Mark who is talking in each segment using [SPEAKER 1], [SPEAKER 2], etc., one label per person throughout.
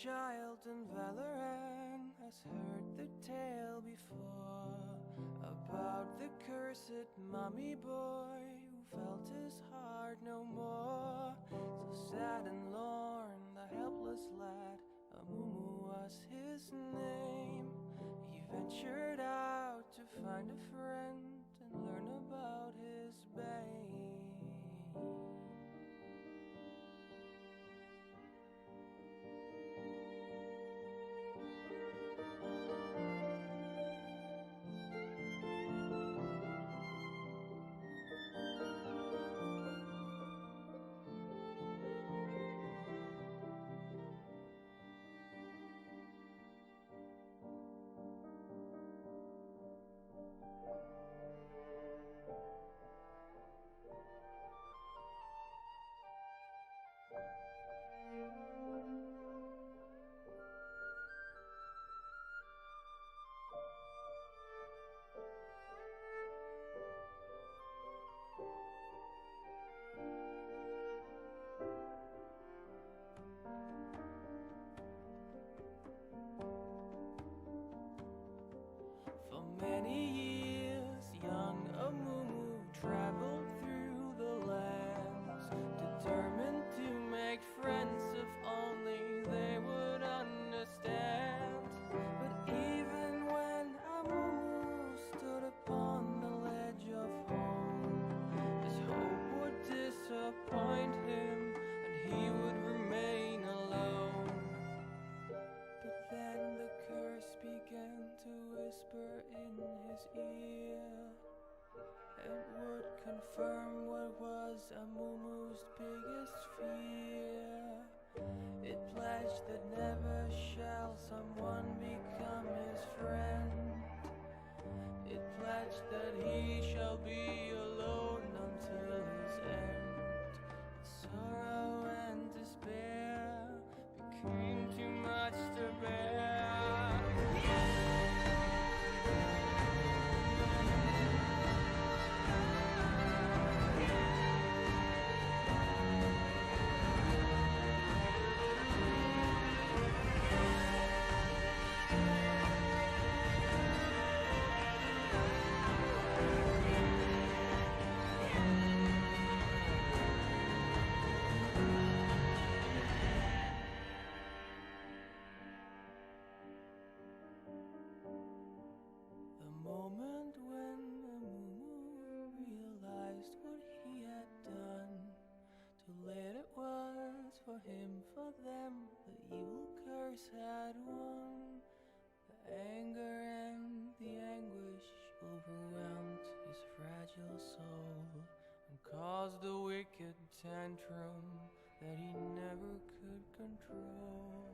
[SPEAKER 1] child in Valorant has heard the tale before about the cursed mummy boy who felt his heart no more. So sad and lorn, the helpless lad, Amumu was his name. He ventured out to find a friend and learn about his bane. For many years, young Amumu traveled through the lands, determined to make friends if only they would understand. But even when Amumu stood upon the ledge of home, his hope would disappoint him and he would remain alone. But then the curse began to whisper in his ear. It would confirm what was Amumu's biggest fear. It pledged that never shall someone become his friend. It pledged that he shall be alone until his end. Sorrow and despair became too much to bear. The moment when Amumu realized what he had done, too late it was for him, for them, the evil curse had won. The anger and the anguish overwhelmed his fragile soul and caused a wicked tantrum that he never could control.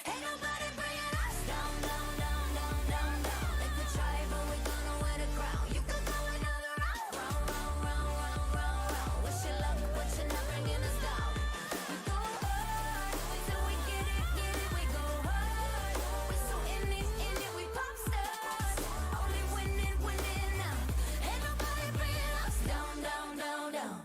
[SPEAKER 1] Ain't nobody bringing us down, down, down, down, down, down. They could try, but we gonna win the crown. You could go another round, round, round, round, round, round, round. Wish you luck, but you're not bringing us down. We go hard, till we get it, we go hard. We so in it, we pop stars. Only winning, winning now. Ain't nobody bringing us down, down, down, down.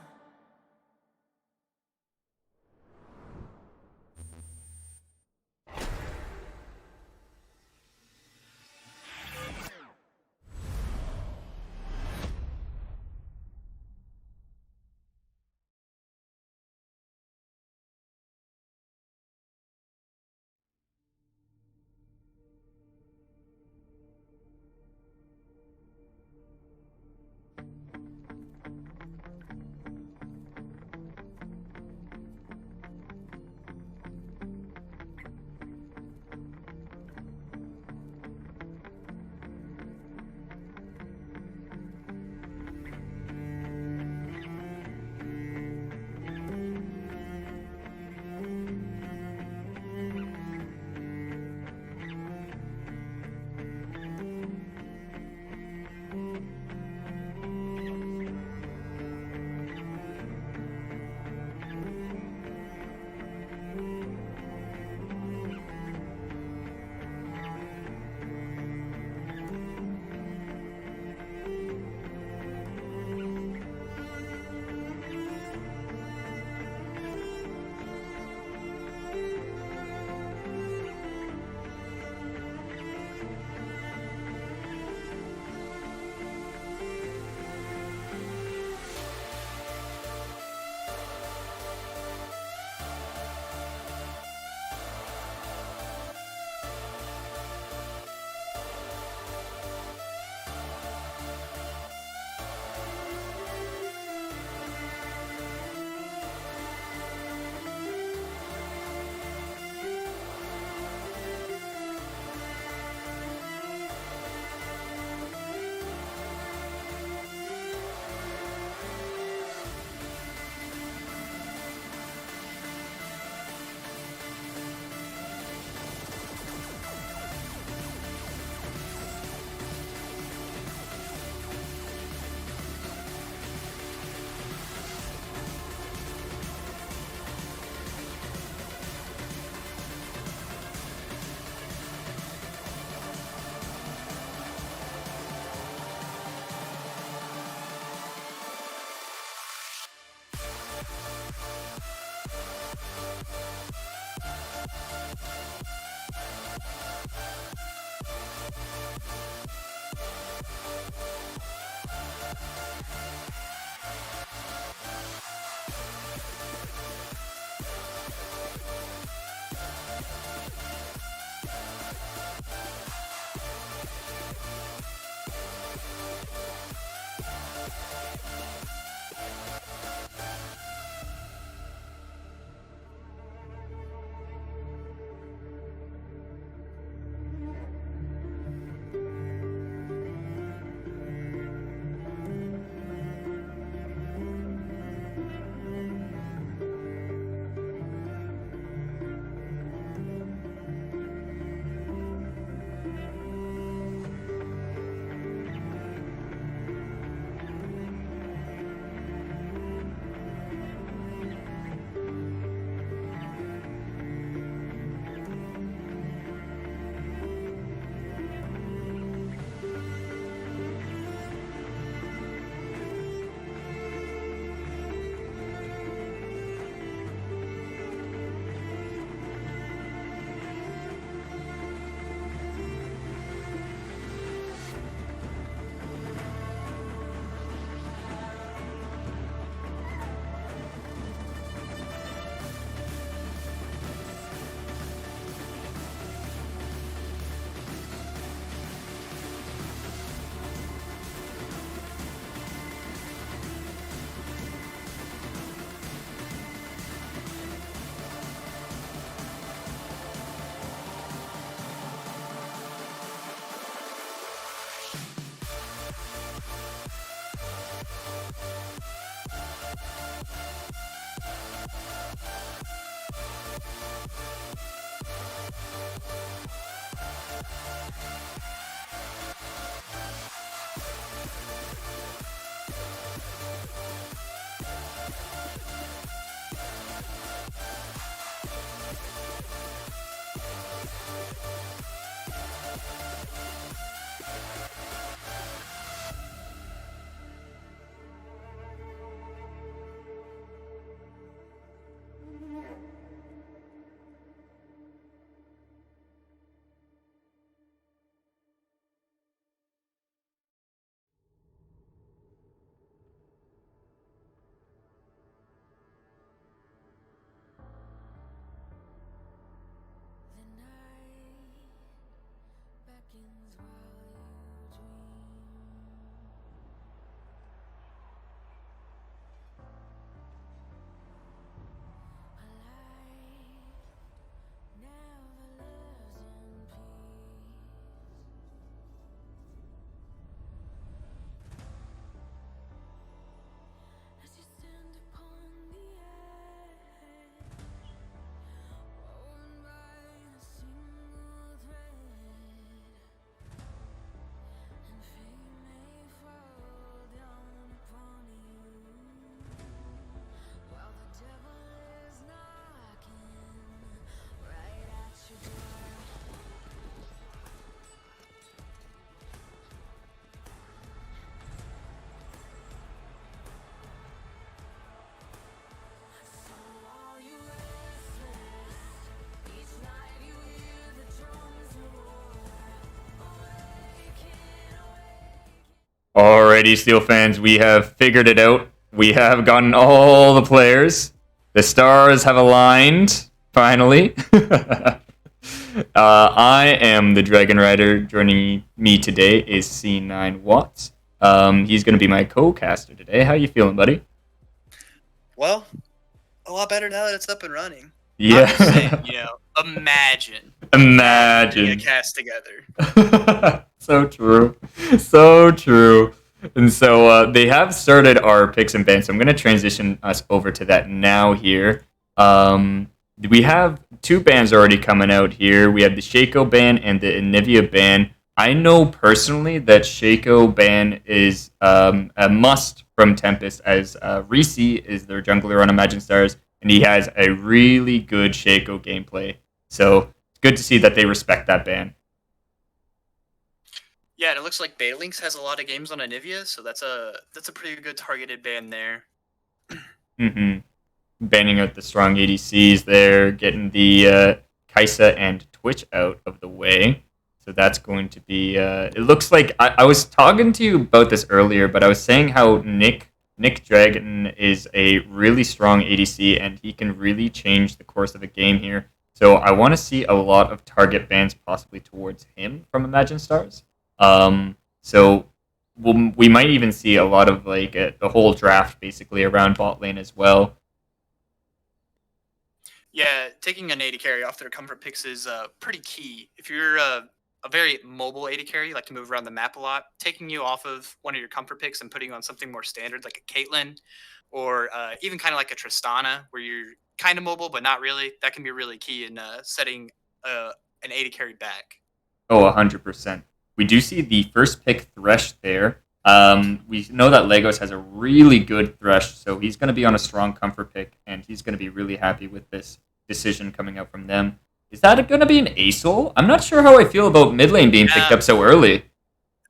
[SPEAKER 2] Alrighty, Steel fans, we have figured it out. We have gotten all the players. The stars have aligned, finally. I am the Dragon Rider. Joining me today is C9 Watts. He's going to be my co-caster today. How you feeling, buddy?
[SPEAKER 3] Well, a lot better now that it's up and running.
[SPEAKER 2] Yeah.
[SPEAKER 3] I'm just saying, imagine
[SPEAKER 2] Imagine.
[SPEAKER 3] a cast together.
[SPEAKER 2] So true. So true. And so they have started our picks and bans, so I'm going to transition us over to that now here. We have two bans already coming out here. We have the Shaco ban and the Anivia ban. I know personally that Shaco ban is a must from Tempest, as Reese is their jungler on Imagine Stars, and he has a really good Shaco gameplay. So it's good to see that they respect that ban.
[SPEAKER 3] Yeah, and it looks like Balinks has a lot of games on Anivia, so that's a pretty good targeted ban there.
[SPEAKER 2] Mm-hmm. Banning out the strong ADCs there, getting the Kaisa and Twitch out of the way. So that's going to be... it looks like... I was talking to you about this earlier, but I was saying how Nick Dragon is a really strong ADC, and he can really change the course of a game here. So I want to see a lot of target bans possibly towards him from Imagine Stars. So we might even see a lot of like the whole draft basically around bot lane as well.
[SPEAKER 3] Yeah, taking an AD carry off their comfort picks is pretty key. If you're a very mobile AD carry, you like to move around the map a lot, taking you off of one of your comfort picks and putting you on something more standard like a Caitlyn or even kind of like a Tristana where you're kind of mobile but not really, that can be really key in setting an AD carry back.
[SPEAKER 2] Oh, 100%. We do see the first pick Thresh there. We know that Legos has a really good Thresh, so he's going to be on a strong comfort pick, and he's going to be really happy with this decision coming out from them. Is that going to be an ASOL? I'm not sure how I feel about mid lane being picked up so early.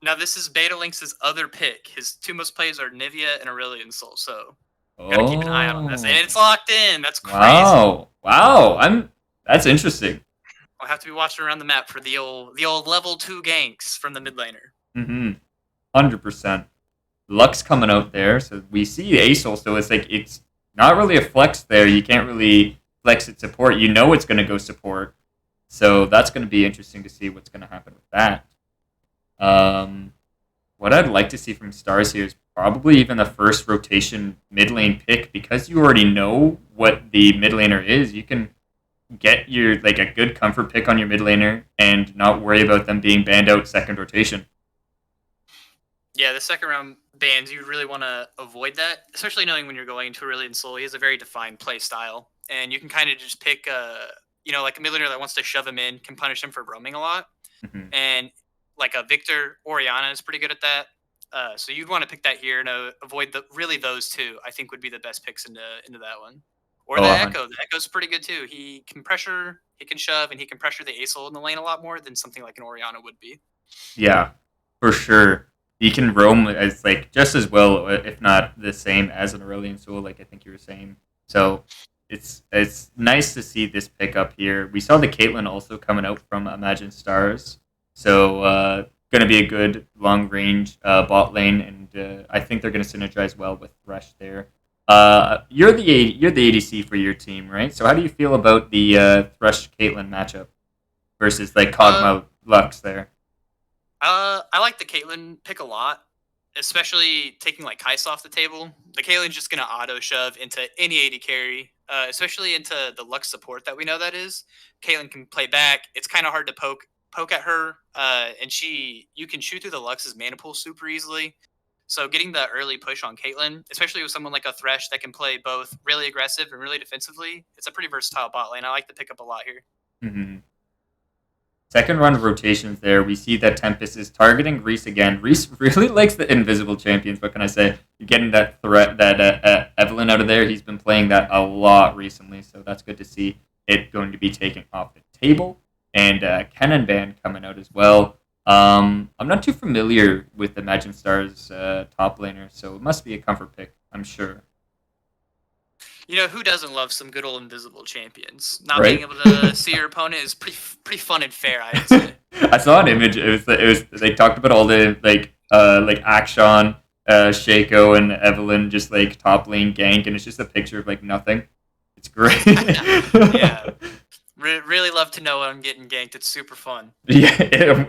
[SPEAKER 3] Now, this is Beta Lynx's other pick. His two most plays are Nivea and Aurelion Soul, so gotta keep an eye out on this. And it's locked in. That's crazy.
[SPEAKER 2] Wow. That's interesting.
[SPEAKER 3] I'll have to be watching around the map for the old level 2 ganks from the mid laner.
[SPEAKER 2] 100%. Lux coming out there, so we see ASOL, so it's like it's not really a flex there. You can't really flex it support. You know it's going to go support. So that's going to be interesting to see what's going to happen with that. What I'd like to see from Stars here is probably even the first rotation mid lane pick, because you already know what the mid laner is. You can get your like a good comfort pick on your mid laner and not worry about them being banned out second rotation.
[SPEAKER 3] Yeah, the second round bans, you really want to avoid that, especially knowing when you're going into Aurelion Soul. He has a very defined play style, and you can kind of just pick like a mid laner that wants to shove him in, can punish him for roaming a lot.
[SPEAKER 2] Mhm.
[SPEAKER 3] and like a Victor Oriana is pretty good at that. So you'd want to pick that here and avoid those two. I think would be the best picks into that one. Or
[SPEAKER 2] Oh,
[SPEAKER 3] the
[SPEAKER 2] 100.
[SPEAKER 3] Echo. The Echo's pretty good too. He can pressure, he can shove, and he can pressure the Acel in the lane a lot more than something like an Oriana would be.
[SPEAKER 2] Yeah, for sure. He can roam as like just as well, if not the same as an Aurelion Sol, like I think you were saying. So it's nice to see this pickup here. We saw the Caitlyn also coming out from Imagine Stars, so going to be a good long range bot lane, and I think they're going to synergize well with Thresh there. You're the ADC for your team, right? So how do you feel about the Thresh Caitlyn matchup versus like
[SPEAKER 3] Uh,
[SPEAKER 2] Kog'Maw Lux there?
[SPEAKER 3] I like the Caitlyn pick a lot, especially taking like Kai'Sa off the table. The Caitlyn's just gonna auto shove into any AD carry, especially into the Lux support that we know that is. Caitlyn can play back. It's kind of hard to poke at her, and you can shoot through the Lux's mana pool super easily. So getting the early push on Caitlyn, especially with someone like a Thresh that can play both really aggressive and really defensively, it's a pretty versatile bot lane. I like the pickup a lot here.
[SPEAKER 2] Hmm. Second run of rotations there, we see that Tempest is targeting Reese again. Reese really likes the invisible champions. What can I say? You're getting that threat, that Evelyn out of there. He's been playing that a lot recently, so that's good to see it going to be taken off the table. And Cannon Band coming out as well. I'm not too familiar with Imagine Stars top laner, so it must be a comfort pick, I'm sure.
[SPEAKER 3] You know who doesn't love some good old invisible champions? Not being
[SPEAKER 2] Right?
[SPEAKER 3] able to see your opponent is pretty fun and fair, I'd say.
[SPEAKER 2] I saw an image. It was they talked about all the like Akshan, Shaco, and Evelyn just like top lane gank, and it's just a picture of like nothing. It's great.
[SPEAKER 3] Yeah, really love to know when I'm getting ganked. It's super fun.
[SPEAKER 2] Yeah,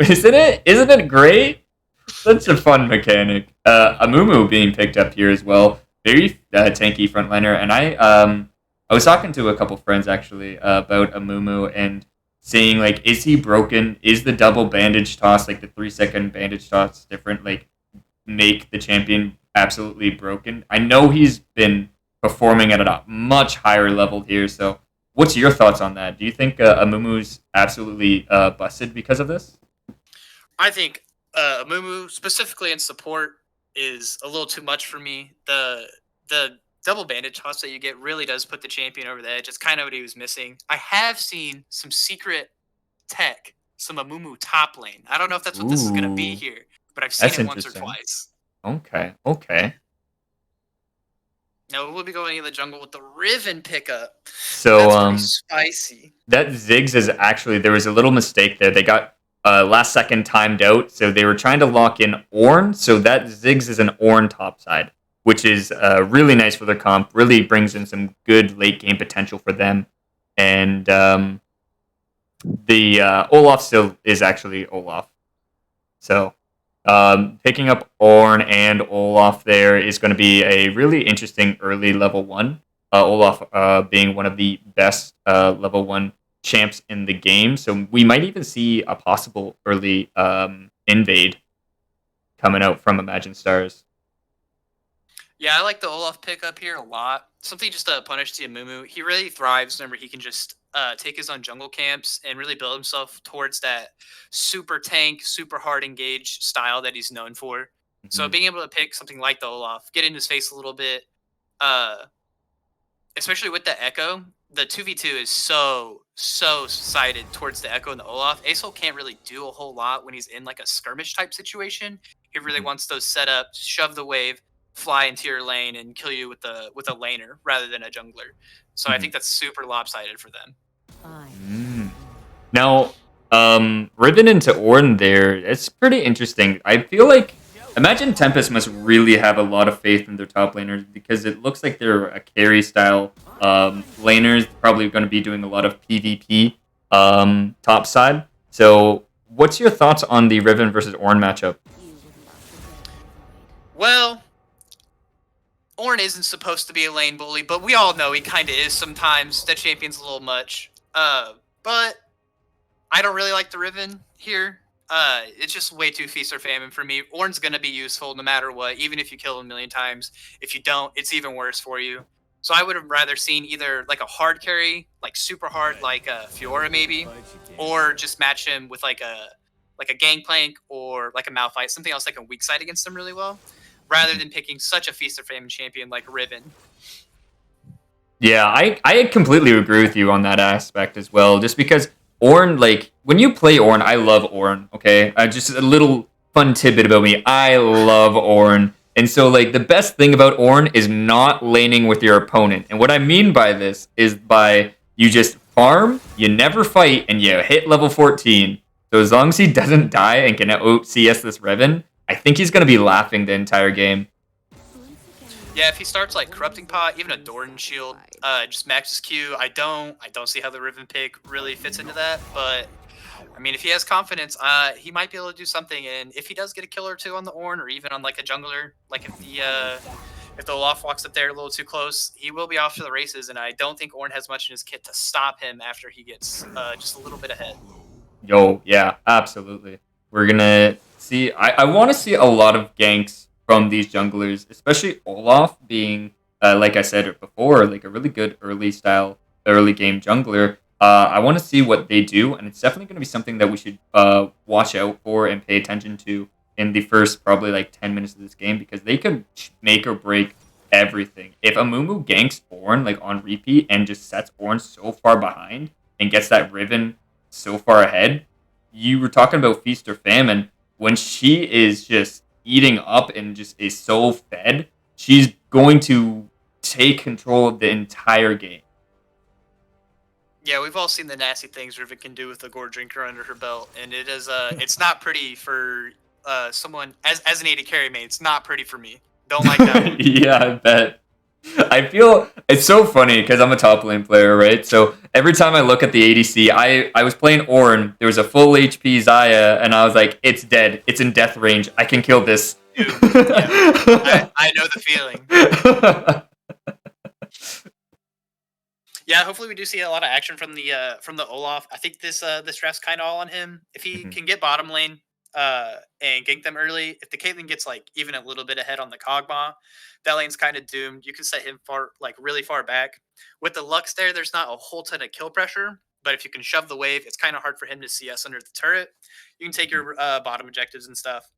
[SPEAKER 2] isn't it? Isn't it great? Such a fun mechanic. Amumu being picked up here as well. Very tanky frontliner, and I was talking to a couple friends actually about Amumu and saying like, is he broken? Is the double bandage toss, like the 3 second bandage toss, different? Like, make the champion absolutely broken? I know he's been performing at a much higher level here. So, what's your thoughts on that? Do you think Amumu's absolutely busted because of this?
[SPEAKER 3] I think Amumu, specifically in support, is a little too much for me. The double bandage toss that you get really does put the champion over the edge. It's kind of what he was missing. I have seen some secret tech, some Amumu top lane. I don't know if that's what this is going to be
[SPEAKER 2] Ooh,
[SPEAKER 3] here, but I've seen
[SPEAKER 2] that's
[SPEAKER 3] it once or
[SPEAKER 2] interesting.
[SPEAKER 3] twice.
[SPEAKER 2] Okay, okay.
[SPEAKER 3] Now we'll be going in the jungle with the Riven pickup.
[SPEAKER 2] So
[SPEAKER 3] That's pretty spicy.
[SPEAKER 2] that Ziggs is actually there was a little mistake there. They got last second timed out, so they were trying to lock in Ornn. So that Ziggs is an Ornn topside, which is really nice for their comp. Really brings in some good late game potential for them. And the Olaf still is actually Olaf. So picking up Ornn and Olaf there is going to be a really interesting early level one. Olaf being one of the best level one champs in the game. So we might even see a possible early invade coming out from Imagine Stars.
[SPEAKER 3] Yeah, I like the Olaf pickup here a lot. Something just to punish the Amumu. He really thrives whenever he can just take his own jungle camps and really build himself towards that super tank, super hard engage style that he's known for. So
[SPEAKER 2] Mhm.
[SPEAKER 3] being able to pick something like the Olaf, get in his face a little bit, uh, especially with the Echo, the 2v2 is so sided towards the Echo and the Olaf. Acel can't really do a whole lot when he's in like a skirmish type situation. He really
[SPEAKER 2] Mhm.
[SPEAKER 3] wants those setups, shove the wave, fly into your lane, and kill you with a laner rather than a jungler. So I
[SPEAKER 2] Mhm.
[SPEAKER 3] think that's super lopsided for them.
[SPEAKER 2] Mm. Now, Riven into Ornn there, it's pretty interesting. I feel like, imagine Tempest must really have a lot of faith in their top laners because it looks like they're a carry style laners, probably going to be doing a lot of PvP top side. So, what's your thoughts on the Riven versus Ornn matchup?
[SPEAKER 3] Well, Ornn isn't supposed to be a lane bully, but we all know he kind of is sometimes. That champion's a little much. But I don't really like the Riven here. It's just way too feast or famine for me. Ornn's gonna be useful no matter what, even if you kill him a million times. If you don't, it's even worse for you. So I would have rather seen either like a hard carry, like super hard, like Fiora maybe, or just match him with like like a Gangplank or like a Malphite, something else that can weak side against them really well, rather than picking such a Feast or Famine champion like Riven.
[SPEAKER 2] Yeah, I completely agree with you on that aspect as well. Just because Ornn, like when you play Ornn, I love Ornn. Okay, just a little fun tidbit about me. I love Ornn, and so like the best thing about Ornn is not laning with your opponent. And what I mean by this is by you just farm, you never fight, and you hit level 14. So as long as he doesn't die and can out CS this Riven, I think he's gonna be laughing the entire game.
[SPEAKER 3] Yeah, if he starts like Corrupting Pot, even a Doran Shield, just maxes Q. I don't see how the Riven pick really fits into that. But I mean, if he has confidence, he might be able to do something. And if he does get a kill or two on the Ornn, or even on like a jungler, like if the Olaf walks up there a little too close, he will be off to the races. And I don't think Ornn has much in his kit to stop him after he gets just a little bit ahead.
[SPEAKER 2] Yo, yeah, absolutely. We're gonna see. I want to see a lot of ganks from these junglers, especially Olaf being, like I said before, like a really good early game jungler. I want to see what they do, and it's definitely going to be something that we should watch out for and pay attention to in the first probably like 10 minutes of this game, because they could make or break everything. If Amumu ganks Ornn like on repeat and just sets Ornn so far behind and gets that Riven so far ahead, you were talking about Feast or Famine. When she is just eating up and just is so fed, she's going to take control of the entire game.
[SPEAKER 3] Yeah, we've all seen the nasty things Riven can do with the Gore Drinker under her belt, and it is it's not pretty for someone as an AD carry main. It's not pretty for me. Don't like that one.
[SPEAKER 2] Yeah, I bet. I feel it's so funny because I'm a top lane player, right? So every time I look at the ADC, I was playing Ornn. There was a full HP Xayah, and I was like, it's dead. It's in death range. I can kill this.
[SPEAKER 3] Dude, yeah. I know the feeling. Yeah, hopefully we do see a lot of action from the Olaf. I think this draft's kind of all on him. If he can get bottom lane and gank them early, if the Caitlyn gets like even a little bit ahead on the Kog'Maw, that lane's kind of doomed. You can set him really far back. With the Lux there's not a whole ton of kill pressure, but if you can shove the wave, it's kind of hard for him to CS under the turret. You can take your bottom objectives and stuff.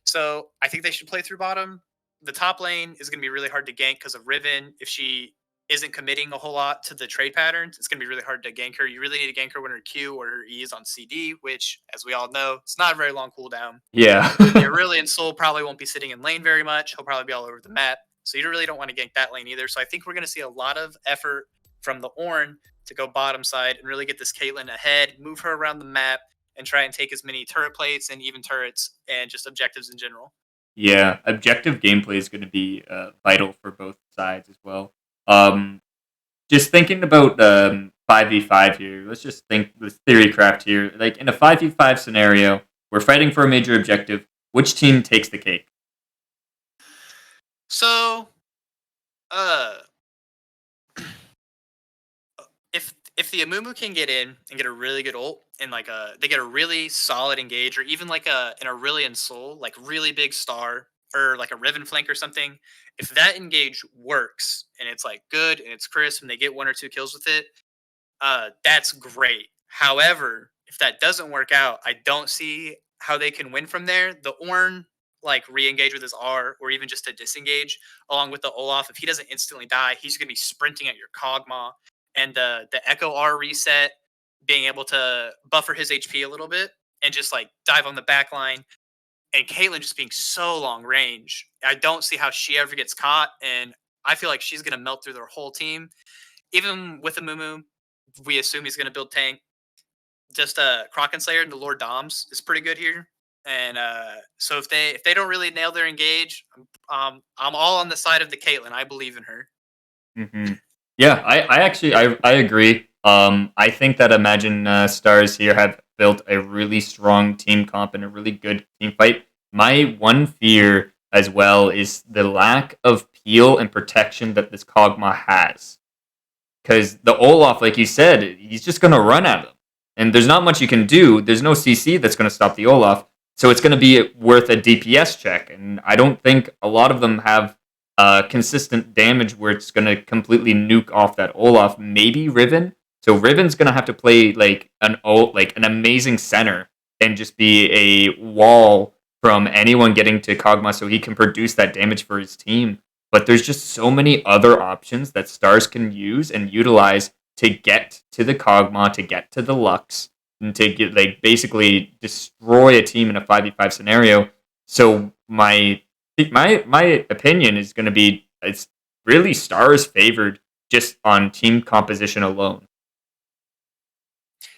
[SPEAKER 3] So I think they should play through bottom. The top lane is going to be really hard to gank because of Riven. If she isn't committing a whole lot to the trade patterns, it's going to be really hard to gank her. You really need to gank her when her Q or her E is on CD, which, as we all know, it's not a very long cooldown.
[SPEAKER 2] Yeah.
[SPEAKER 3] Your Aurelion Soul probably won't be sitting in lane very much. He'll probably be all over the map. So you really don't want to gank that lane either. So I think we're going to see a lot of effort from the Ornn to go bottom side and really get this Caitlyn ahead, move her around the map, and try and take as many turret plates and even turrets and just objectives in general.
[SPEAKER 2] Yeah, objective gameplay is going to be vital for both sides as well. Just thinking about 5v5 here, let's just think this theory craft here. Like in a 5v5 scenario, we're fighting for a major objective. Which team takes the cake?
[SPEAKER 3] So, if the Amumu can get in and get a really good ult and like they get a really solid engage, or even like an Aurelion Soul, like really big star, or like a Riven flank or something, if that engage works and it's like good and it's crisp and they get 1 or 2 kills with it, that's great. However, if that doesn't work out, I don't see how they can win from there. The Ornn like re-engage with his R, or even just to disengage along with the Olaf. If he doesn't instantly die, he's going to be sprinting at your Kog'Maw, and the Echo R reset, being able to buffer his HP a little bit and just like dive on the back line. And Caitlyn just being so long range, I don't see how she ever gets caught. And I feel like she's going to melt through their whole team. Even with Amumu, we assume he's going to build tank. Just Krakenslayer and the Lord Doms is pretty good here. And so if they don't really nail their engage, I'm all on the side of the Caitlyn. I believe in her.
[SPEAKER 2] Mm-hmm. Yeah, I actually I agree. I think that Imagine Stars here have built a really strong team comp and a really good team fight. My one fear as well is the lack of peel and protection that this Kog'Maw has. Because the Olaf, like you said, he's just going to run at him. And there's not much you can do. There's no CC that's going to stop the Olaf. So it's going to be worth a DPS check. And I don't think a lot of them have consistent damage where it's going to completely nuke off that Olaf. Maybe Riven. So Riven's going to have to play like an amazing center and just be a wall from anyone getting to Kog'Maw so he can produce that damage for his team. But there's just so many other options that Stars can use and utilize to get to the Kog'Maw, to get to the Lux, and to get like basically destroy a team in a 5v5 scenario. So my opinion is going to be it's really Stars favored just on team composition alone.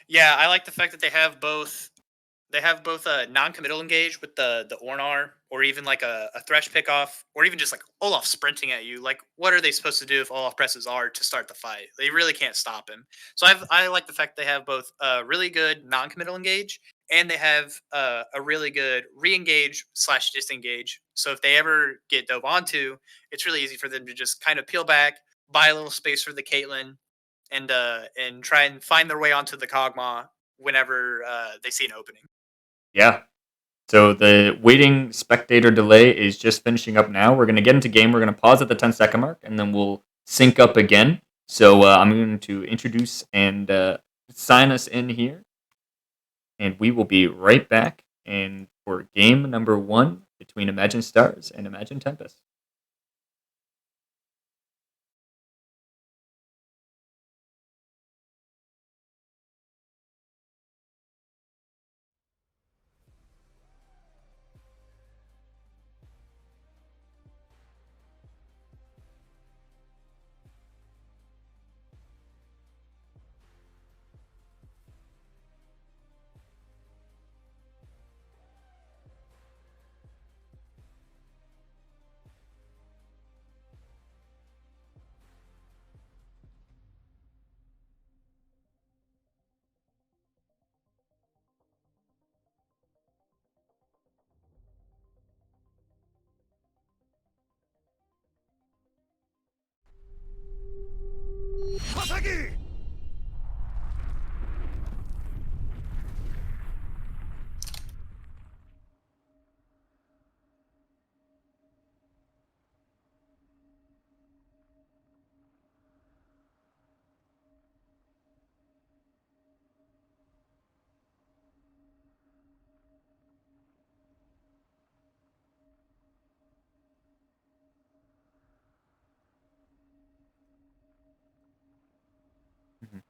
[SPEAKER 3] Yeah, I like the fact that they have both. They have both a non-committal engage with the Ornar, or even like a Thresh pickoff, or even just like Olaf sprinting at you. Like, what are they supposed to do if Olaf presses R to start the fight? They really can't stop him. So I like the fact they have both a really good non-committal engage, and they have a really good re-engage / disengage. So if they ever get dove onto, it's really easy for them to just kind of peel back, buy a little space for the Caitlyn, and try and find their way onto the Kog'Maw whenever they see an opening.
[SPEAKER 2] Yeah. So the waiting spectator delay is just finishing up now. We're going to get into game. We're going to pause at the 10-second mark, and then we'll sync up again. So I'm going to introduce and sign us in here. And we will be right back and for game number 1 between Imagine Stars and Imagine Tempest.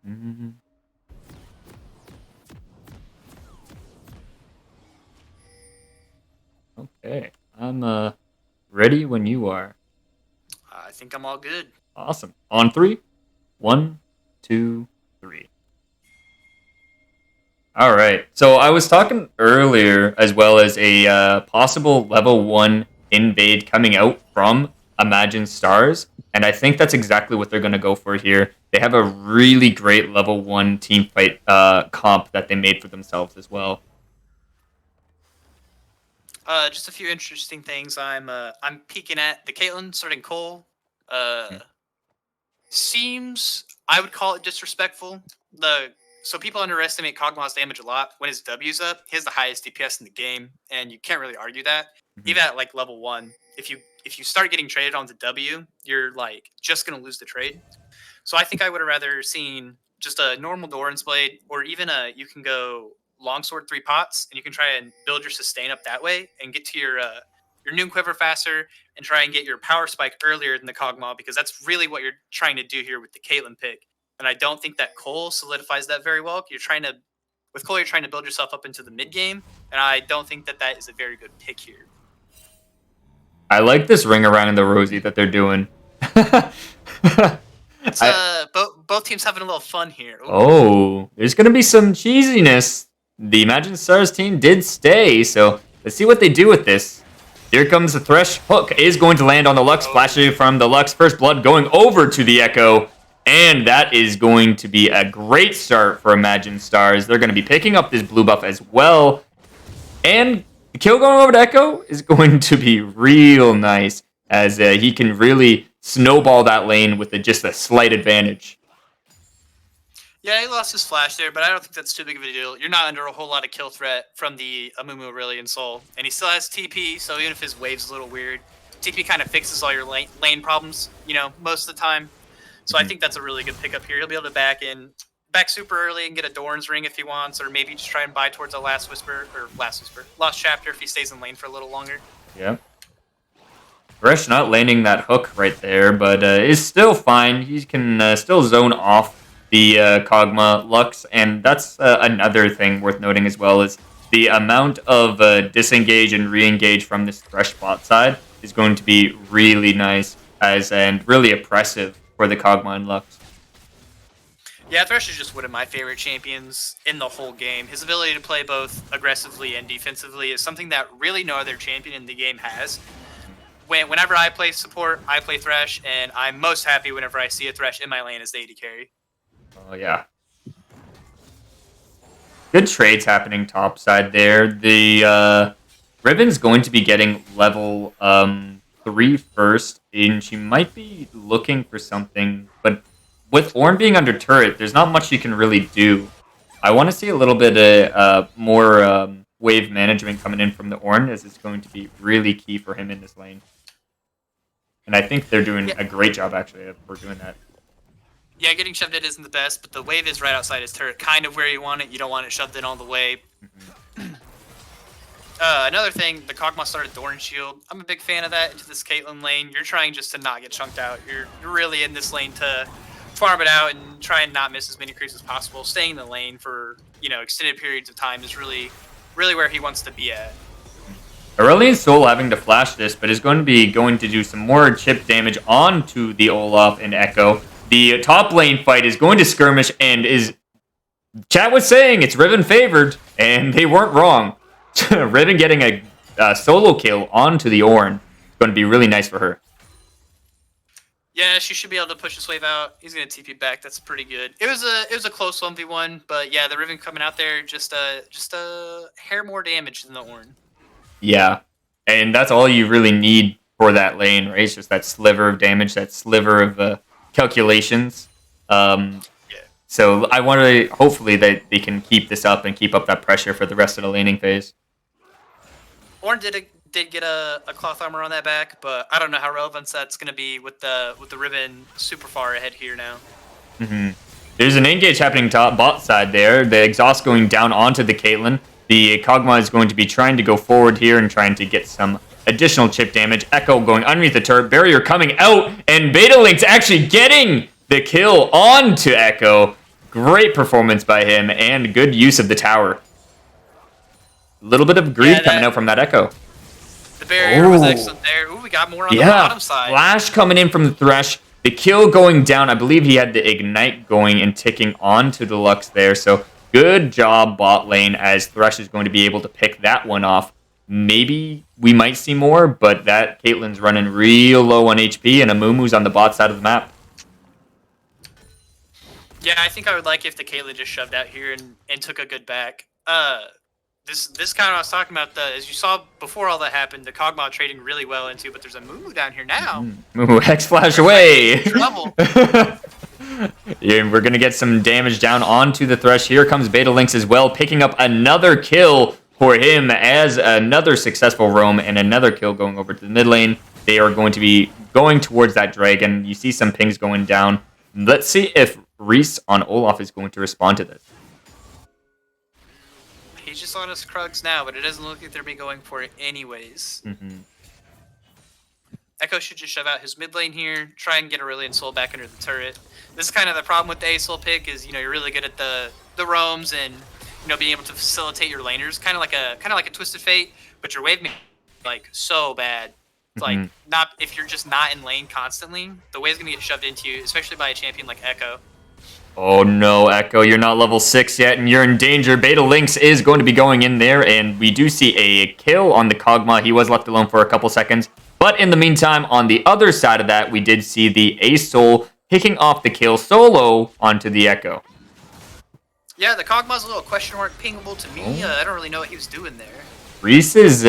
[SPEAKER 2] Mm-hmm. Okay, I'm ready when you are.
[SPEAKER 3] I think I'm all good.
[SPEAKER 2] Awesome. On 3, 1, 2, 3. All right. So I was talking earlier as well as a possible level 1 invade coming out from Imagine Stars, and I think that's exactly what they're going to go for here. They have a really great level 1 team fight comp that they made for themselves as well.
[SPEAKER 3] Just a few interesting things. I'm peeking at the Caitlyn starting Cole. Seems I would call it disrespectful. So people underestimate Kog'Maw's damage a lot. When his W's up, he has the highest DPS in the game, and you can't really argue that.
[SPEAKER 2] Mhm.
[SPEAKER 3] Even at like level 1, if you start getting traded onto W, you're like just gonna lose the trade. So I think I would have rather seen just a normal Doran's Blade, or even you can go Longsword 3 pots, and you can try and build your sustain up that way and get to your Noon Quiver faster, and try and get your Power Spike earlier than the Kog'Maw, because that's really what you're trying to do here with the Caitlyn pick. And I don't think that Cole solidifies that very well. With Cole, you're trying to build yourself up into the mid game, and I don't think that is a very good pick here.
[SPEAKER 2] I like this ring around the rosy that they're doing.
[SPEAKER 3] It's both teams having a little fun here. Ooh.
[SPEAKER 2] Oh, there's going to be some cheesiness. The Imagine Stars team did stay, so let's see what they do with this. Here comes the Thresh. Hook is going to land on the Lux. Flashing from the Lux. First Blood going over to the Echo. And that is going to be a great start for Imagine Stars. They're going to be picking up this blue buff as well. And the kill going over to Echo is going to be real nice, as he can really snowball that lane with just a slight advantage.
[SPEAKER 3] Yeah, he lost his flash there, but I don't think that's too big of a deal. You're not under a whole lot of kill threat from the Amumu Aurelion Soul. And he still has TP, so even if his wave's a little weird, TP kind of fixes all your lane problems, most of the time. So I think that's a really good pickup here. He'll be able to back back super early and get a Doran's Ring if he wants, or maybe just try and buy towards a Lost Chapter if he stays in lane for a little longer.
[SPEAKER 2] Yeah. Thresh not landing that hook right there, but is still fine. He can still zone off the Kog'Maw Lux, and that's another thing worth noting as well is the amount of disengage and re-engage from this Thresh bot side is going to be really nice and really oppressive for the Kog'Maw and Lux.
[SPEAKER 3] Yeah, Thresh is just one of my favorite champions in the whole game. His ability to play both aggressively and defensively is something that really no other champion in the game has. Whenever I play support, I play Thresh, and I'm most happy whenever I see a Thresh in my lane as the AD carry.
[SPEAKER 2] Oh, yeah. Good trades happening top side there. The Riven's going to be getting level 3 first, and she might be looking for something, but with Ornn being under turret, there's not much you can really do. I want to see a little bit more wave management coming in from the Ornn, as it's going to be really key for him in this lane. And I think they're doing a great job, actually, for doing that.
[SPEAKER 3] Yeah, getting shoved in isn't the best, but the wave is right outside his turret, kind of where you want it. You don't want it shoved in all the way. Another thing, the Kog'Maw started Thorn Shield. I'm a big fan of that into this Caitlyn lane. You're trying just to not get chunked out. You're really in this lane to farm it out and try and not miss as many creeps as possible. Staying in the lane for extended periods of time is really where he wants to be at.
[SPEAKER 2] Aurelion Sol having to flash this, but is going to do some more chip damage onto the Olaf and Echo. The top lane fight is going to skirmish, and chat was saying it's Riven favored, and they weren't wrong. Riven getting a solo kill onto the Ornn is going to be really nice for her.
[SPEAKER 3] Yeah, she should be able to push this wave out. He's gonna TP back. That's pretty good. It was a close 1v1, but yeah, the Riven coming out there just a hair more damage than the Ornn. Yeah,
[SPEAKER 2] and that's all you really need for that lane, right? It's just that sliver of damage, that sliver of calculations. So I want to hopefully that they can keep this up and keep up that pressure for the rest of the laning phase.
[SPEAKER 3] Ornn did get a cloth armor on that back, but I don't know how relevant that's going to be with the Riven super far ahead here now.
[SPEAKER 2] There's an engage happening top bot side there. The exhaust going down onto the Caitlyn. The Kog'Maw is going to be trying to go forward here and trying to get some additional chip damage. Echo going underneath the turret. Barrier coming out, and Beta Link's actually getting the kill onto Echo. Great performance by him, and good use of the tower. A little bit of greed coming out from that Echo.
[SPEAKER 3] The barrier was excellent there. Ooh, we got more on the bottom side.
[SPEAKER 2] Flash coming in from the Thresh. The kill going down. I believe he had the Ignite going and ticking onto the Lux there. So good job bot lane, as Thresh is going to be able to pick that one off. Maybe we might see more, but that Caitlyn's running real low on HP, and Amumu's on the bot side of the map.
[SPEAKER 3] Yeah, I think I would like if the Caitlyn just shoved out here and took a good back. This kind of I was talking about, as you saw before all that happened, the Kog'Maw trading really well into, but there's a Mumu down here now.
[SPEAKER 2] Mumu Hex Flash away.
[SPEAKER 3] Trouble.
[SPEAKER 2] Yeah, we're going to get some damage down onto the Thresh. Here comes Beta Lynx as well, picking up another kill for him as another successful roam and another kill going over to the mid lane. They are going to be going towards that dragon. You see some pings going down. Let's see if Reese on Olaf is going to respond to this.
[SPEAKER 3] He's just on his Krugs now, but it doesn't look like they'll be going for it anyways. Echo should just shove out his mid lane here, try and get Aurelion Sol back under the turret. This is kind of the problem with the A-Sol pick, is you're really good at the roams and being able to facilitate your laners, kind of like a Twisted Fate, but your wave like so bad. It's like not if you're just not in lane constantly, the wave's gonna get shoved into you, especially by a champion like Echo.
[SPEAKER 2] Oh no, Echo, you're not level 6 yet, and you're in danger. Beta Lynx is going to be going in there, and we do see a kill on the Kog'Maw. He was left alone for a couple seconds. But in the meantime, on the other side of that, we did see the A-Sol picking off the kill solo onto the Echo.
[SPEAKER 3] Yeah, the Kog'Maw's a little question mark pingable to me. I don't really know what he was doing there.
[SPEAKER 2] Reese is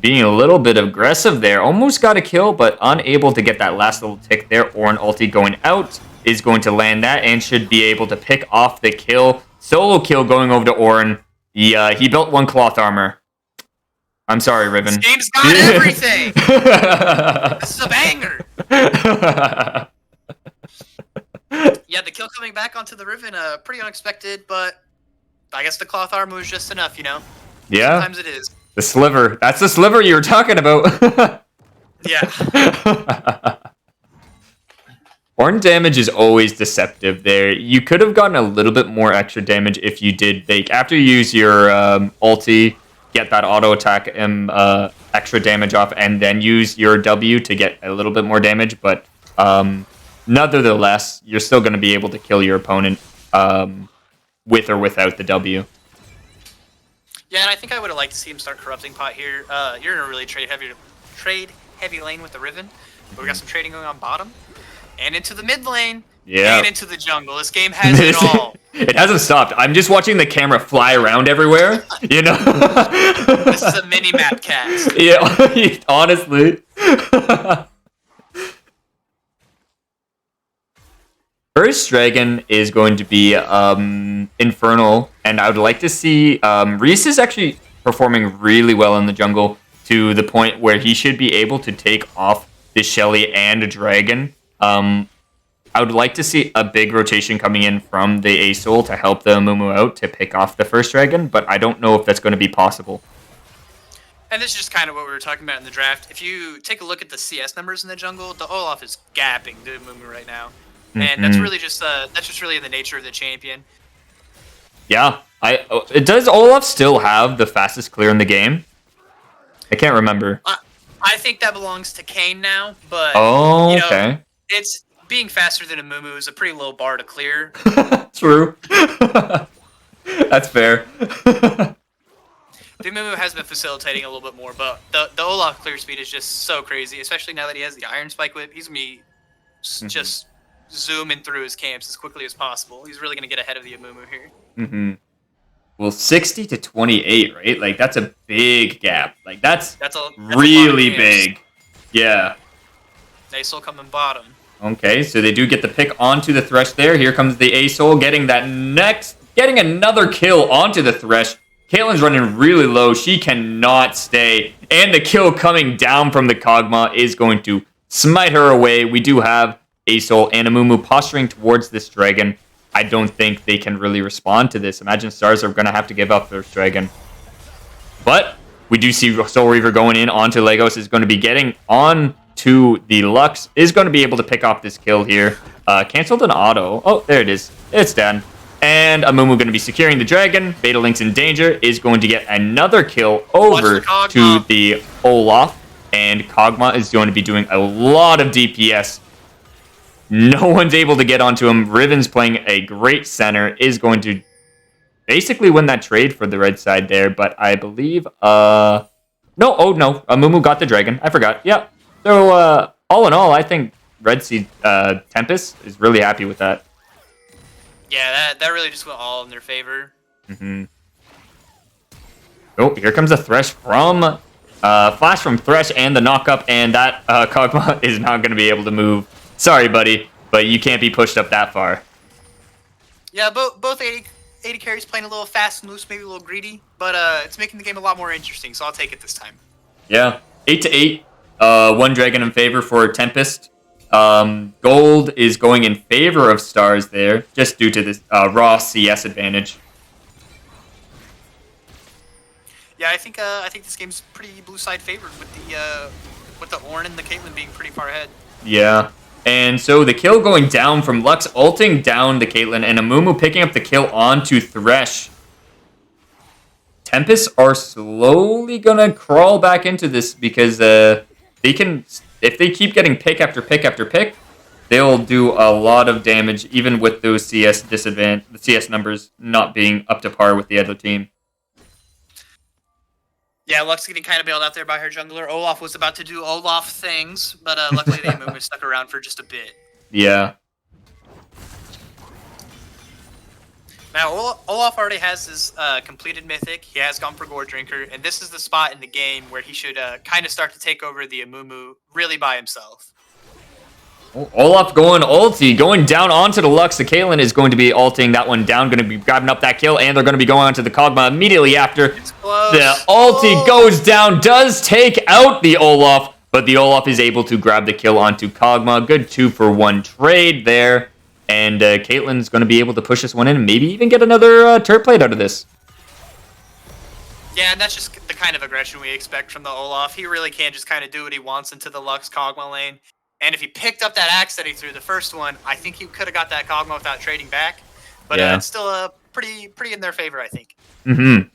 [SPEAKER 2] being a little bit aggressive there. Almost got a kill, but unable to get that last little tick there. Ornn ulti going out is going to land that and should be able to pick off the kill. Solo kill going over to Ornn. He built one cloth armor. I'm sorry, Riven.
[SPEAKER 3] This game's got everything! This is a banger! Yeah, the kill coming back onto the Riven, pretty unexpected, but I guess the cloth armor was just enough, you know?
[SPEAKER 2] Yeah.
[SPEAKER 3] Sometimes it is.
[SPEAKER 2] The sliver. That's the sliver you were talking about.
[SPEAKER 3] Yeah.
[SPEAKER 2] Horn damage is always deceptive there. You could have gotten a little bit more extra damage if you did bake. After you use your ulti, get that auto attack and extra damage off, and then use your W to get a little bit more damage. But nonetheless, you're still going to be able to kill your opponent with or without the W.
[SPEAKER 3] Yeah, and I think I would have liked to see him start corrupting pot here. You're in a really trade heavy lane with the Riven. But we got some trading going on bottom. And into the mid lane.
[SPEAKER 2] Yeah.
[SPEAKER 3] And into the jungle. This game has it all.
[SPEAKER 2] It hasn't stopped. I'm just watching the camera fly around everywhere. You know?
[SPEAKER 3] This is a mini map cast.
[SPEAKER 2] Yeah, honestly. First dragon is going to be Infernal, and I would like to see Reese is actually performing really well in the jungle to the point where he should be able to take off the Shelly and a dragon. I would like to see a big rotation coming in from the Asol to help the Mumu out to pick off the first dragon, but I don't know if that's going to be possible.
[SPEAKER 3] And this is just kind of what we were talking about in the draft. If you take a look at the CS numbers in the jungle, the Olaf is gapping the Mumu right now. And that's really just really the nature of the champion.
[SPEAKER 2] Yeah, does Olaf still have the fastest clear in the game? I can't remember.
[SPEAKER 3] I think that belongs to Kayn now, but
[SPEAKER 2] okay.
[SPEAKER 3] It's being faster than a Mumu is a pretty low bar to clear.
[SPEAKER 2] True. That's fair.
[SPEAKER 3] The Mumu has been facilitating a little bit more, but the Olaf clear speed is just so crazy, especially now that he has the Iron Spike Whip. He's gonna be just zooming through his camps as quickly as possible. He's really gonna get ahead of the Amumu here.
[SPEAKER 2] Well, 60 to 28, right? Like, that's a big gap. Like, that's
[SPEAKER 3] really
[SPEAKER 2] big. Yeah.
[SPEAKER 3] Asol coming bottom.
[SPEAKER 2] Okay, so they do get the pick onto the Thresh there. Here comes the Asol getting another kill onto the Thresh. Caitlyn's running really low. She cannot stay. And the kill coming down from the Kog'Maw is going to smite her away. We do have Asol and Amumu posturing towards this dragon. I don't think they can really respond to this. Imagine Stars are going to have to give up their dragon. But we do see Soul Reaver going in onto Legos. Is going to be getting on to the Lux. Is going to be able to pick off this kill here. Canceled an auto. Oh, there it is. It's done. And Amumu going to be securing the dragon. Beta Link's in danger. Is going to get another kill over to the Olaf. And Kog'Maw is going to be doing a lot of DPS. No one's able to get onto him. Riven's playing a great center. Is going to basically win that trade for the red side there. But I believe... No. Amumu got the dragon. I forgot. Yeah. So, all in all, I think Red Seed Tempest is really happy with that.
[SPEAKER 3] Yeah, that really just went all in their favor.
[SPEAKER 2] Oh, here comes a Thresh from... Flash from Thresh and the knock-up. And that Kog'Maw is not going to be able to move. Sorry, buddy, but you can't be pushed up that far.
[SPEAKER 3] Yeah, both 80 carries playing a little fast and loose, maybe a little greedy, but it's making the game a lot more interesting, so I'll take it this time.
[SPEAKER 2] Yeah, 8-8. One dragon in favor for Tempest. Gold is going in favor of Stars there, just due to this raw CS advantage.
[SPEAKER 3] Yeah, I think this game's pretty blue side favored with the Ornn and the Caitlyn being pretty far ahead.
[SPEAKER 2] Yeah. And so the kill going down from Lux ulting down to Caitlyn and Amumu picking up the kill onto Thresh. Tempest are slowly gonna crawl back into this because if they keep getting pick after pick after pick, they'll do a lot of damage even with those CS numbers not being up to par with the other team.
[SPEAKER 3] Yeah, Lux getting kind of bailed out there by her jungler. Olaf was about to do Olaf things, but luckily the Amumu stuck around for just a bit.
[SPEAKER 2] Yeah.
[SPEAKER 3] Now, Olaf already has his completed Mythic. He has gone for Gore Drinker, and this is the spot in the game where he should kind of start to take over the Amumu really by himself.
[SPEAKER 2] Olaf going ulti, going down onto the Lux. The Caitlyn is going to be ulting that one down, going to be grabbing up that kill, and they're going to be going on to the Kog'Maw immediately after.
[SPEAKER 3] It's close.
[SPEAKER 2] The ulti goes down, does take out the Olaf, but the Olaf is able to grab the kill onto Kog'Maw. Good 2-for-1 trade there. And Caitlyn's going to be able to push this one in and maybe even get another turret plate out of this.
[SPEAKER 3] Yeah, and that's just the kind of aggression we expect from the Olaf. He really can just kind of do what he wants into the Lux Kog'Maw lane. And if he picked up that axe that he threw the first one, I think he could have got that Kog'Maw without trading back. But it's still pretty in their favor, I think.
[SPEAKER 2] Mm-hmm.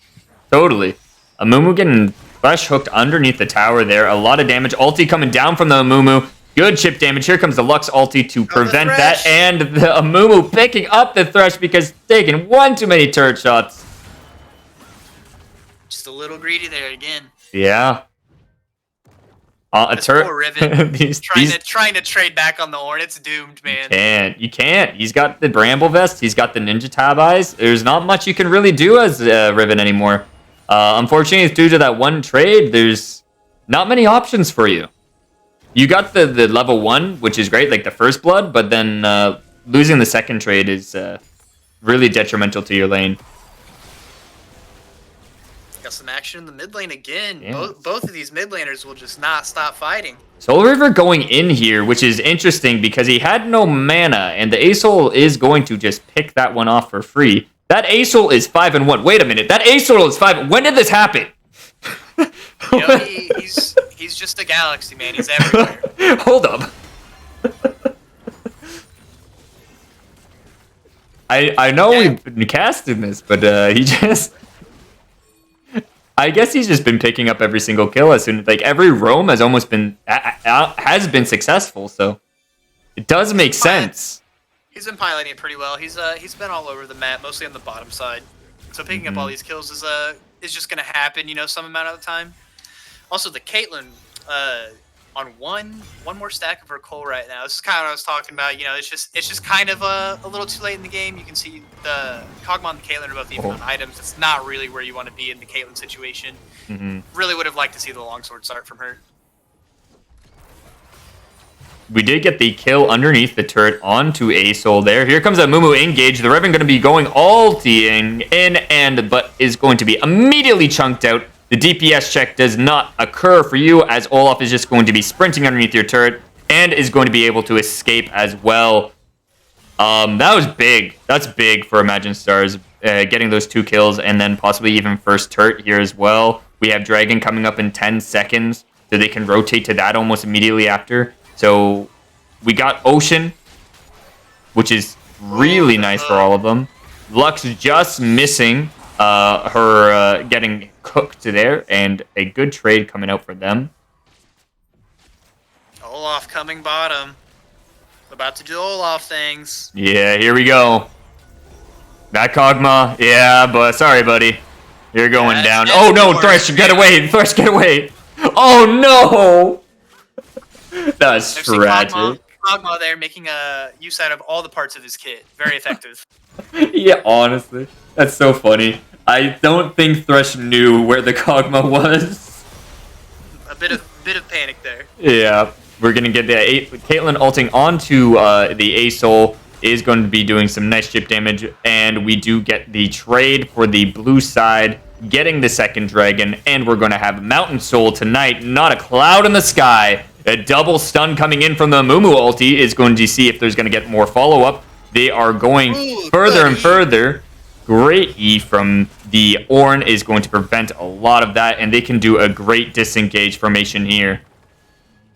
[SPEAKER 2] Totally. Amumu getting flash hooked underneath the tower there. A lot of damage. Ulti coming down from the Amumu. Good chip damage. Here comes the Lux ulti to prevent that. And the Amumu picking up the Thresh because taking one too many turret shots.
[SPEAKER 3] Just a little greedy there again.
[SPEAKER 2] Yeah. A turret.
[SPEAKER 3] Poor Riven. trying to trade back on the Ornn. It's doomed, man.
[SPEAKER 2] You can't. He's got the Bramble Vest. He's got the Ninja Tab Eyes. There's not much you can really do as Riven anymore. Unfortunately, due to that one trade, there's not many options for you. You got the level 1, which is great, like the first blood, but then losing the second trade is really detrimental to your lane.
[SPEAKER 3] Got some action in the mid lane again. Yeah. Both of these mid laners will just not stop fighting.
[SPEAKER 2] Soul River going in here, which is interesting because he had no mana, and the Asol is going to just pick that one off for free. That Asol is 5-1. Wait a minute, that Asol is 5. When did this happen?
[SPEAKER 3] You know, he's just a galaxy, man. He's everywhere.
[SPEAKER 2] Hold up. I know we've been casting this, but he just... I guess he's just been picking up every single kill as soon like every roam has almost been successful, so it does make sense.
[SPEAKER 3] He's been piloting it pretty well. He's been all over the map, mostly on the bottom side. So picking up all these kills is just gonna happen, you know, some amount of the time. Also, the Caitlyn on one more stack of her coal right now. This is kind of what I was talking about. You know, it's just kind of a little too late in the game. You can see the Kog'Maw and the Caitlyn are both even on items. It's not really where you want to be in the Caitlyn situation. Really would have liked to see the longsword start from her.
[SPEAKER 2] We did get the kill underneath the turret onto Asol there. Here comes a Mumu engage. The Revan going to be going ulting in, but is going to be immediately chunked out. The DPS check does not occur for you as Olaf is just going to be sprinting underneath your turret and is going to be able to escape as well. That was big. That's big for Imagine Stars, getting those 2 kills and then possibly even first turret here as well. We have Dragon coming up in 10 seconds, so they can rotate to that almost immediately after. So we got Ocean, which is really nice for all of them. Lux just missing her getting cooked there, and a good trade coming out for them.
[SPEAKER 3] Olaf coming bottom. About to do Olaf things.
[SPEAKER 2] Yeah, here we go. That Kog'Maw. Yeah, but sorry, buddy. You're going down. Oh no, Thresh, get away! Thresh, get away! Oh no! That's tragic.
[SPEAKER 3] Kog'Maw there making a use out of all the parts of his kit. Very effective.
[SPEAKER 2] Yeah, honestly. That's so funny. I don't think Thresh knew where the Kog'Maw was.
[SPEAKER 3] A bit of panic there.
[SPEAKER 2] Yeah, we're gonna get the Caitlyn ulting onto the Asol is going to be doing some nice chip damage, and we do get the trade for the blue side, getting the second dragon, and we're going to have Mountain Soul tonight. Not a cloud in the sky. A double stun coming in from the Mumu ulti is going to see if there's going to get more follow-up. They are going further and further. Great E from the Ornn is going to prevent a lot of that, and they can do a great disengage formation here.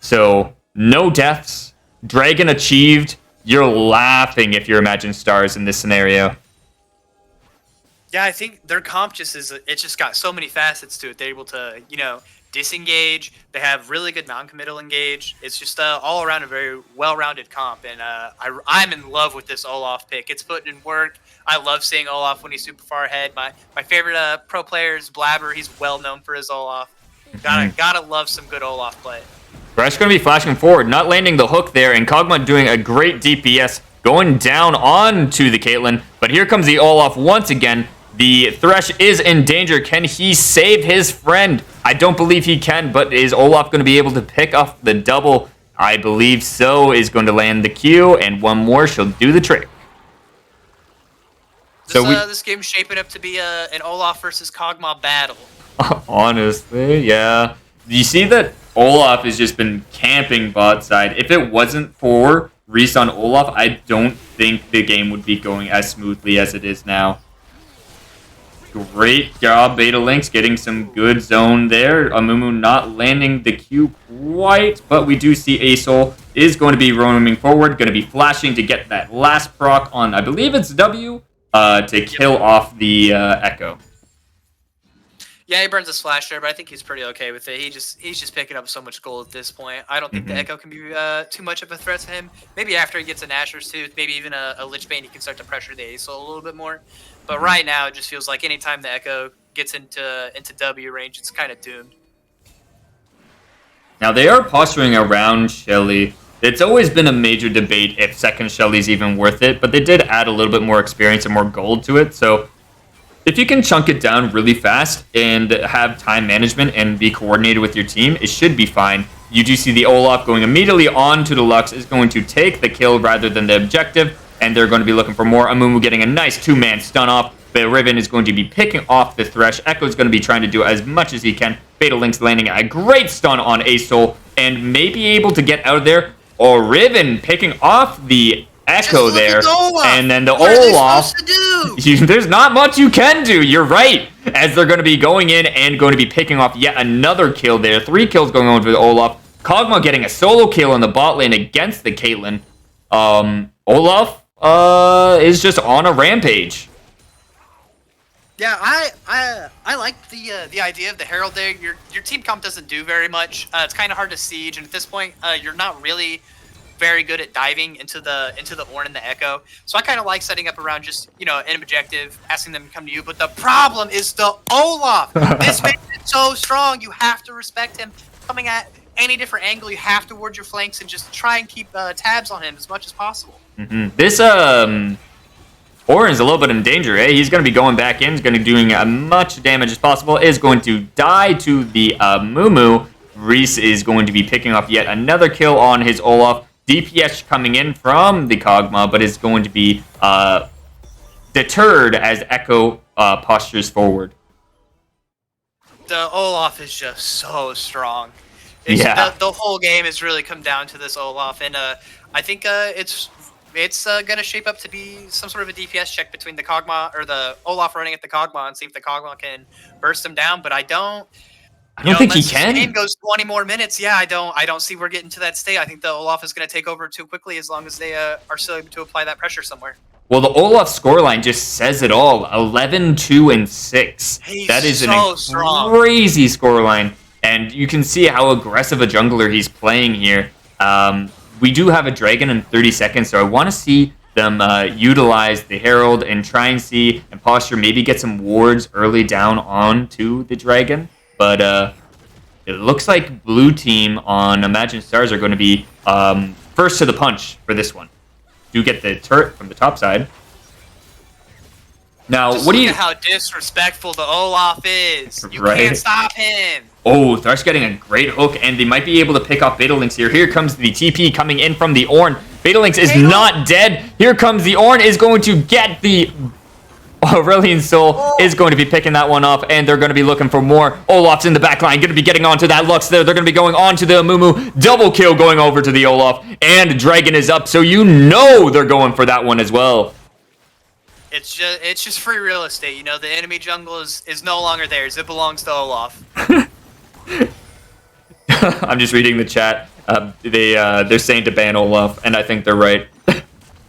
[SPEAKER 2] So, no deaths. Dragon achieved. You're laughing if you're Imagine Stars in this scenario.
[SPEAKER 3] Yeah, I think their comp it's just got so many facets to it. They're able to, you know, disengage. They have really good non-committal engage. It's just all around a very well-rounded comp, and I'm in love with this Olaf pick. It's putting in work. I love seeing Olaf when he's super far ahead. My favorite pro player is Blabber. He's well known for his Olaf. Gotta love some good Olaf play.
[SPEAKER 2] Thresh going to be flashing forward, not landing the hook there, and Kog'Maw doing a great DPS, going down onto the Caitlyn. But here comes the Olaf once again. The Thresh is in danger. Can he save his friend? I don't believe he can, but is Olaf going to be able to pick off the double? I believe so. Is going to land the Q, and one more, she'll do the trick.
[SPEAKER 3] This game's shaping up to be an Olaf versus Kog'Maw battle.
[SPEAKER 2] Honestly, yeah. You see that Olaf has just been camping bot side. If it wasn't for Reese on Olaf, I don't think the game would be going as smoothly as it is now. Great job, Beta Lynx, getting some good zone there. Amumu not landing the Q quite, but we do see Asol is going to be roaming forward, going to be flashing to get that last proc on, I believe it's W, to kill off the Echo.
[SPEAKER 3] Yeah, he burns a splash there, but I think he's pretty okay with it. He's just picking up so much gold at this point. I don't think the Echo can be too much of a threat to him. Maybe after he gets an Asher's Tooth, maybe even a Lich Bane, he can start to pressure the Asol a little bit more. But right now, it just feels like anytime the Echo gets into W range, it's kind of doomed.
[SPEAKER 2] Now, they are posturing around Shelly. It's always been a major debate if second Shelly's even worth it, but they did add a little bit more experience and more gold to it, so if you can chunk it down really fast and have time management and be coordinated with your team, it should be fine. You do see the Olaf going immediately on to the Lux, is going to take the kill rather than the objective, and they're going to be looking for more. Amumu getting a nice two-man stun off. The Riven is going to be picking off the Thresh. Echo is going to be trying to do as much as he can. Beta Lynx landing a great stun on Asol and may be able to get out of there. Or Riven picking off the Echo there, and then the Olaf. There's not much you can do. You're right. As they're going to be going in and going to be picking off yet another kill there. 3 kills going on for the Olaf. Kog'Maw getting a solo kill in the bot lane against the Caitlyn. Olaf is just on a rampage.
[SPEAKER 3] Yeah, I like the idea of the Herald there. Your team comp doesn't do very much. It's kind of hard to siege, and at this point, you're not really very good at diving into the Ornn and the Echo. So I kind of like setting up around just, an objective, asking them to come to you. But the problem is the Olaf. This man is so strong. You have to respect him. Coming at any different angle, you have to ward your flanks and just try and keep tabs on him as much as possible.
[SPEAKER 2] This Ornn's a little bit in danger, eh? He's going to be going back in. He's going to be doing as much damage as possible. Is going to die to the Mumu. Reese is going to be picking up yet another kill on his Olaf. DPS coming in from the Kog'Maw, but is going to be deterred as Echo postures forward.
[SPEAKER 3] The Olaf is just so strong.
[SPEAKER 2] Yeah.
[SPEAKER 3] The whole game has really come down to this Olaf, and I think it's going to shape up to be some sort of a DPS check between the Kog'Maw or the Olaf running at the Kog'Maw and see if the Kog'Maw can burst him down. But I don't
[SPEAKER 2] think he can.
[SPEAKER 3] The game goes 20 more minutes. Yeah, I don't see we're getting to that state. I think the Olaf is going to take over too quickly as long as they are still able to apply that pressure somewhere.
[SPEAKER 2] Well, the Olaf scoreline just says it all. 11, 2, and 6. That is
[SPEAKER 3] so
[SPEAKER 2] crazy scoreline. And you can see how aggressive a jungler he's playing here. We do have a dragon in 30 seconds, so I want to see them utilize the Herald and try and see and posture, maybe get some wards early down onto the dragon. But it looks like blue team on Imagine Stars are going to be first to the punch for this one. Do get the turret from the top side. Now,
[SPEAKER 3] just
[SPEAKER 2] what do you?
[SPEAKER 3] Look at how disrespectful the Olaf is. You can't stop him.
[SPEAKER 2] Oh, Thresh getting a great hook, and they might be able to pick off Beta Lynx here. Here comes the TP coming in from the Ornn. Beta Lynx is not dead. Here comes the Ornn, is going to get the Aurelion Soul, is going to be picking that one up, and they're going to be looking for more. Olaf's in the back line, going to be getting onto that Lux there. They're going to be going on to the Amumu. Double kill going over to the Olaf, and Dragon is up, so they're going for that one as well.
[SPEAKER 3] It's just free real estate. The enemy jungle is no longer theirs. It belongs to Olaf.
[SPEAKER 2] I'm just reading the chat. They're saying to ban Olaf, and I think they're right.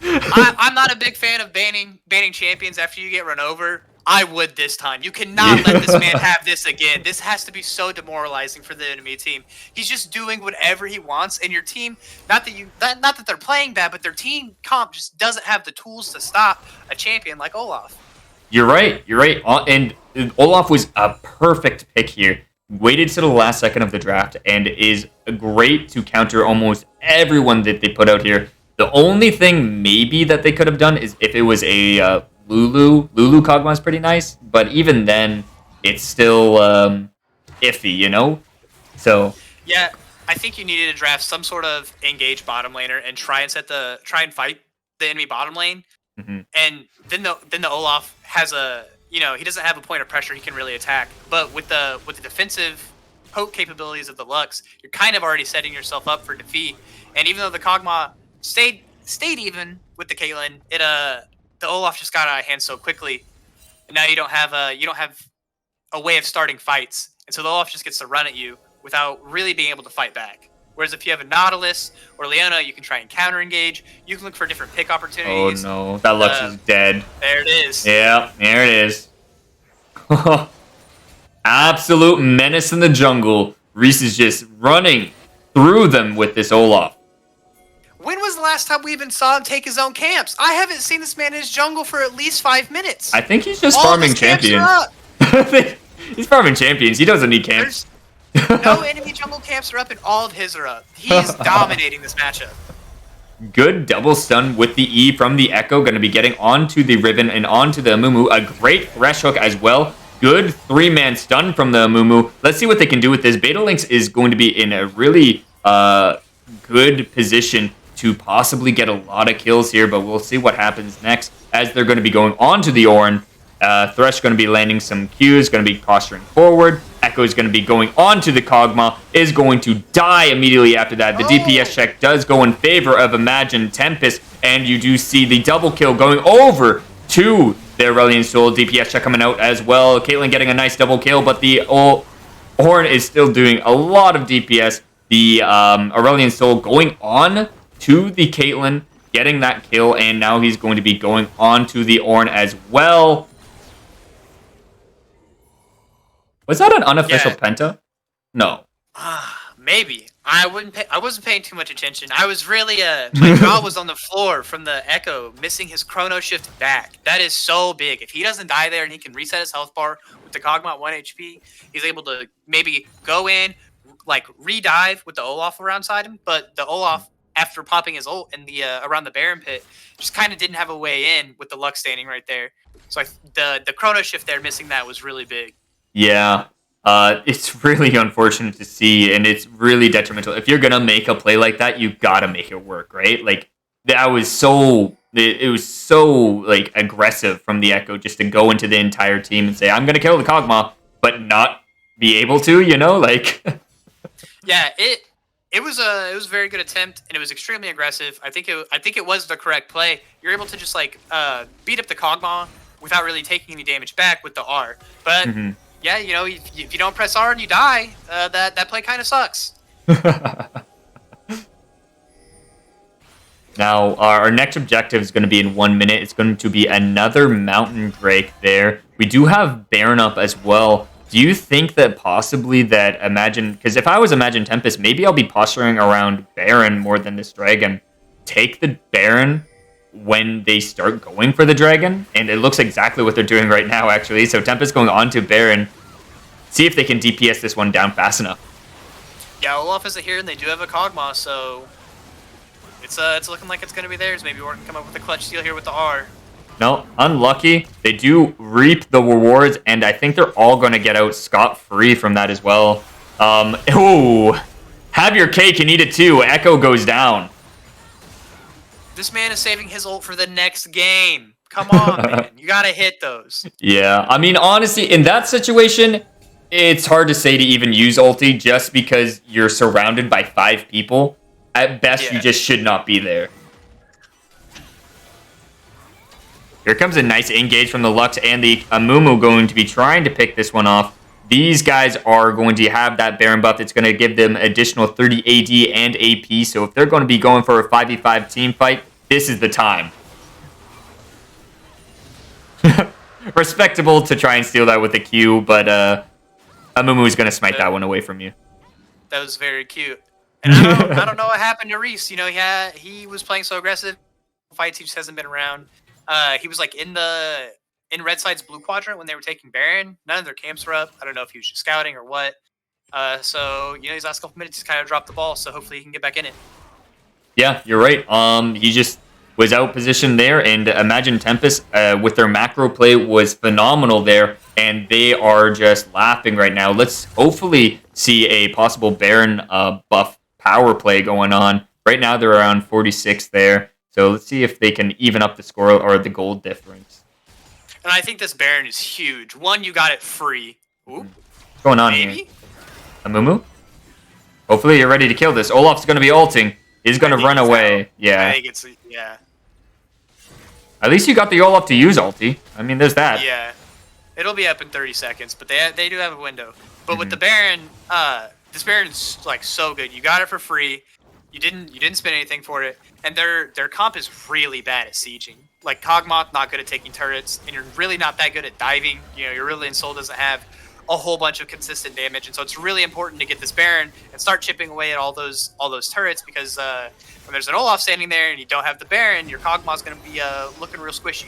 [SPEAKER 3] I'm not a big fan of banning champions after you get run over. I would this time. You cannot let this man have this again. This has to be so demoralizing for the enemy team. He's just doing whatever he wants, and your team, not that they're playing bad, but their team comp just doesn't have the tools to stop a champion like Olaf.
[SPEAKER 2] You're right. And Olaf was a perfect pick here. Waited to the last second of the draft and is great to counter almost everyone that they put out here. The only thing maybe that they could have done is if it was a Lulu Kog'Maw is pretty nice, but even then, it's still iffy, So
[SPEAKER 3] yeah, I think you needed to draft some sort of engaged bottom laner and try and fight the enemy bottom lane, and then the Olaf has he doesn't have a point of pressure he can really attack, but with the defensive poke capabilities of the Lux, you're kind of already setting yourself up for defeat. And even though the Kog'Maw stayed stayed even with the Caitlyn. The Olaf just got out of hand so quickly, and now you don't have a way of starting fights, and so the Olaf just gets to run at you without really being able to fight back. Whereas if you have a Nautilus or Leona, you can try and counter engage. You can look for different pick opportunities.
[SPEAKER 2] Oh no, that Lux is dead.
[SPEAKER 3] There it is.
[SPEAKER 2] Yeah, there it is. Absolute menace in the jungle. Reese is just running through them with this Olaf.
[SPEAKER 3] When was the last time we even saw him take his own camps? I haven't seen this man in his jungle for at least 5 minutes.
[SPEAKER 2] I think he's just farming champions. I think he's farming champions. He doesn't need camps.
[SPEAKER 3] No enemy jungle camps are up, and all of his are up. He's dominating this matchup.
[SPEAKER 2] Good double stun with the E from the Echo. Going to be getting onto the Riven and onto the Amumu. A great Thresh Hook as well. Good 3-man stun from the Amumu. Let's see what they can do with this. Beta Lynx is going to be in a really good position to possibly get a lot of kills here, but we'll see what happens next as they're going to be going onto the Ornn. Thresh going to be landing some Qs, going to be posturing forward. Echo is going to be going on to the Kog'Maw, is going to die immediately after that. The DPS check does go in favor of Imagine Tempest, and you do see the double kill going over to the Aurelion Sol. DPS check coming out as well. Caitlyn getting a nice double kill, but the Ornn is still doing a lot of DPS. The Aurelion Sol going on to the Caitlyn, getting that kill, and now he's going to be going on to the Ornn as well. Was that an unofficial penta? No.
[SPEAKER 3] Maybe. I wasn't paying too much attention. I was really my jaw was on the floor from the Echo missing his chrono shift back. That is so big. If he doesn't die there and he can reset his health bar with the Kog'Maw at 1 HP, he's able to maybe go in, like re-dive with the Olaf around side him. But the Olaf, after popping his ult in the around the Baron pit, just kind of didn't have a way in with the Lux standing right there. So the chrono shift there missing that was really big.
[SPEAKER 2] Yeah, it's really unfortunate to see, and it's really detrimental. If you're gonna make a play like that, you gotta make it work, right? Like that was so it was so like aggressive from the Echo just to go into the entire team and say, "I'm gonna kill the Kog'Maw," but not be able to, you know, like.
[SPEAKER 3] Yeah, it was a very good attempt, and it was extremely aggressive. I think it was the correct play. You're able to just like beat up the Kog'Maw without really taking any damage back with the R, but. Yeah, you know, if you don't press R and you die, that play kind of sucks.
[SPEAKER 2] Now, our next objective is going to be in 1 minute. It's going to be another Mountain Drake there. We do have Baron up as well. Do you think that possibly that Imagine... Because if I was Imagine Tempest, maybe I'll be posturing around Baron more than this Dragon. Take the Baron when they start going for the Dragon, and it looks exactly what they're doing right now, actually. So Tempest going on to Baron. See if they can DPS this one down fast enough.
[SPEAKER 3] Yeah, Olaf isn't here, and they do have a Kog'Maw, so it's looking like it's going to be theirs. Maybe Ornn can come up with a clutch steal here with the R.
[SPEAKER 2] No, unlucky. They do reap the rewards, and I think they're all going to get out scot-free from that as well. Ooh, have your cake and eat it too. Echo goes down.
[SPEAKER 3] This man is saving his ult for the next game. Come on, man. You got to hit those.
[SPEAKER 2] Yeah, I mean, honestly, in that situation, it's hard to say to even use ulti just because you're surrounded by 5 people. At best, you just should not be there. Here comes a nice engage from the Lux and the Amumu going to be trying to pick this one off. These guys are going to have that Baron buff. It's going to give them additional 30 AD and AP. So if they're going to be going for a 5v5 team fight, this is the time. Respectable to try and steal that with a Q, but Amumu is going to smite that one away from you.
[SPEAKER 3] That was very cute. And I don't know what happened to Reese. You know, he was playing so aggressive. Fights, he just hasn't been around. He was like in Red Side's blue quadrant when they were taking Baron. None of their camps were up. I don't know if he was just scouting or what. So, you know, these last couple minutes, he's kind of dropped the ball. So hopefully he can get back in it.
[SPEAKER 2] Yeah, you're right. He just was out positioned there, and Imagine Tempest with their macro play was phenomenal there, and they are just laughing right now. Let's hopefully see a possible Baron buff power play going on. Right now they're around 46 there, so let's see if they can even up the score or the gold difference.
[SPEAKER 3] And I think this Baron is huge. One, you got it free. Ooh.
[SPEAKER 2] What's going on here? Amumu? Hopefully you're ready to kill this. Olaf's going to be ulting. He's going to run away.
[SPEAKER 3] I
[SPEAKER 2] Yeah.
[SPEAKER 3] think it's yeah.
[SPEAKER 2] At least you got the Olaf to use ulti. I mean, there's that.
[SPEAKER 3] Yeah. It'll be up in 30 seconds, but they do have a window. But with the Baron, this Baron's like so good. You got it for free. You didn't spend anything for it, and their comp is really bad at sieging. Like Kog'Maw, not good at taking turrets, and you're really not that good at diving. You know, your Aurelion Soul doesn't have a whole bunch of consistent damage, and so it's really important to get this Baron and start chipping away at all those turrets, because when there's an Olaf standing there and you don't have the Baron, your Kog'Maw's going to be looking real squishy.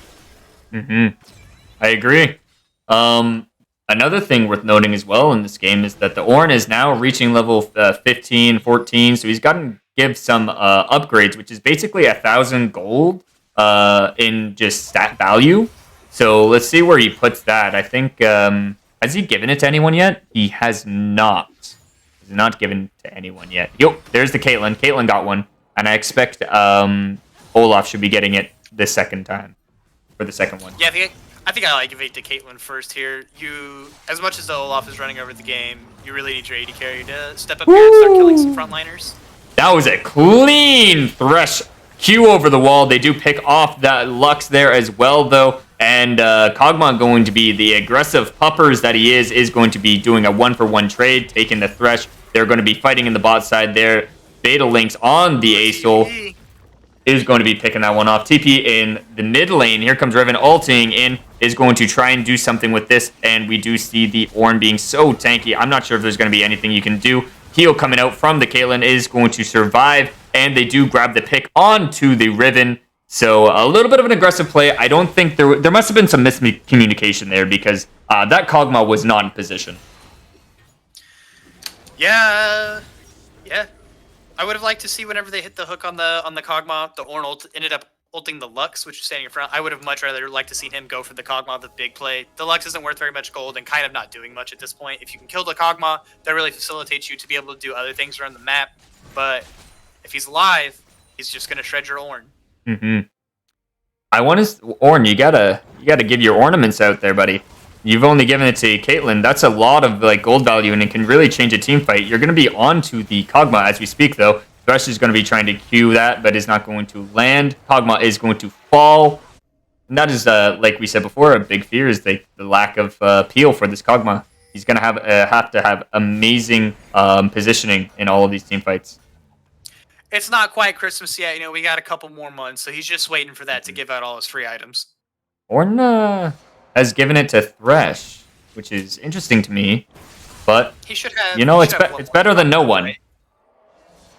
[SPEAKER 2] I agree. Another thing worth noting as well in this game is that the Ornn is now reaching level 15, 14, so he's gotten to give some upgrades, which is basically 1,000 gold in just stat value. So let's see where he puts that. I think, has he given it to anyone yet? He has not. He's not given to anyone yet. Yo, there's the Caitlyn. Caitlyn got one, and I expect Olaf should be getting it this second time, for the second one.
[SPEAKER 3] Yeah, I think I like give it to Caitlyn first here. As much as the Olaf is running over the game, you really need your AD carry to step up here and start killing some frontliners.
[SPEAKER 2] That was a clean Thresh Q over the wall. They do pick off that Lux there as well, though. And Kog'Maw, going to be the aggressive puppers that he is going to be doing a 1-for-1 trade, taking the Thresh. They're going to be fighting in the bot side there. Beta Lynx on the Asol is going to be picking that one off. TP in the mid lane. Here comes Riven ulting in, is going to try and do something with this, and we do see the Ornn being so tanky. I'm not sure if there's going to be anything you can do. Heal coming out from the Caitlyn is going to survive, and they do grab the pick onto the Riven. So a little bit of an aggressive play. I don't think there must have been some miscommunication there, because that Kog'Maw was not in position.
[SPEAKER 3] Yeah. I would have liked to see whenever they hit the hook on the Kog'Maw, the Ornn ended up ulting the Lux, which is standing in front. I would have much rather liked to see him go for the Kog'Maw, the big play. The Lux isn't worth very much gold and kind of not doing much at this point. If you can kill the Kog'Maw, that really facilitates you to be able to do other things around the map. But if he's alive, he's just gonna shred your Ornn.
[SPEAKER 2] I want to Ornn. You gotta give your ornaments out there, buddy. You've only given it to Caitlyn. That's a lot of like gold value, and it can really change a team fight. You're going to be onto the Kog'Maw as we speak, though. Thresh is going to be trying to Q that, but is not going to land. Kog'Maw is going to fall. And that is, like we said before, a big fear is the lack of peel for this Kog'Maw. He's going to have to have amazing positioning in all of these team fights.
[SPEAKER 3] It's not quite Christmas yet. You know, we got a couple more months, so he's just waiting for that to give out all his free items.
[SPEAKER 2] Ornn has given it to Thresh, which is interesting to me. But
[SPEAKER 3] he should have.
[SPEAKER 2] You know, it's better than no one. Right?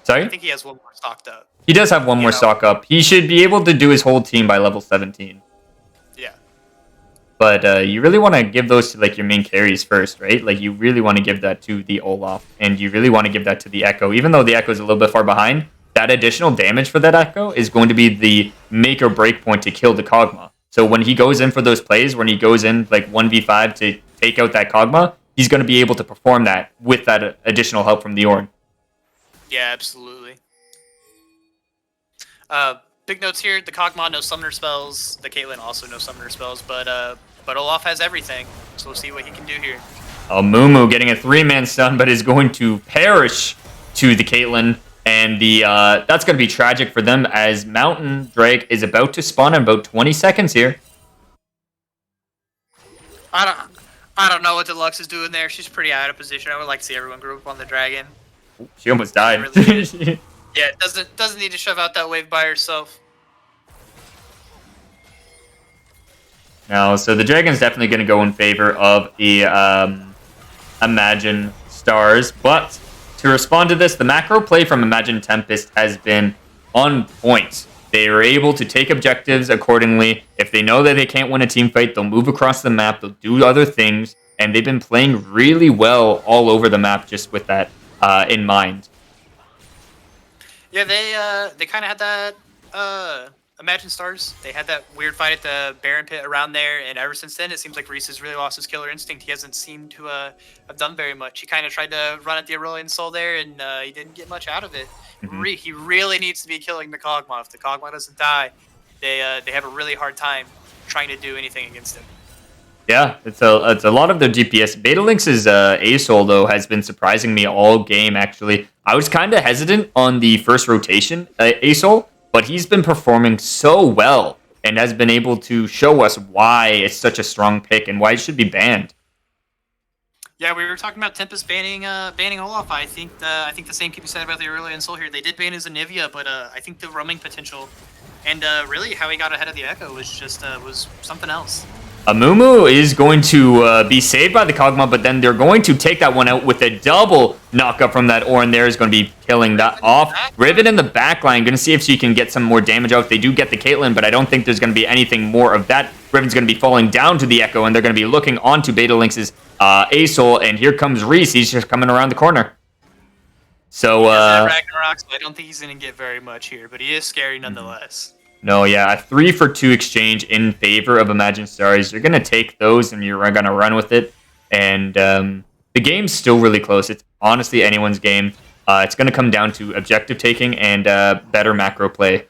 [SPEAKER 2] Sorry?
[SPEAKER 3] I think he has one more stocked up.
[SPEAKER 2] He does have one more stock up. He should be able to do his whole team by level 17.
[SPEAKER 3] Yeah.
[SPEAKER 2] But you really want to give those to like your main carries first, right? Like you really want to give that to the Olaf, and you really want to give that to the Echo. Even though the Echo is a little bit far behind, that additional damage for that Echo is going to be the make or break point to kill the Kog'Maw. So when he goes in for those plays, when he goes in like 1v5 to take out that Kog'Maw, he's going to be able to perform that with that additional help from the Ornn.
[SPEAKER 3] Yeah, absolutely. Big notes here: the Kog'Maw no summoner spells. The Caitlyn also no summoner spells, but Olaf has everything. So we'll see what he can do here.
[SPEAKER 2] Oh, Mumu getting a 3-man stun, but is going to perish to the Caitlyn. And that's going to be tragic for them, as Mountain Drake is about to spawn in about 20 seconds here.
[SPEAKER 3] I don't know what the Lux is doing there. She's pretty out of position. I would like to see everyone group up on the dragon.
[SPEAKER 2] She almost died.
[SPEAKER 3] Really yeah, doesn't need to shove out that wave by herself.
[SPEAKER 2] No, so the dragon's definitely going to go in favor of the Imagine Stars, but to respond to this, the macro play from Imagine Tempest has been on point. They are able to take objectives accordingly. If they know that they can't win a team fight, they'll move across the map, they'll do other things, and they've been playing really well all over the map just with that in mind.
[SPEAKER 3] Yeah, they kind of had that Imagine Stars. They had that weird fight at the Baron Pit around there, and ever since then, it seems like Reese has really lost his killer instinct. He hasn't seemed to have done very much. He kind of tried to run at the Aurelion Soul there, and he didn't get much out of it. Mm-hmm. He really needs to be killing the Kog'Maw. If the Kog'Maw doesn't die, they have a really hard time trying to do anything against him.
[SPEAKER 2] Yeah, it's a lot of their DPS. Beta Lynx's Asol, though, has been surprising me all game, actually. I was kind of hesitant on the first rotation, Asol, but he's been performing so well and has been able to show us why it's such a strong pick and why it should be banned.
[SPEAKER 3] Yeah, we were talking about Tempest banning Olaf. I think the same can be said about the Aurelion Soul here. They did ban his Anivia, but I think the roaming potential and really how he got ahead of the Echo was just was something else.
[SPEAKER 2] Amumu is going to be saved by the Kog'Maw, but then they're going to take that one out with a double knockup from that Ornn there is going to be killing that off. Riven in the back line, going to see if she can get some more damage out. They do get the Caitlyn, but I don't think there's going to be anything more of that. Riven's going to be falling down to the Echo, and they're going to be looking onto Beta Lynx's Asol, and here comes Reese. He's just coming around the corner. So,
[SPEAKER 3] Ragnarok, so I don't think he's going to get very much here, but he is scary nonetheless.
[SPEAKER 2] No, yeah, a 3-for-2 exchange in favor of Imagine Stars. You're going to take those and you're going to run with it. And the game's still really close. It's honestly anyone's game. It's going to come down to objective taking and better macro play.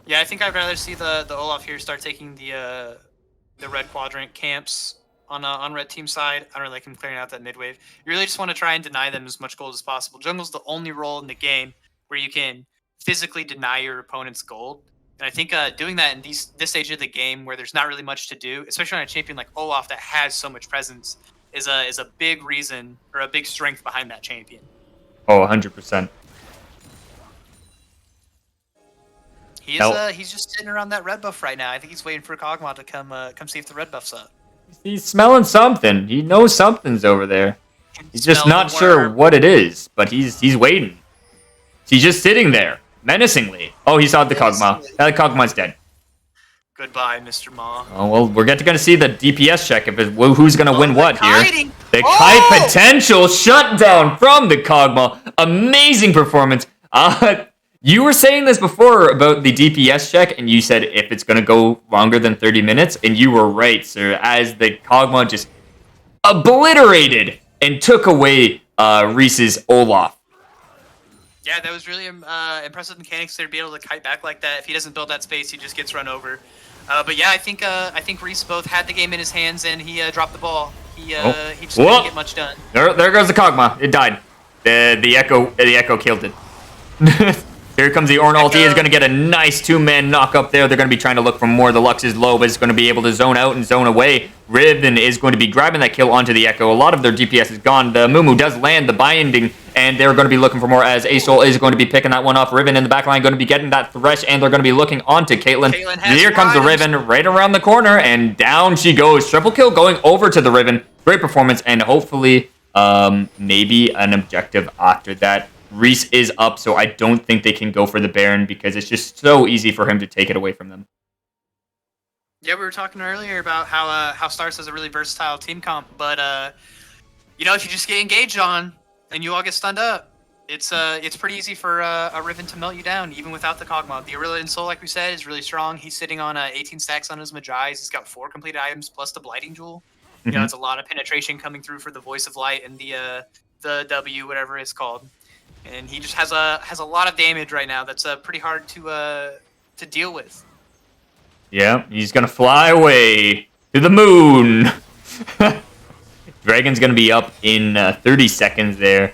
[SPEAKER 3] Yeah, I think I'd rather see the Olaf here start taking the red quadrant camps on red team side. I don't like him clearing out that mid wave. You really just want to try and deny them as much gold as possible. Jungle's the only role in the game where you can physically deny your opponent's gold, and I think doing that in this stage of the game where there's not really much to do, especially on a champion like Olaf that has so much presence, is a big reason or a big strength behind that champion.
[SPEAKER 2] Oh, 100%.
[SPEAKER 3] He's just sitting around that red buff right now. I think he's waiting for Kog'Maw to come see if the red buff's up.
[SPEAKER 2] He's smelling something. He knows something's over there. He's just not sure what it is, but he's waiting. He's just sitting there. Menacingly. Oh, he saw the Kog'Maw. The Kog'Maw's dead.
[SPEAKER 3] Goodbye, Mr. Ma.
[SPEAKER 2] Oh, well, we're going to see the DPS check if who's going to win what
[SPEAKER 3] kiting.
[SPEAKER 2] Here. The kite potential shutdown from the Kog'Maw. Amazing performance. You were saying this before about the DPS check, and you said if it's going to go longer than 30 minutes, and you were right, sir, as the Kog'Maw just obliterated and took away Reese's Olaf.
[SPEAKER 3] Yeah, that was really impressive mechanics there to be able to kite back like that. If he doesn't build that space, he just gets run over. But yeah, I think Reese both had the game in his hands and he dropped the ball. He just didn't get much done.
[SPEAKER 2] There goes the Kog'Maw. It died. The Echo killed it. Here comes the Ornn ulti. Is going to get a nice two-man knock up there. They're going to be trying to look for more. The Lux is low, but it's going to be able to zone out and zone away. Riven is going to be grabbing that kill onto the Echo. A lot of their DPS is gone. The Mumu does land the binding, and they're going to be looking for more as Asol is going to be picking that one off. Riven in the backline going to be getting that Thresh, and they're going to be looking onto Caitlyn. Here comes the Riven right around the corner, and down she goes. Triple kill going over to the Riven. Great performance, and hopefully maybe an objective after that. Reese is up, so I don't think they can go for the Baron because it's just so easy for him to take it away from them.
[SPEAKER 3] Yeah, we were talking earlier about how Stars has a really versatile team comp, but if you just get engaged on and you all get stunned up, it's pretty easy for a Riven to melt you down even without the Kog'Maw. The Aurelion Soul, like we said, is really strong. He's sitting on 18 stacks on his Magi's. He's got 4 completed items plus the Blighting Jewel.
[SPEAKER 2] Mm-hmm.
[SPEAKER 3] It's a lot of penetration coming through for the Voice of Light and the W, whatever it's called. And he just has a lot of damage right now. That's pretty hard to deal with.
[SPEAKER 2] Yeah, he's gonna fly away to the moon. Dragon's gonna be up in 30 seconds there.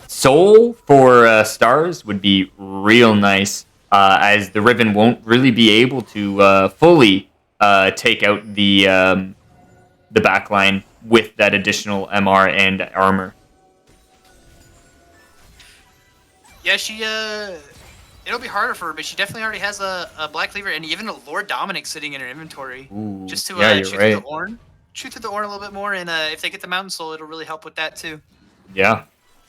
[SPEAKER 2] Soul for Stars would be real nice, as the Riven won't really be able to fully take out the backline with that additional MR and armor.
[SPEAKER 3] Yeah, it'll be harder for her, but she definitely already has a Black Cleaver and even a Lord Dominic sitting in her inventory.
[SPEAKER 2] Ooh,
[SPEAKER 3] just to
[SPEAKER 2] yeah,
[SPEAKER 3] shoot
[SPEAKER 2] right.
[SPEAKER 3] through the Ornn. Shoot through the Ornn a little bit more, and if they get the Mountain Soul, it'll really help with that too.
[SPEAKER 2] Yeah.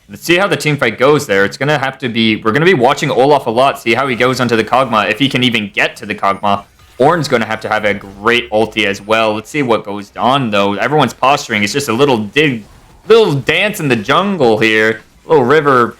[SPEAKER 2] Let's see how the team fight goes there. It's gonna have to be. We're gonna be watching Olaf a lot. See how he goes onto the Kog'Maw. If he can even get to the Kog'Maw. Ornn's gonna have to have a great ulti as well. Let's see what goes on though. Everyone's posturing. It's just a little dance in the jungle here. Little river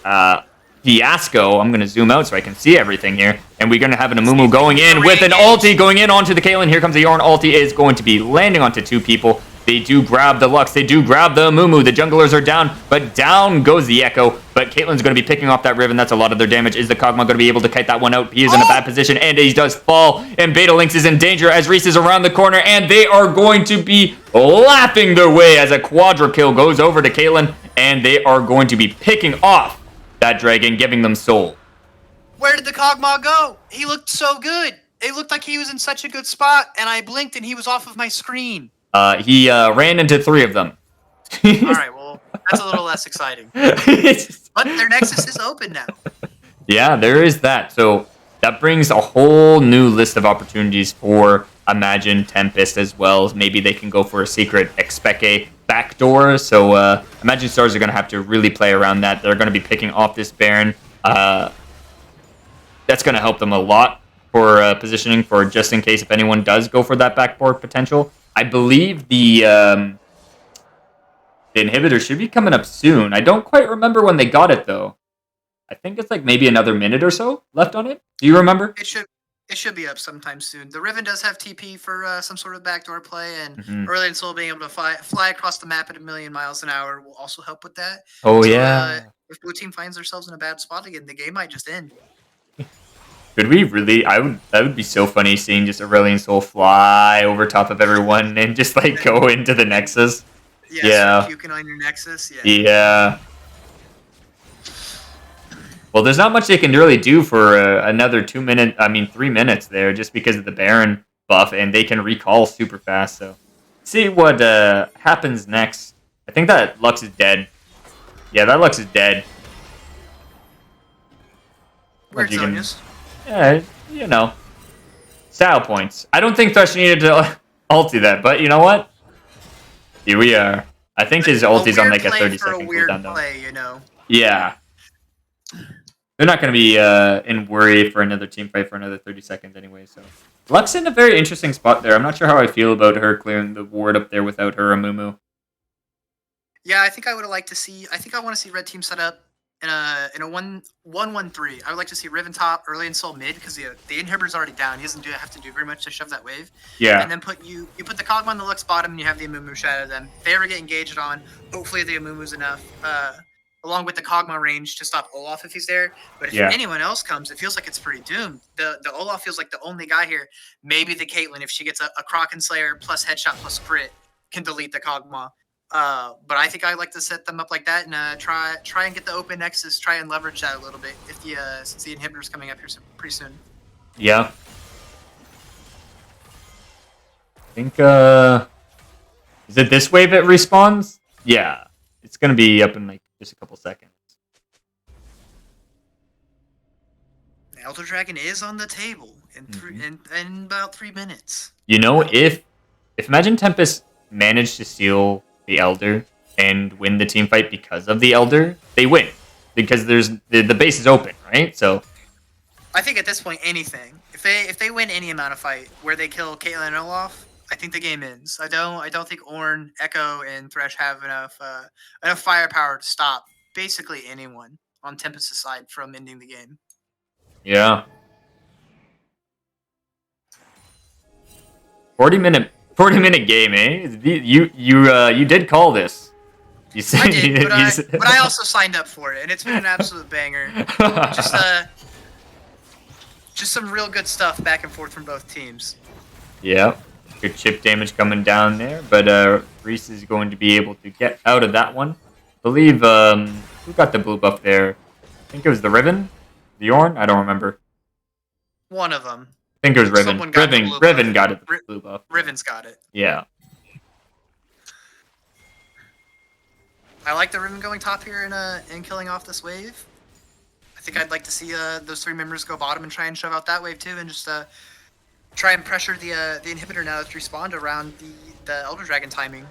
[SPEAKER 2] fiasco. I'm going to zoom out so I can see everything here. And we're going to have an Amumu going in with an ulti going in onto the Caitlyn. Here comes the Ornn ulti. Is going to be landing onto 2 people. They do grab the Lux. They do grab the Amumu. The junglers are down, but down goes the Echo. But Caitlyn's going to be picking off that Riven. That's a lot of their damage. Is the Kog'Maw going to be able to kite that one out? He is in a bad position, and he does fall. And Beta Lynx is in danger as Reese is around the corner, and they are going to be lapping their way as a quadra kill goes over to Caitlyn. and they are going to be picking off that dragon, giving them soul.
[SPEAKER 3] Where did the Kog'Maw go? He looked so good. It looked like he was in such a good spot, and I blinked and he was off of my screen.
[SPEAKER 2] He ran into 3 of them.
[SPEAKER 3] All right, well, that's a little less exciting. But their Nexus is open now.
[SPEAKER 2] Yeah, there is that. So that brings a whole new list of opportunities for Imagine Tempest as well. Maybe they can go for a secret Expeke backdoor. So Imagine Stars are going to have to really play around that. They're going to be picking off this Baron. That's going to help them a lot for positioning for just in case if anyone does go for that backboard potential. I believe the inhibitor should be coming up soon. I don't quite remember when they got it, though. I think it's like maybe another minute or so left on it. Do you remember?
[SPEAKER 3] It should be up sometime soon. The Riven does have TP for some sort of backdoor play, and Early and Soul being able to fly across the map at 1,000,000 miles an hour will also help with that.
[SPEAKER 2] Oh,
[SPEAKER 3] so,
[SPEAKER 2] yeah.
[SPEAKER 3] If Blue Team finds themselves in a bad spot again, the game might just end.
[SPEAKER 2] Could we really? That would be so funny seeing just Aurelion Soul fly over top of everyone and just like go into the Nexus.
[SPEAKER 3] Yeah. Puking on your Nexus. Yeah.
[SPEAKER 2] Yeah. Well, there's not much they can really do for another 3 minutes there, just because of the Baron buff, and they can recall super fast. So, see what happens next. I think that Lux is dead. Yeah, that Lux is dead.
[SPEAKER 3] Weird Zonius.
[SPEAKER 2] Yeah, you know. Style points. I don't think Thresh needed to ulti that, but you know what? Here we are. I think his ulti's on like a 30-second cooldown, though.
[SPEAKER 3] Play, you know.
[SPEAKER 2] Yeah. They're not going to be in worry for another team fight for another 30 seconds anyway. So Lux in a very interesting spot there. I'm not sure how I feel about her clearing the ward up there without her Amumu.
[SPEAKER 3] Yeah, I think I would have liked to see. I think I want to see Red Team set up in a 1-1-1-3. I would like to see Riven top, Early and Soul mid, because the inhibitor's already down. He doesn't have to do very much to shove that wave.
[SPEAKER 2] Yeah.
[SPEAKER 3] And then you put the Kog'Maw on the Lux bottom, and you have the Amumu shadow them. If they ever get engaged on, hopefully the Amumu's enough. Along with the Kog'Maw range to stop Olaf if he's there. But if anyone else comes, it feels like it's pretty doomed. The Olaf feels like the only guy here. Maybe the Caitlyn, if she gets a Kraken Slayer plus headshot plus crit, can delete the Kog'Maw. But I think I'd like to set them up like that and try and get the open Nexus, try and leverage that a little bit if since the inhibitor's coming up here pretty soon.
[SPEAKER 2] Yeah. I think, is it this wave it respawns? Yeah. It's going to be up in like just a couple seconds.
[SPEAKER 3] The Elder Dragon is on the table in about 3 minutes.
[SPEAKER 2] You know, if Imagine Tempest managed to steal the Elder and win the team fight because of the Elder, they win. Because the base is open, right? So
[SPEAKER 3] I think at this point, anything. If they win any amount of fight where they kill Caitlyn and Olaf, I think the game ends. I don't think Ornn, Echo, and Thresh have enough firepower to stop basically anyone on Tempest's side from ending the game.
[SPEAKER 2] Yeah. 40-minute game, eh? You did call this. You said
[SPEAKER 3] I did, but I also signed up for it, and it's been an absolute banger. Just some real good stuff back and forth from both teams.
[SPEAKER 2] Yeah. Good chip damage coming down there, but Reese is going to be able to get out of that one. I believe, who got the blue buff there? I think it was the Riven? The Ornn? I don't remember.
[SPEAKER 3] One of them.
[SPEAKER 2] I think it was Riven. Riven got it, the blue buff.
[SPEAKER 3] Riven's got it.
[SPEAKER 2] Yeah.
[SPEAKER 3] I like the Riven going top here and killing off this wave. I think I'd like to see those 3 members go bottom and try and shove out that wave too, and just try and pressure the inhibitor now to respawn around the Elder Dragon timing,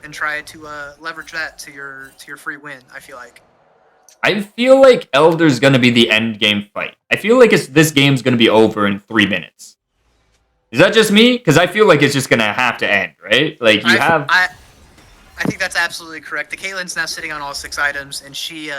[SPEAKER 3] and try to leverage that to your free win. I feel like
[SPEAKER 2] Elder's gonna be the end game fight. I feel like this game's gonna be over in 3 minutes. Is that just me? Because I feel like it's just gonna have to end, right? Like
[SPEAKER 3] I think that's absolutely correct. The Caitlyn's now sitting on all 6 items, and she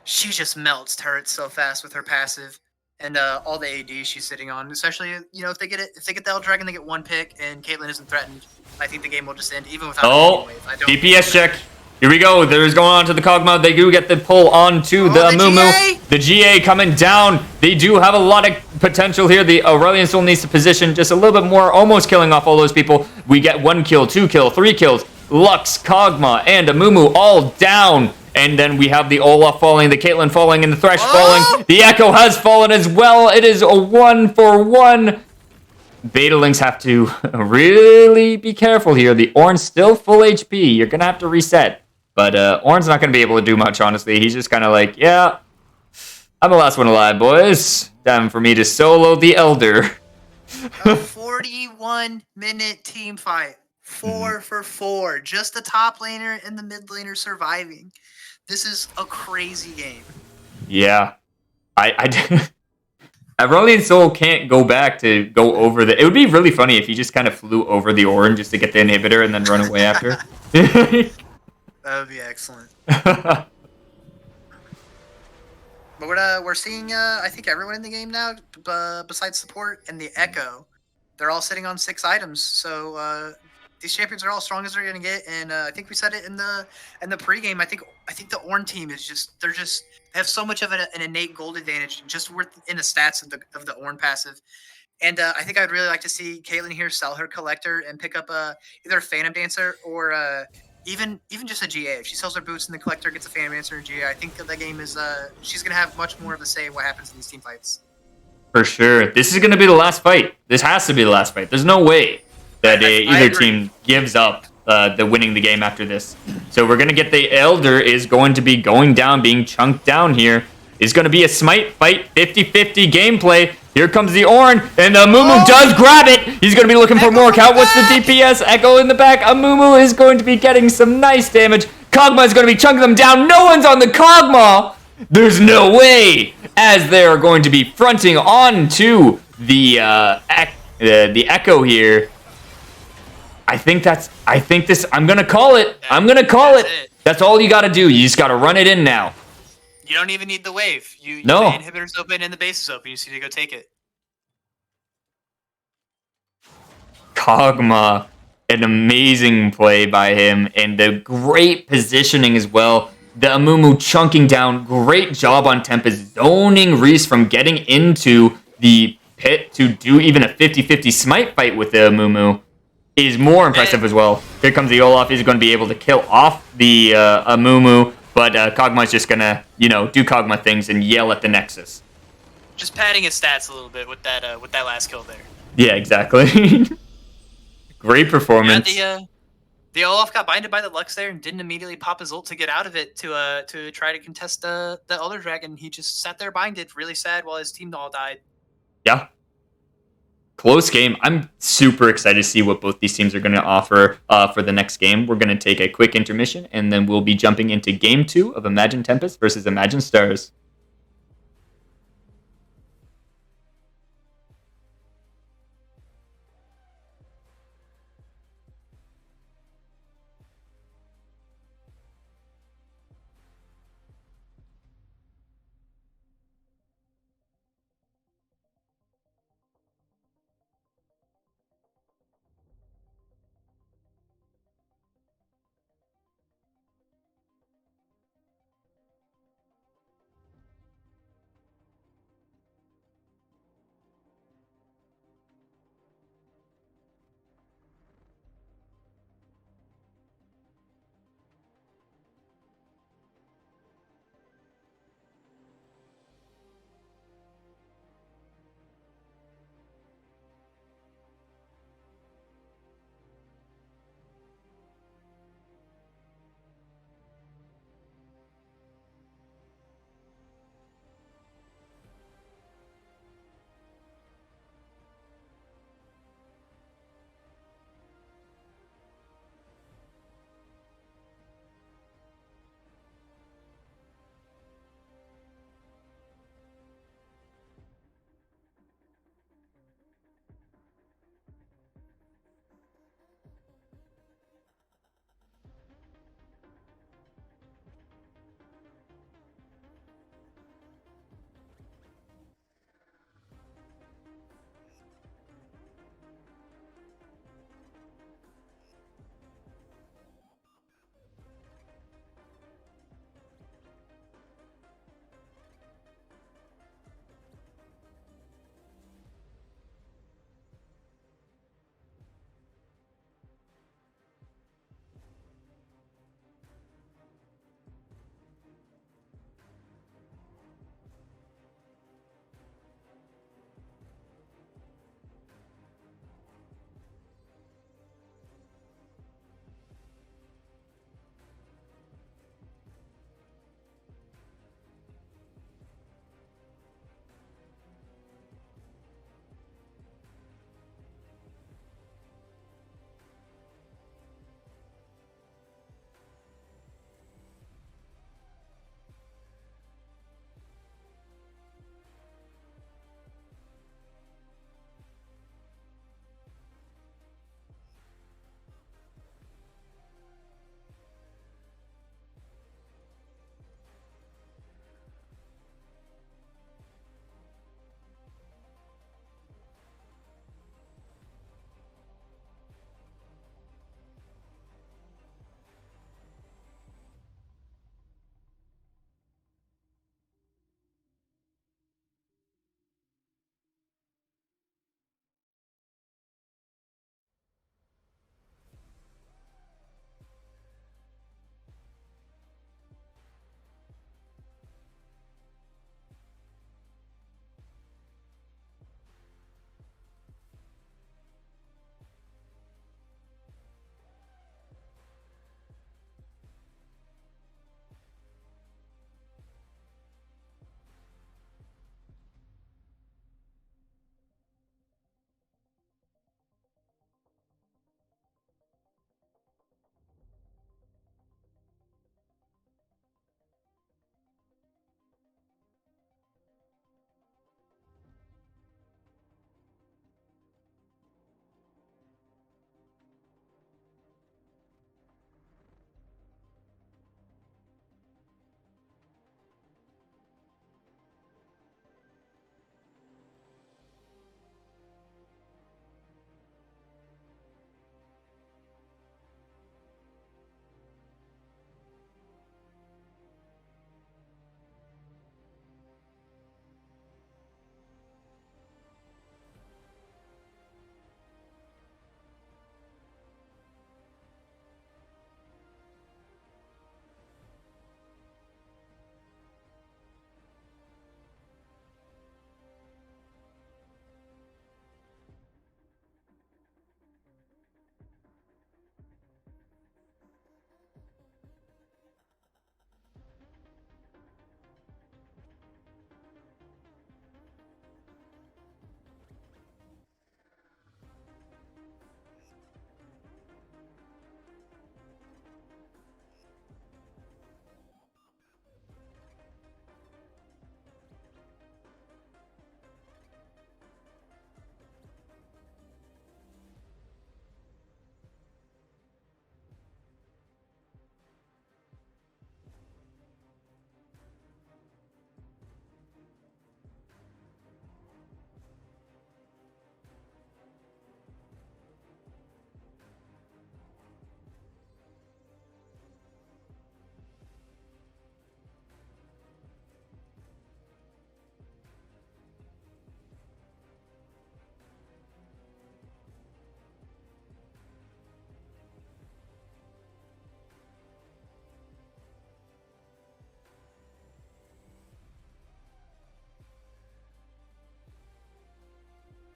[SPEAKER 3] just melts turrets so fast with her passive. And all the AD she's sitting on, especially if they get the Elder Dragon, they get 1 pick, and Caitlyn isn't threatened. I think the game will just end even without.
[SPEAKER 2] Oh, DPS check. Here we go. There's going on to the Kog'Maw. They do get the pull onto the Amumu. The GA coming down. They do have a lot of potential here. The Aurelion Soul needs to position just a little bit more, almost killing off all those people. We get 1 kill, 2 kill, 3 kills. Lux, Kog'Maw, and Amumu all down. And then we have the Olaf falling, the Caitlyn falling, and the Thresh
[SPEAKER 3] Oh!
[SPEAKER 2] falling. The Echo has fallen as well. It is a 1-for-1. Betalings have to really be careful here. The Ornn's still full HP. You're going to have to reset. But Ornn's not going to be able to do much, honestly. He's just kind of like, yeah, I'm the last one alive, boys. Time for me to solo the Elder.
[SPEAKER 3] A 41-minute team fight. 4 for 4. Just the top laner and the mid laner surviving. This is a crazy game.
[SPEAKER 2] Yeah. Aurelian Soul can't go back to go over the... It would be really funny if he just kind of flew over the Ornn just to get the inhibitor and then run away after.
[SPEAKER 3] That would be excellent. But we're seeing, I think, everyone in the game now, besides support and the Echo. They're all sitting on 6 items, so these champions are all strong as they're gonna get. And I think we said it in the pregame. I think the Ornn team is they have so much of an innate gold advantage just in the stats of the Ornn passive. And I think I'd really like to see Caitlyn here sell her collector and pick up either a Phantom Dancer or even just a GA. If she sells her boots and the collector gets a Phantom Dancer and GA, I think that game is she's gonna have much more of a say in what happens in these team fights.
[SPEAKER 2] For sure. This is going to be the last fight. This has to be the last fight. There's no way that either team gives up the winning the game after this. So we're going to get the Elder is going to be going down, being chunked down here. It's going to be a smite fight, 50-50 gameplay. Here comes the Ornn, and Amumu does grab it. He's going to be looking for more count. What's the DPS? Echo in the back. Amumu is going to be getting some nice damage. Kog'Maw is going to be chunking them down. No one's on the Kog'Maw. There's no way, as they are going to be fronting onto the Echo here. I'm gonna call it. I'm gonna call it. That's all you gotta do. You just gotta run it in now.
[SPEAKER 3] You don't even need the wave.
[SPEAKER 2] No.
[SPEAKER 3] The inhibitor's open and the base is open. You just need to go take it.
[SPEAKER 2] Kog'Maw, an amazing play by him, and the great positioning as well. The Amumu chunking down. Great job on Tempest, zoning Reese from getting into the pit to do even a 50-50 smite fight with the Amumu is more impressive as well. Here comes the Olaf. He's going to be able to kill off the Amumu, but Kog'Maw's just going to, do Kog'Maw things and yell at the Nexus.
[SPEAKER 3] Just padding his stats a little bit with that last kill there.
[SPEAKER 2] Yeah, exactly. Great performance.
[SPEAKER 3] Yeah, the Olaf got binded by the Lux there and didn't immediately pop his ult to get out of it to try to contest the Elder Dragon. He just sat there binded, really sad, while his team all died.
[SPEAKER 2] Yeah. Close game. I'm super excited to see what both these teams are going to offer for the next game. We're going to take a quick intermission, and then we'll be jumping into Game 2 of Imagine Tempest versus Imagine Stars.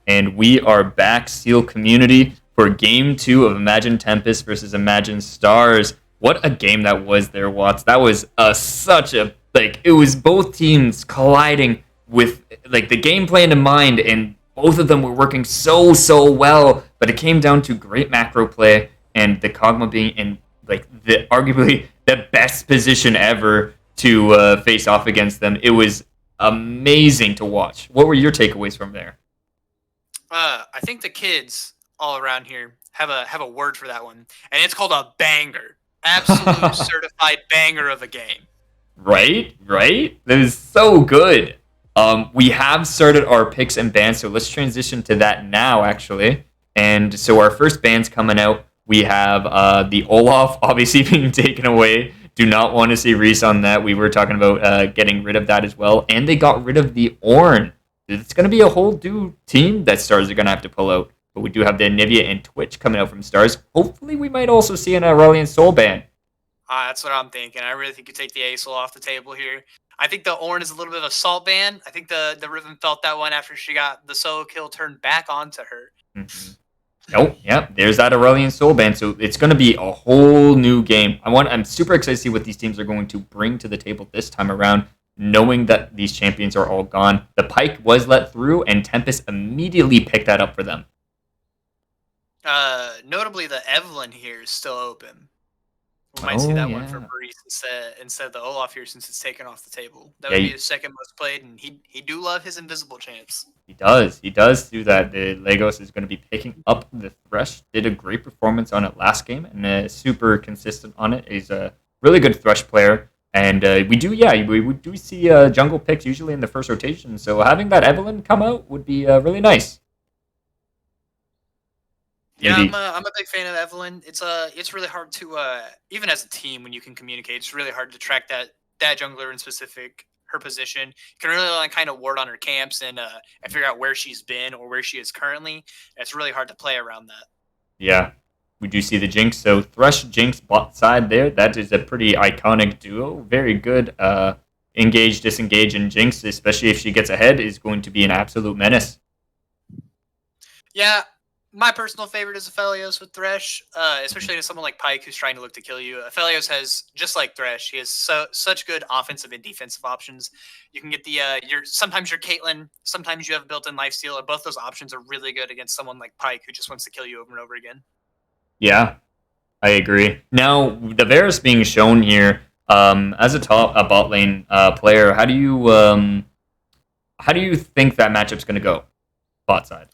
[SPEAKER 2] And we are back, Steel community, for Game 2 of Imagine Tempest versus Imagine Stars. What a game that was there, Watts. That was such a, like, it was both teams colliding with, like, the game plan in mind, and both of them were working so well, but it came down to great macro play, and the Kog'Maw being in, like, the arguably the best position ever to face off against them. It was amazing to watch. What were your takeaways from there?
[SPEAKER 3] I think the kids all around here have a word for that one, and it's called a banger. Absolute certified banger of a game.
[SPEAKER 2] Right? That is so good. We have started our picks and bans, so let's transition to that now, actually. And so our first ban's coming out. We have the Olaf obviously being taken away. Do not want to see Reese on that. We were talking about getting rid of that as well. And they got rid of the Ornn. It's going to be a whole new team that Stars are going to have to pull out. But we do have the Anivia and Twitch coming out from Stars. Hopefully we might also see an Aurelion Soul ban.
[SPEAKER 3] That's what I'm thinking. I really think you take the Aesol off the table here. I think the Ornn is a little bit of a salt ban. I think the Riven felt that one after she got the solo kill turned back onto her.
[SPEAKER 2] Mm-hmm. Oh, yeah, there's that Aurelion Soul ban. So it's going to be a whole new game. I'm super excited to see what these teams are going to bring to the table this time around, knowing that these champions are all gone. The Pyke was let through, and Tempest immediately picked that up for them.
[SPEAKER 3] Notably, the Evelyn here is still open. We might see that one for Maurice instead of the Olaf here, since it's taken off the table. That would be his second most played, and he do love his invisible champs.
[SPEAKER 2] He does do that. The Lagos is going to be picking up the Thresh. Did a great performance on it last game, and super consistent on it. He's a really good Thresh player, and we do see jungle picks usually in the first rotation. So having that Evelyn come out would be really nice.
[SPEAKER 3] Yeah, I'm a big fan of Evelyn. It's really hard to even as a team, when you can communicate, it's really hard to track that jungler in specific, her position. You can really kind of ward on her camps and figure out where she's been or where she is currently. It's really hard to play around that.
[SPEAKER 2] Yeah, we do see the Jinx. So Thresh Jinx bot side there. That is a pretty iconic duo. Very good engage, disengage, and Jinx, especially if she gets ahead, is going to be an absolute menace.
[SPEAKER 3] Yeah. My personal favorite is Aphelios with Thresh, especially to someone like Pyke who's trying to look to kill you. Aphelios has, just like Thresh, he has such good offensive and defensive options. You can get the sometimes your Caitlyn, sometimes you have built-in lifesteal, and both those options are really good against someone like Pyke who just wants to kill you over and over again. Yeah,
[SPEAKER 2] I agree. Now the Varus being shown here as a bot lane player, how do you think that matchup's going to go, bot side?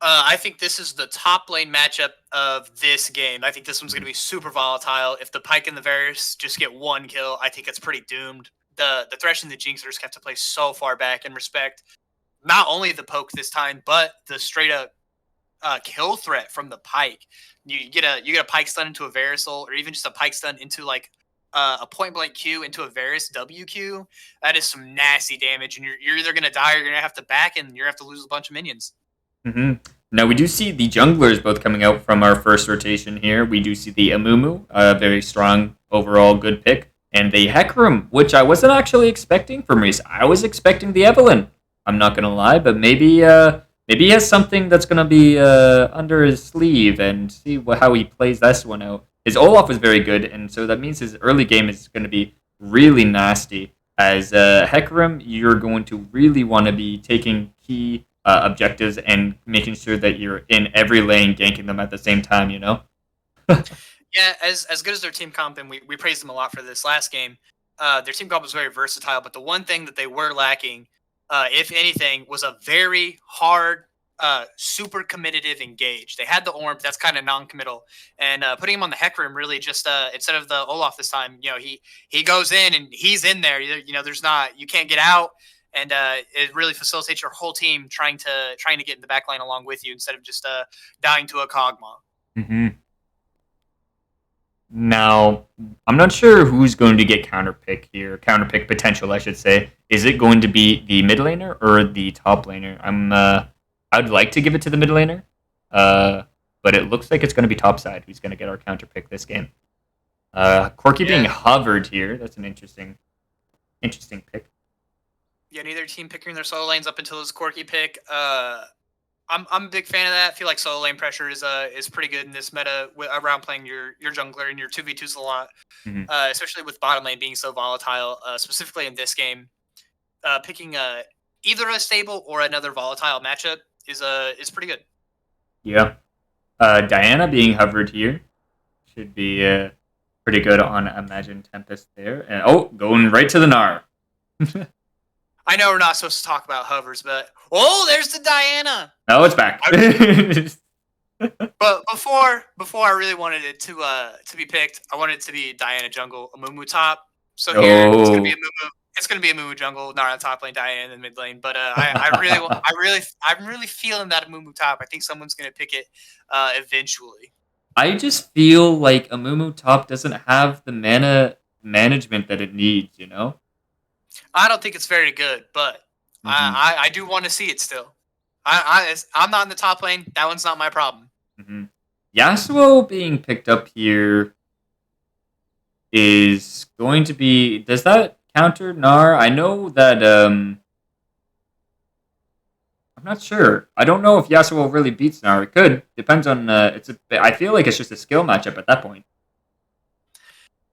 [SPEAKER 3] I think this is the top lane matchup of this game. I think this one's going to be super volatile. If the Pyke and the Varus just get one kill, I think it's pretty doomed. The Thresh and the Jinx are just have to play so far back and respect not only the poke this time, but the straight up kill threat from the Pyke. You get a Pyke stun into a Varus ult, or even just a Pyke stun into like a point blank Q into a Varus WQ. That is some nasty damage, and you're either going to die or you're going to have to back, and you're going to have to lose a bunch of minions.
[SPEAKER 2] Mm-hmm. Now, we do see the junglers both coming out from our first rotation here. We do see the Amumu, a very strong, overall good pick, and the Hecarim, which I wasn't actually expecting from Reese. I was expecting the Evelyn, I'm not going to lie, but maybe he has something that's going to be under his sleeve, and see how he plays this one out. His Olaf was very good, and so that means his early game is going to be really nasty. As Hecarim, you're going to really want to be taking key objectives and making sure that you're in every lane ganking them at the same time, you know?
[SPEAKER 3] Yeah, as good as their team comp, and we praised them a lot for this last game, their team comp was very versatile, but the one thing that they were lacking, if anything, was a very hard, super committed engage. They had the Ornn, but that's kind of non-committal, and putting him on the Hecarim really just, instead of the Olaf this time, he goes in and he's in there, you can't get out. And it really facilitates your whole team trying to get in the back line along with you instead of just dying to a Kog'Maw.
[SPEAKER 2] Mm-hmm. Now, I'm not sure who's going to get counterpick here. Counterpick potential, I should say. Is it going to be the mid laner or the top laner? I'd like to give it to the mid laner, but it looks like it's going to be top side who's going to get our counterpick this game. Corki being hovered here. That's an interesting pick.
[SPEAKER 3] Yeah, neither team picking their solo lanes up until this Corki pick. I'm a big fan of that. I feel like solo lane pressure is pretty good in this meta around playing your jungler and your 2v2s a lot,
[SPEAKER 2] Hmm.
[SPEAKER 3] especially with bottom lane being so volatile. Specifically in this game, picking either a stable or another volatile matchup is pretty good.
[SPEAKER 2] Yeah. Diana being hovered here should be pretty good on Imagine Tempest there. And going right to the Gnar.
[SPEAKER 3] I know we're not supposed to talk about hovers, but there's the Diana.
[SPEAKER 2] Oh, it's back.
[SPEAKER 3] But before I really wanted it to be picked, I wanted it to be Diana jungle, a Mumu top. So here it's gonna be a Mumu. It's gonna be a Mumu jungle, not on top lane, Diana in the mid lane. But I'm really feeling that a Mumu top. I think someone's gonna pick it eventually.
[SPEAKER 2] I just feel like a Mumu top doesn't have the mana management that it needs, you know?
[SPEAKER 3] I don't think it's very good, but
[SPEAKER 2] Mm-hmm.
[SPEAKER 3] I do want to see it still. I'm not in the top lane. That one's not my problem.
[SPEAKER 2] Mm-hmm. Yasuo being picked up here is going to be. Does that counter Gnar? I know that. I'm not sure. I don't know if Yasuo really beats Gnar. It could. Depends on. I feel like it's just a skill matchup at that point.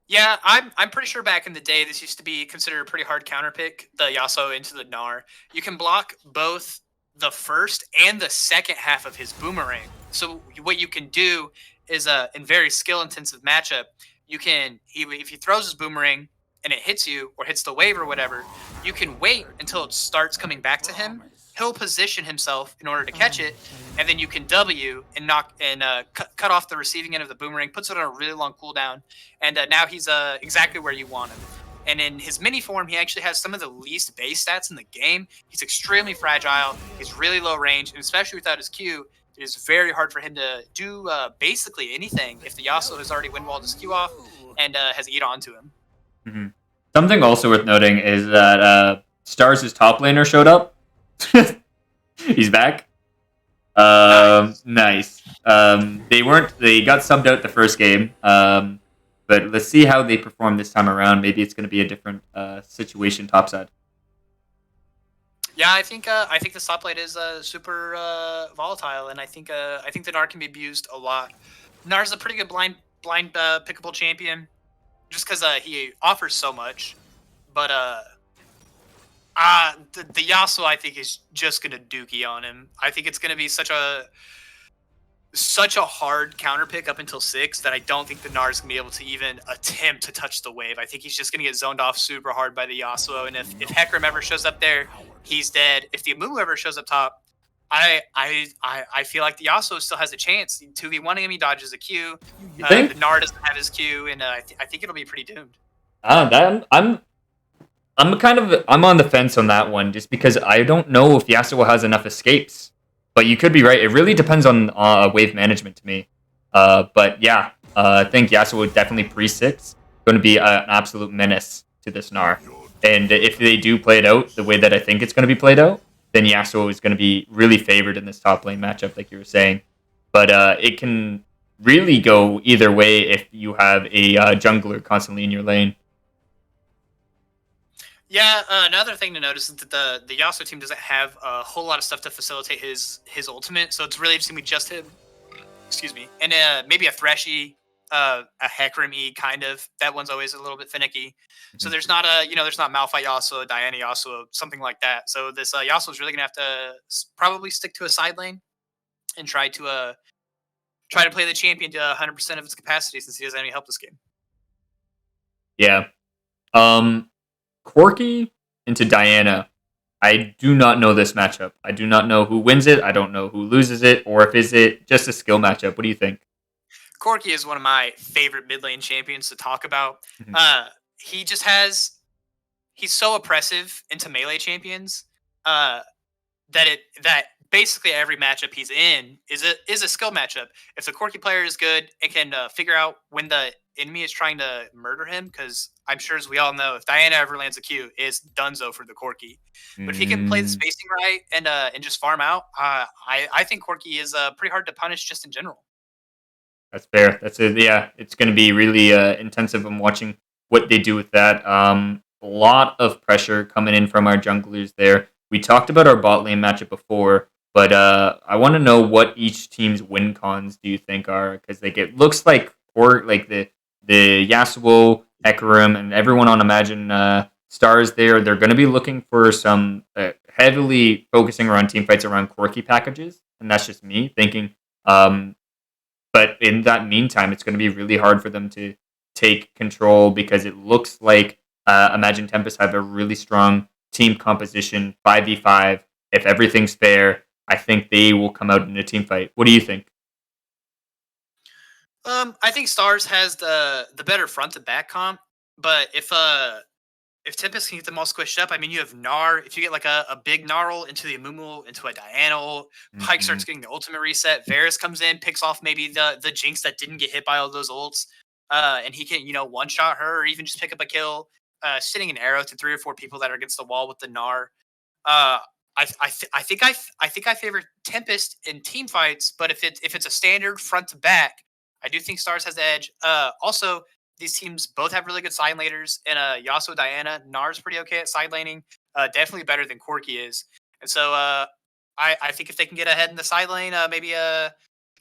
[SPEAKER 3] Yeah, I'm pretty sure back in the day this used to be considered a pretty hard counter pick, the Yasuo into the Gnar. You can block both the first and the second half of his boomerang. So what you can do is in very skill intensive matchup, you can if he throws his boomerang and it hits you or hits the wave or whatever, you can wait until it starts coming back to him. He'll position himself in order to catch it, and then you can W and cut off the receiving end of the boomerang, puts it on a really long cooldown, and now he's exactly where you want him. And in his mini form, he actually has some of the least base stats in the game. He's extremely fragile. He's really low range, and especially without his Q, it is very hard for him to do basically anything if the Yasuo has already wind walled his Q off and has eat onto him.
[SPEAKER 2] Mm-hmm. Something also worth noting is that Stars' top laner showed up. He's back. Nice. They got subbed out the first game. But let's see how they perform this time around. Maybe it's going to be a different situation topside.
[SPEAKER 3] Yeah, I think the top lane is super volatile, and I think the Gnar can be abused a lot. Gnar's a pretty good blind pickable champion, just because he offers so much. But the Yasuo, I think, is just gonna dookie on him. I think it's gonna be such a hard counter pick up until 6 that I don't think the Gnar is gonna be able to even attempt to touch the wave. I think he's just gonna get zoned off super hard by the Yasuo, and if Hecarim ever shows up there, he's dead. If the Amumu ever shows up top, I feel like the Yasuo still has a chance. 2v1 him, he dodges a Q.
[SPEAKER 2] You think?
[SPEAKER 3] The Gnar doesn't have his Q, and I think it'll be pretty doomed.
[SPEAKER 2] I'm on the fence on that one just because I don't know if Yasuo has enough escapes. But you could be right. It really depends on wave management to me. But yeah, I think Yasuo would definitely pre-6 going to be an absolute menace to this Gnar. And if they do play it out the way that I think it's going to be played out, then Yasuo is going to be really favored in this top lane matchup, like you were saying. But it can really go either way if you have a jungler constantly in your lane.
[SPEAKER 3] Yeah, another thing to notice is that the Yasuo team doesn't have a whole lot of stuff to facilitate his ultimate, so it's really just gonna be just him. Excuse me, and maybe a Threshy, a Hecarim kind of. That one's always a little bit finicky. So there's not there's not Malphite Yasuo, Diana Yasuo, something like that. So this Yasuo is really gonna have to probably stick to a side lane and try to play the champion to 100% of its capacity since he doesn't have any help this game.
[SPEAKER 2] Yeah. Corki into Diana. I do not know this matchup. I do not know who wins it. I don't know who loses it, or if is it just a skill matchup. What do you think?
[SPEAKER 3] Corki is one of my favorite mid lane champions to talk about.
[SPEAKER 2] Mm-hmm.
[SPEAKER 3] He's so oppressive into melee champions that basically every matchup he's in is a skill matchup. If the Corki player is good, it can figure out when the enemy is trying to murder him, because I'm sure, as we all know, if Diana ever lands a Q, it's dunzo for the Corki. But if he can play the spacing right and just farm out, I think Corki is pretty hard to punish just in general.
[SPEAKER 2] That's fair. That's it. Yeah, it's going to be really intensive. I'm watching what they do with that. A lot of pressure coming in from our junglers there. We talked about our bot lane matchup before, But I want to know what each team's win cons do you think are, because like it looks like, or like the Yasuo, Hecarim, and everyone on Imagine Stars there, they're going to be looking for some heavily focusing around team fights around quirky packages, and that's just me thinking. But in that meantime, it's going to be really hard for them to take control because it looks like Imagine Tempest have a really strong team composition, 5v5. If everything's fair, I think they will come out in a team fight. What do you think?
[SPEAKER 3] I think Stars has the better front to back comp, but if Tempest can get them all squished up, I mean, you have Gnar. If you get like a big Gnarl into the Amumu, into a Diana ult, Pyke starts getting the ultimate reset. Varus comes in, picks off maybe the Jinx that didn't get hit by all those ults, and he can one shot her or even just pick up a kill, sitting an arrow to 3 or 4 people that are against the wall with the Gnar. Uh, I think I favor Tempest in team fights, but if it's a standard front to back, I do think Stars has the edge. Also, these teams both have really good side laners, and Yasuo, Diana, Gnar's pretty okay at side laning. Definitely better than Corki is, and so I think if they can get ahead in the side lane, maybe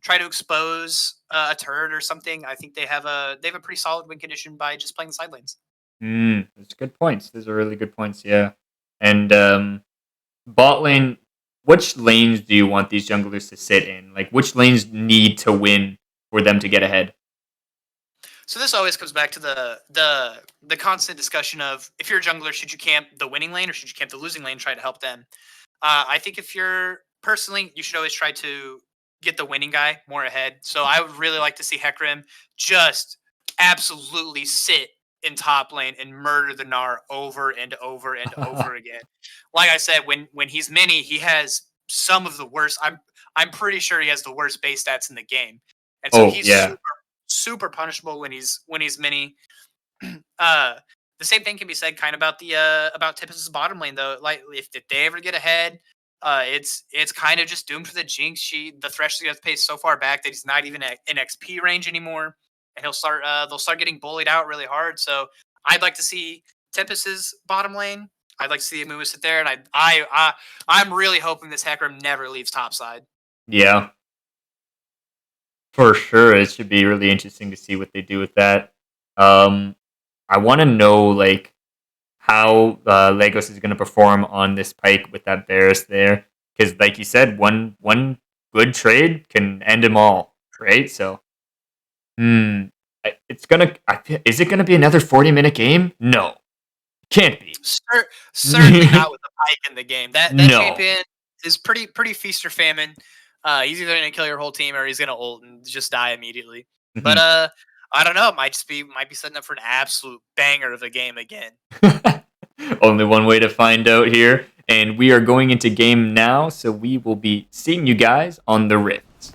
[SPEAKER 3] try to expose a turret or something. I think they have a pretty solid win condition by just playing the side lanes.
[SPEAKER 2] That's good points. Those are really good points. Yeah, and bot lane. Which lanes do you want these junglers to sit in? Like, which lanes need to win for them to get ahead?
[SPEAKER 3] So this always comes back to the constant discussion of, if you're a jungler, should you camp the winning lane or should you camp the losing lane, try to help them? I think if you're personally, you should always try to get the winning guy more ahead. So I would really like to see Hecarim just absolutely sit in top lane and murder the Gnar over and over and over again. Like I said, when he's mini, he has some of the worst. I'm pretty sure he has the worst base stats in the game, and so he's super punishable when he's mini. The same thing can be said kind of about Tempest's bottom lane though. Like if they ever get ahead, it's kind of just doomed for the Jinx. The Thresh is gonna have to pay so far back that he's not even in XP range anymore, and they'll start getting bullied out really hard. So I'd like to see Tempest's bottom lane. I'd like to see Amumu sit there, and I'm really hoping this Hecarim never leaves topside.
[SPEAKER 2] Yeah, for sure. It should be really interesting to see what they do with that. I want to know like how Lagos is going to perform on this Pyke with that Varus there, because like you said, one good trade can end them all, right? So, it's gonna. Is it gonna be another 40-minute game? No, can't be.
[SPEAKER 3] Certainly not with the Pyke in the game. That
[SPEAKER 2] No.
[SPEAKER 3] champion is pretty feast or famine. He's either going to kill your whole team or he's going to ult and just die immediately. But I don't know. It might be setting up for an absolute banger of a game again.
[SPEAKER 2] Only one way to find out here, and we are going into game now, so we will be seeing you guys on the Rifts.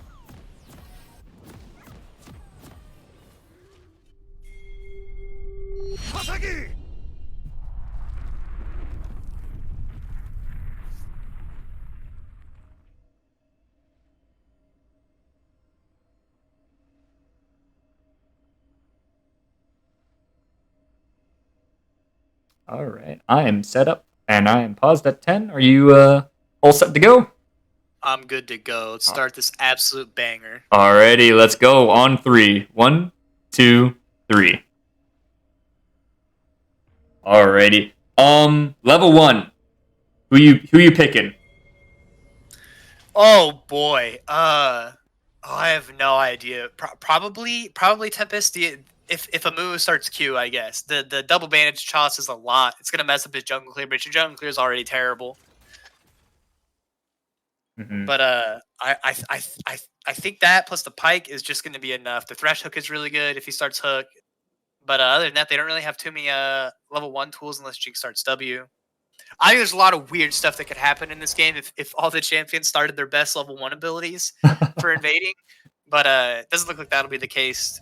[SPEAKER 2] All right, I am set up and I am paused at 10. Are you all set to go?
[SPEAKER 3] I'm good to go. Let's start this absolute banger.
[SPEAKER 2] Alrighty, let's go on 3. 1, 2, 3. Alrighty. Level 1. Who you picking?
[SPEAKER 3] Oh boy. I have no idea. Probably Tempest. If Amumu starts Q, I guess the double bandage toss is a lot. It's gonna mess up his jungle clear, but your jungle clear is already terrible. But I think that plus the Pyke is just going to be enough. The Thresh hook is really good if he starts hook, but other than that, they don't really have too many level 1 tools unless Jinx starts W. I think there's a lot of weird stuff that could happen in this game if all the champions started their best level 1 abilities for invading, but it doesn't look like that'll be the case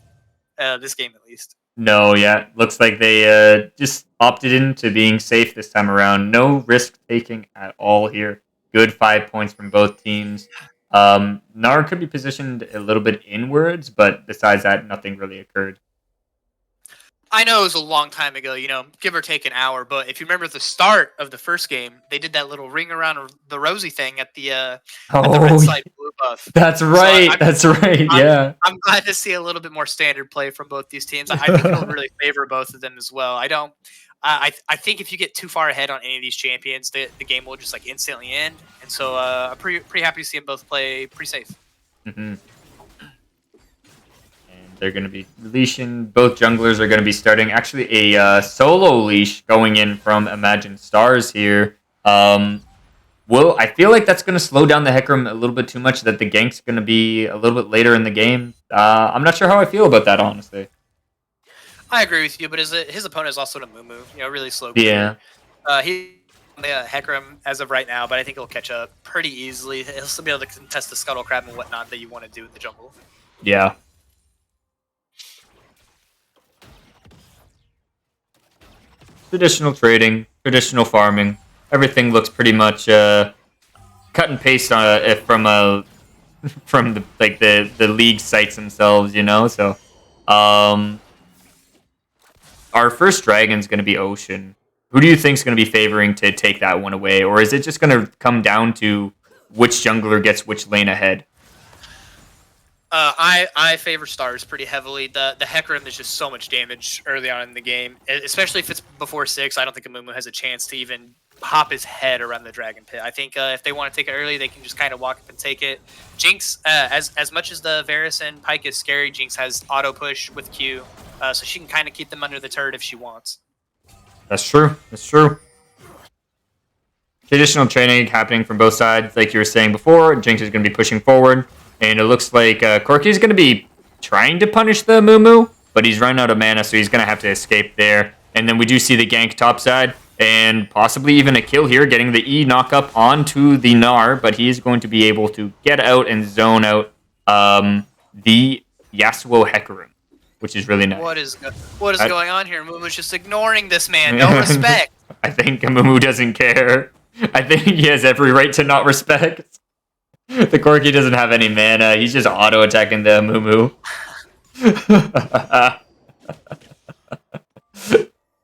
[SPEAKER 3] this game at least.
[SPEAKER 2] No, yeah, looks like they just opted into being safe this time around. No risk taking at all here. Good 5 points from both teams. Gnar could be positioned a little bit inwards, but besides that, nothing really occurred.
[SPEAKER 3] I know it was a long time ago, give or take an hour, but if you remember the start of the first game, they did that little ring around the rosy thing at the red
[SPEAKER 2] Oh,
[SPEAKER 3] side blue buff.
[SPEAKER 2] that's
[SPEAKER 3] So
[SPEAKER 2] right. That's right.
[SPEAKER 3] I'm
[SPEAKER 2] Yeah.
[SPEAKER 3] I'm glad to see a little bit more standard play from both these teams. I think it'll really favor both of them as well. I don't. I think if you get too far ahead on any of these champions, the game will just like instantly end. And so I'm pretty happy to see them both play pretty safe.
[SPEAKER 2] hmm And they're going to be leashing. Both junglers are going to be starting. Actually, a solo leash going in from Imagine Stars here. Well, I feel like that's going to slow down the Hecarim a little bit too much. That the gank's going to be a little bit later in the game. I'm not sure how I feel about that, honestly.
[SPEAKER 3] I agree with you, but his opponent is also a Mumu, really slow.
[SPEAKER 2] Yeah.
[SPEAKER 3] He Hecarim as of right now, but I think he'll catch up pretty easily. He'll still be able to contest the Scuttle Crab and whatnot that you want to do in the jungle.
[SPEAKER 2] Yeah. Traditional trading, traditional farming. Everything looks pretty much cut and paste from from the league sites themselves, So, our first dragon's going to be Ocean. Who do you think's going to be favoring to take that one away, or is it just going to come down to which jungler gets which lane ahead?
[SPEAKER 3] I favor Stars pretty heavily. The Hecarim is just so much damage early on in the game, especially if it's before 6. I don't think Amumu has a chance to even hop his head around the Dragon Pit. I think if they want to take it early, they can just kind of walk up and take it. Jinx, as much as the Varus and Pyke is scary, Jinx has auto push with Q, so she can kind of keep them under the turret if she wants.
[SPEAKER 2] That's true. That's true. Traditional training happening from both sides, like you were saying before. Jinx is going to be pushing forward. And it looks like Corki is going to be trying to punish the Mumu, but he's run out of mana, so he's going to have to escape there. And then we do see the gank topside, and possibly even a kill here, getting the E knock up onto the Gnar, but he is going to be able to get out and zone out the Yasuo Hecarim, which is really nice.
[SPEAKER 3] What is going on here? Mumu's just ignoring this man. No respect.
[SPEAKER 2] I think Mumu doesn't care. I think he has every right to not respect. The Corki doesn't have any mana. He's just auto-attacking the Mumu.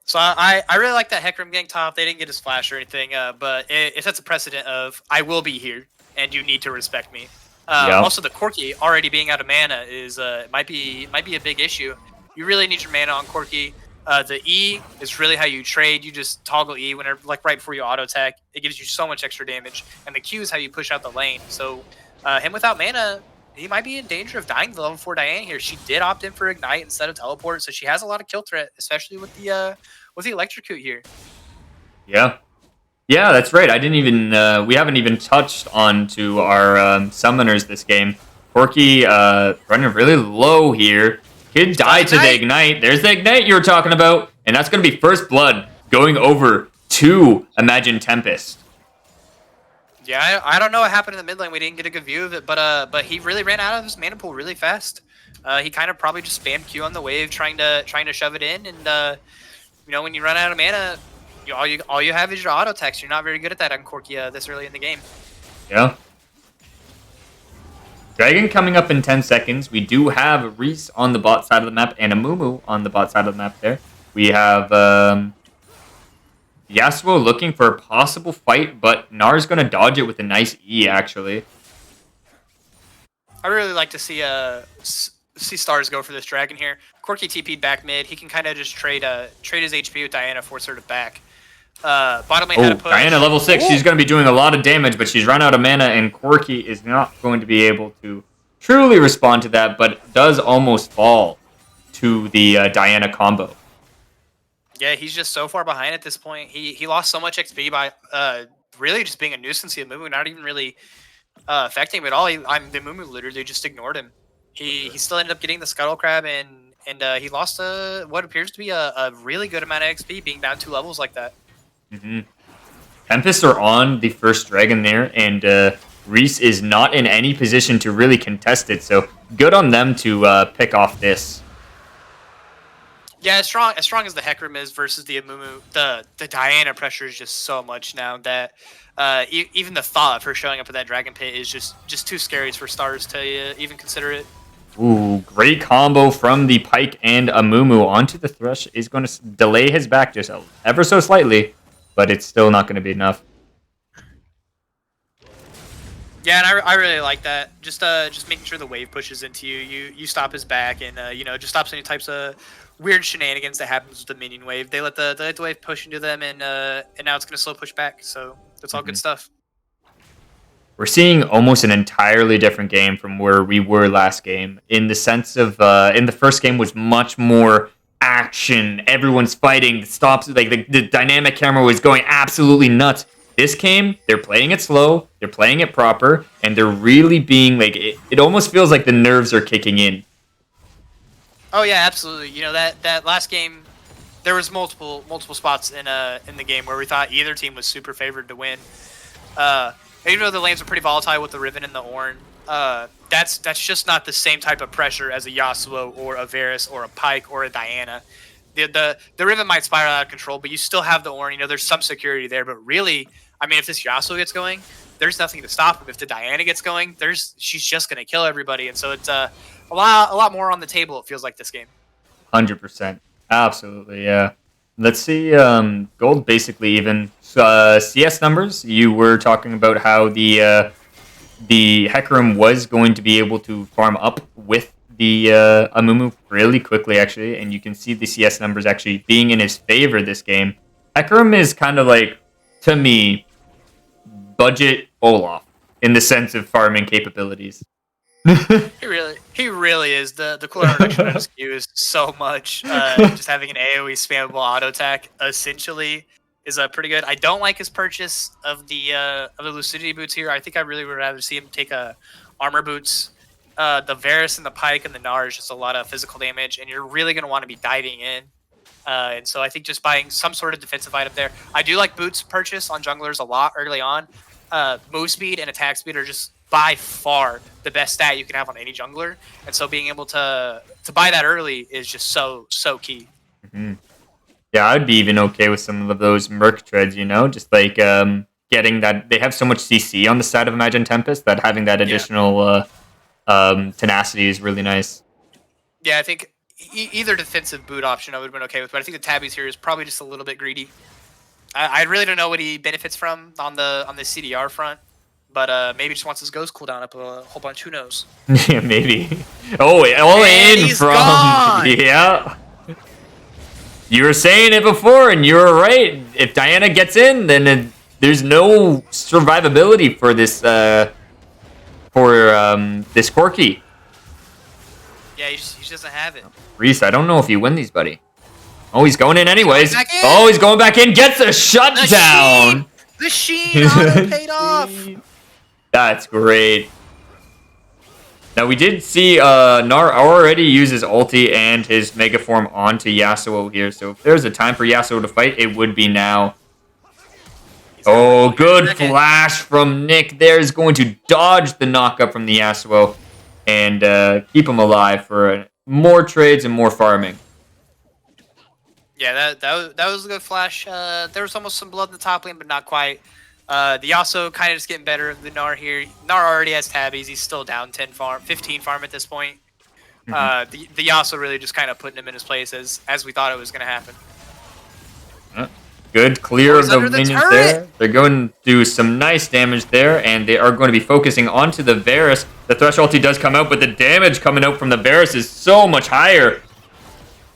[SPEAKER 3] So I really like that Hecarim getting top. They didn't get his flash or anything, but it sets a precedent of I will be here, and you need to respect me.
[SPEAKER 2] Yep.
[SPEAKER 3] Also, the Corki already being out of mana is might be a big issue. You really need your mana on Corki. The E is really how you trade. You just toggle E whenever, like right before you auto attack. It gives you so much extra damage. And the Q is how you push out the lane. So him without mana, he might be in danger of dying to level 4 Diana here. She did opt in for Ignite instead of Teleport, so she has a lot of kill threat, especially with the Electrocute here.
[SPEAKER 2] Yeah. Yeah, that's right. I didn't even we haven't even touched on to our summoners this game. Corki running really low here. Kid died to the Ignite. There's the Ignite you were talking about. And that's going to be first blood going over to Imagine Tempest.
[SPEAKER 3] Yeah, I don't know what happened in the mid lane. We didn't get a good view of it, but he really ran out of his mana pool really fast. He kind of probably just spammed Q on the wave, trying to shove it in. And when you run out of mana, all you have is your auto text. You're not very good at that on Corki this early in the game.
[SPEAKER 2] Yeah. Dragon coming up in 10 seconds. We do have Reese on the bot side of the map and a Mumu on the bot side of the map there. We have Yasuo looking for a possible fight, but Gnar's going to dodge it with a nice E, actually.
[SPEAKER 3] I really like to see Stars go for this Dragon here. Corki TP'd back mid. He can kind of just trade his HP with Diana, force her to back. Bottom lane had a push.
[SPEAKER 2] Diana level 6. She's going to be doing a lot of damage, but she's run out of mana, and Corki is not going to be able to truly respond to that, but does almost fall to the Diana combo.
[SPEAKER 3] Yeah, he's just so far behind at this point. He lost so much XP by really just being a nuisance to the Mumu, not even really affecting him at all. The Mumu literally just ignored him. He still ended up getting the Scuttle Crab, and he lost what appears to be a really good amount of XP, being down 2 levels like that.
[SPEAKER 2] Mm-hmm. Tempest are on the first dragon there, and Reese is not in any position to really contest it, so good on them to pick off this.
[SPEAKER 3] Yeah, as strong as the Hecarim is versus the Amumu, the Diana pressure is just so much now that even the thought of her showing up at that Dragon Pit is just too scary for Stars to even consider it.
[SPEAKER 2] Ooh, great combo from the Pike and Amumu onto the Thresh is going to delay his back just ever so slightly, but it's still not going to be enough.
[SPEAKER 3] Yeah, and I really like that. Just making sure the wave pushes into you. You stop his back, and just stops any types of weird shenanigans that happens with the minion wave. They let the wave push into them, and now it's gonna slow push back. So that's all good stuff.
[SPEAKER 2] We're seeing almost an entirely different game from where we were last game, in the sense of in the first game was much more action. Everyone's fighting. The stops, like the dynamic camera was going absolutely nuts. This game, they're playing it slow, they're playing it proper, and they're really being like it almost feels like the nerves are kicking in.
[SPEAKER 3] Oh yeah, absolutely. You know that last game, there was multiple spots in the game where we thought either team was super favored to win. Even though the lanes are pretty volatile with the Riven and the Ornn, that's just not the same type of pressure as a Yasuo or a Varus or a Pyke or a Diana. The Riven might spiral out of control, but you still have the Ornn. You know, there's some security there, but really, I mean, if this Yasuo gets going, there's nothing to stop him. If the Diana gets going, she's just gonna kill everybody, and so it's a lot more on the table. It feels like this game.
[SPEAKER 2] 100%, absolutely, yeah. Let's see. Gold basically even. CS numbers. You were talking about how the Hecarim was going to be able to farm up with the Amumu really quickly, actually, and you can see the CS numbers actually being in his favor this game. Hecarim is kind of like, to me, budget Olaf in the sense of farming capabilities.
[SPEAKER 3] He really is. The cooldown reduction on his Q is so much. Just having an AoE spammable auto attack essentially is pretty good. I don't like his purchase of the Lucidity boots here. I think I really would rather see him take armor boots. The Varus and the Pyke and the Gnar is just a lot of physical damage, and you're really going to want to be diving in. And so I think just buying some sort of defensive item there. I do like boots purchase on junglers a lot early on. Move speed and attack speed are just by far the best stat you can have on any jungler, and so being able to buy that early is just so key.
[SPEAKER 2] Mm-hmm. Yeah, I'd be even okay with some of those Merc treads, just like getting that. They have so much CC on the side of Imagine Tempest that having that additional tenacity is really nice.
[SPEAKER 3] Yeah, I think either defensive boot option I would have been okay with, but I think the Tabby's here is probably just a little bit greedy. I really don't know what he benefits from on the CDR front, but maybe just wants his ghost cooldown up a whole bunch. Who knows?
[SPEAKER 2] Yeah, maybe. Oh, all
[SPEAKER 3] and
[SPEAKER 2] in
[SPEAKER 3] he's
[SPEAKER 2] from
[SPEAKER 3] gone!
[SPEAKER 2] Yeah. You were saying it before, and you were right. If Diana gets in, then there's no survivability for this this Corki.
[SPEAKER 3] Yeah, he just doesn't have it.
[SPEAKER 2] Reese, I don't know if you win these, buddy. Oh, he's going in anyways.
[SPEAKER 3] Oh,
[SPEAKER 2] he's going back in. Gets a shutdown.
[SPEAKER 3] The Sheen auto paid off.
[SPEAKER 2] That's great. Now, we did see Gnar already use his ulti and his Mega Form onto Yasuo here, so if there's a time for Yasuo to fight, it would be now. Oh, good flash from Nick. There's going to dodge the knockup from the Yasuo and keep him alive for more trades and more farming.
[SPEAKER 3] Yeah, that was a good flash. There was almost some blood in the top lane, but not quite. The Yasuo kind of just getting better than Gnar here. Gnar already has tabbies. He's still down 15 farm at this point. The Yasuo really just kind of putting him in his place as we thought it was going to happen.
[SPEAKER 2] Good clear of the minions there. They're going to do some nice damage there, and they are going to be focusing onto the Varus. The Thresh ulti does come out, but the damage coming out from the Varus is so much higher.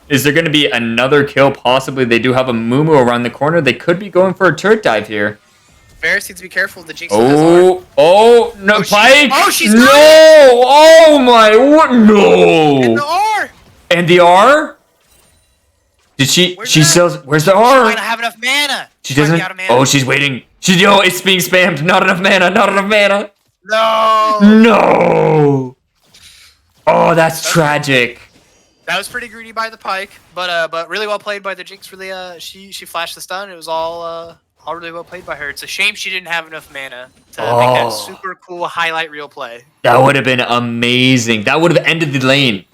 [SPEAKER 2] Is there going to be another kill? Possibly. They do have a Mumu around the corner. They could be going for a turret dive here.
[SPEAKER 3] Varus needs to be careful. The Jinx
[SPEAKER 2] no, Pyke!
[SPEAKER 3] She's
[SPEAKER 2] no! Oh my, what? No!
[SPEAKER 3] And the R!
[SPEAKER 2] And the R? Did she sells, where's the R?
[SPEAKER 3] She might not have enough mana.
[SPEAKER 2] She doesn't? Oh, she's waiting. It's being spammed. Not enough mana, not enough mana.
[SPEAKER 3] No!
[SPEAKER 2] No! Oh, that's tragic.
[SPEAKER 3] That was pretty greedy by the Pyke, but really well played by the Jinx. Really, she flashed the stun. It was all really well played by her. It's a shame she didn't have enough mana to make that super cool highlight reel play.
[SPEAKER 2] That would have been amazing. That would have ended the lane.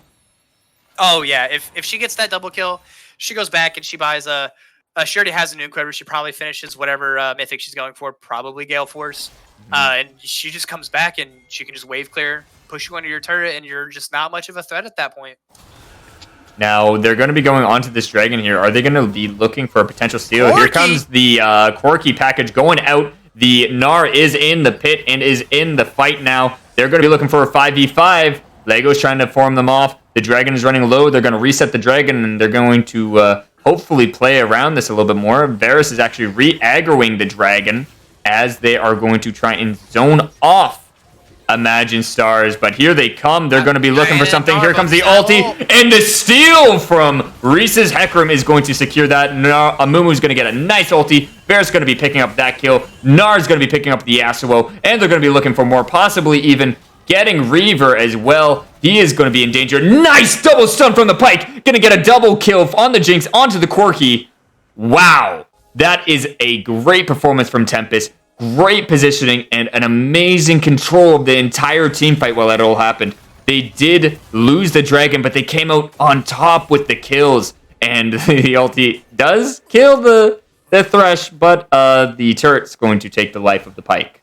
[SPEAKER 3] Oh yeah, if she gets that double kill, she goes back and she buys she already has a new quiver. She probably finishes whatever mythic she's going for, probably Gale Force, and she just comes back and she can just wave clear, push you under your turret, and you're just not much of a threat at that point.
[SPEAKER 2] Now, they're going to be going onto this dragon here. Are they going to be looking for a potential steal?
[SPEAKER 3] Corki!
[SPEAKER 2] Here comes the Corki package going out. The Gnar is in the pit and is in the fight now. They're going to be looking for a 5v5. Lego's trying to form them off. The dragon is running low. They're going to reset the dragon, and they're going to hopefully play around this a little bit more. Varus is actually re-aggroing the dragon as they are going to try and zone off Imagine Stars, but here they come. They're going to be looking for something. Here comes the ulti, and the steal from Reese's Hecarim is going to secure that. Amumu's going to get a nice ulti. Bear's going to be picking up that kill. Nar's going to be picking up the Yasuo, and they're going to be looking for more, possibly even getting Reaver as well. He is going to be in danger. Nice double stun from the Pike. Going to get a double kill on the Jinx onto the Corki. Wow. That is a great performance from Tempest. Great positioning and an amazing control of the entire team fight while that all happened. They did lose the dragon, but they came out on top with the kills. And the ulti does kill the Thresh, but the turret's going to take the life of the Pike.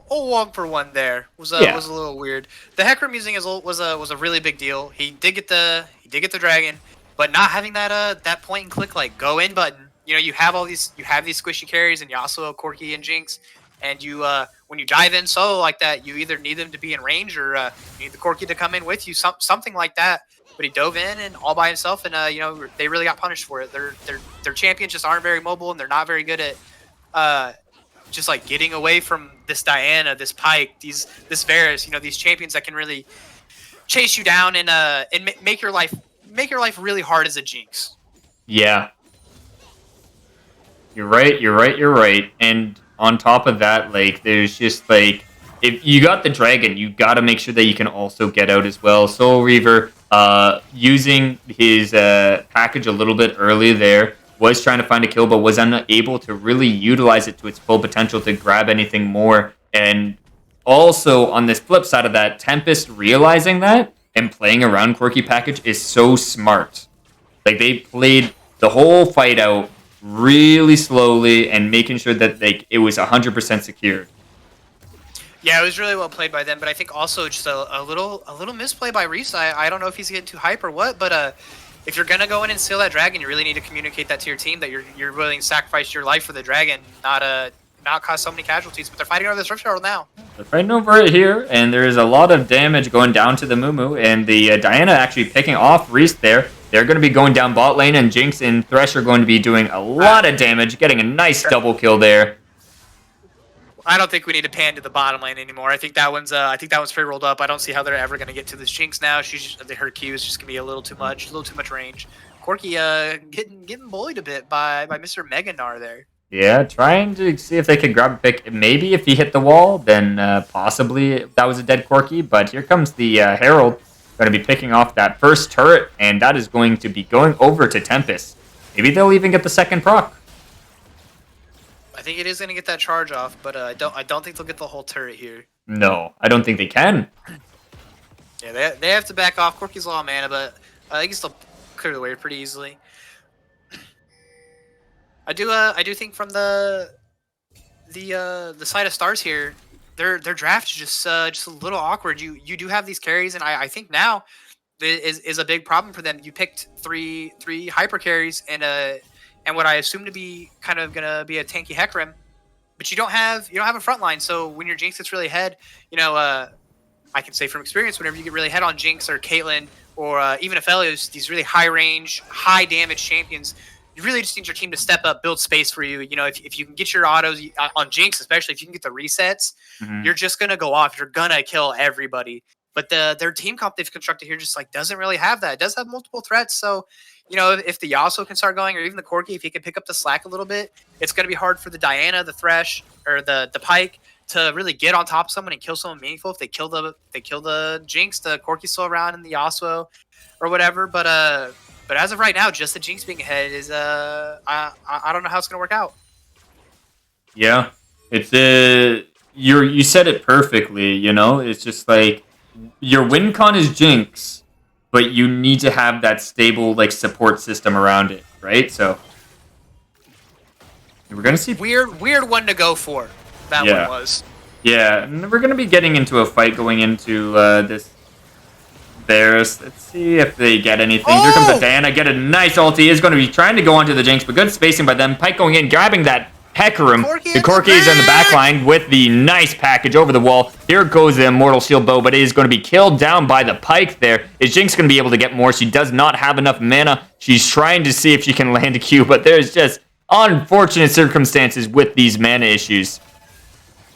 [SPEAKER 3] One for one there was a little weird. The Hecarim using his ult was a really big deal. He did get the dragon, but not having that point and click like go in button. You know, you have these squishy carries and Yasuo, Corki, and Jinx, and you when you dive in solo like that, you either need them to be in range or you need the Corki to come in with you, something like that. But he dove in and all by himself, and they really got punished for it. Their champions just aren't very mobile, and they're not very good at just like getting away from this Diana, this Pike, this Varus. You know, these champions that can really chase you down and make your life really hard as a Jinx.
[SPEAKER 2] Yeah. You're right. And on top of that, like, there's just, like, if you got the dragon, you got to make sure that you can also get out as well. Soul Reaver, using his package a little bit early there, was trying to find a kill, but was unable to really utilize it to its full potential to grab anything more. And also, on this flip side of that, Tempest realizing that and playing around Quirky package is so smart. Like, they played the whole fight out really slowly and making sure that it was 100% secured.
[SPEAKER 3] Yeah, it was really well played by them, but I think also just a little misplay by Reese. I don't know if he's getting too hype or what, but if you're gonna go in and steal that dragon, you really need to communicate that to your team that you're willing to sacrifice your life for the dragon, not cause so many casualties. But they're fighting over this Rift Herald now. They're
[SPEAKER 2] fighting over it here, and there is a lot of damage going down to the Mumu, and the Diana actually picking off Reese there. They're going to be going down bot lane, and Jinx and Thresh are going to be doing a lot of damage, getting a nice double kill there.
[SPEAKER 3] I don't think we need to pan to the bottom lane anymore. I think that one's pretty rolled up. I don't see how they're ever going to get to this Jinx now. Her Q is just going to be a little too much range. Corki getting bullied a bit by Mr. Meganar there.
[SPEAKER 2] Yeah, trying to see if they could grab a pick. Maybe if he hit the wall, then possibly that was a dead Corki. But here comes the Herald. Going to be picking off that first turret, and that is going to be going over to Tempest. Maybe they'll even get the second proc.
[SPEAKER 3] I think it is going to get that charge off, but I don't think they'll get the whole turret here.
[SPEAKER 2] No, I don't think they can.
[SPEAKER 3] Yeah, they have to back off. Corki's low on mana, but they can still clear the way pretty easily. I do think from the side of Stars here, their draft is just a little awkward. You do have these carries, and I think now is a big problem for them. You picked three hyper carries and what I assume to be kind of gonna be a tanky Hecarim, but you don't have a front line. So when your Jinx gets really ahead, I can say from experience, whenever you get really ahead on Jinx or Caitlyn or even Aphelios, these really high range, high damage champions, you really just need your team to step up, build space for you. You know, if you can get your autos on Jinx, especially if you can get the resets, you're just going to go off. You're going to kill everybody. But their team comp they've constructed here just like doesn't really have that. It does have multiple threats. So, if the Yasuo can start going, or even the Corki, if he can pick up the slack a little bit, it's going to be hard for the Diana, the Thresh, or the Pike to really get on top of someone and kill someone meaningful. If they kill the Jinx, the Corki's still around, and the Yasuo or whatever. But as of right now, just the Jinx being ahead is I don't know how it's gonna work out.
[SPEAKER 2] Yeah, it's you said it perfectly. It's just like your win con is Jinx, but you need to have that stable like support system around it, right? So we're gonna see
[SPEAKER 3] weird one to go for. That one was.
[SPEAKER 2] Yeah, and we're going to be getting into a fight going into this Varus. Let's see if they get anything. Here comes the Diana. Get a nice ulti. Is going to be trying to go onto the Jinx, but good spacing by them. Pyke going in, grabbing that Hecarim. The Corki is in the back line with the nice package over the wall. Here goes the Immortal Shield Bow, but it is going to be killed down by the Pyke there. Is Jinx going to be able to get more? She does not have enough mana. She's trying to see if she can land a Q, but there's just unfortunate circumstances with these mana issues.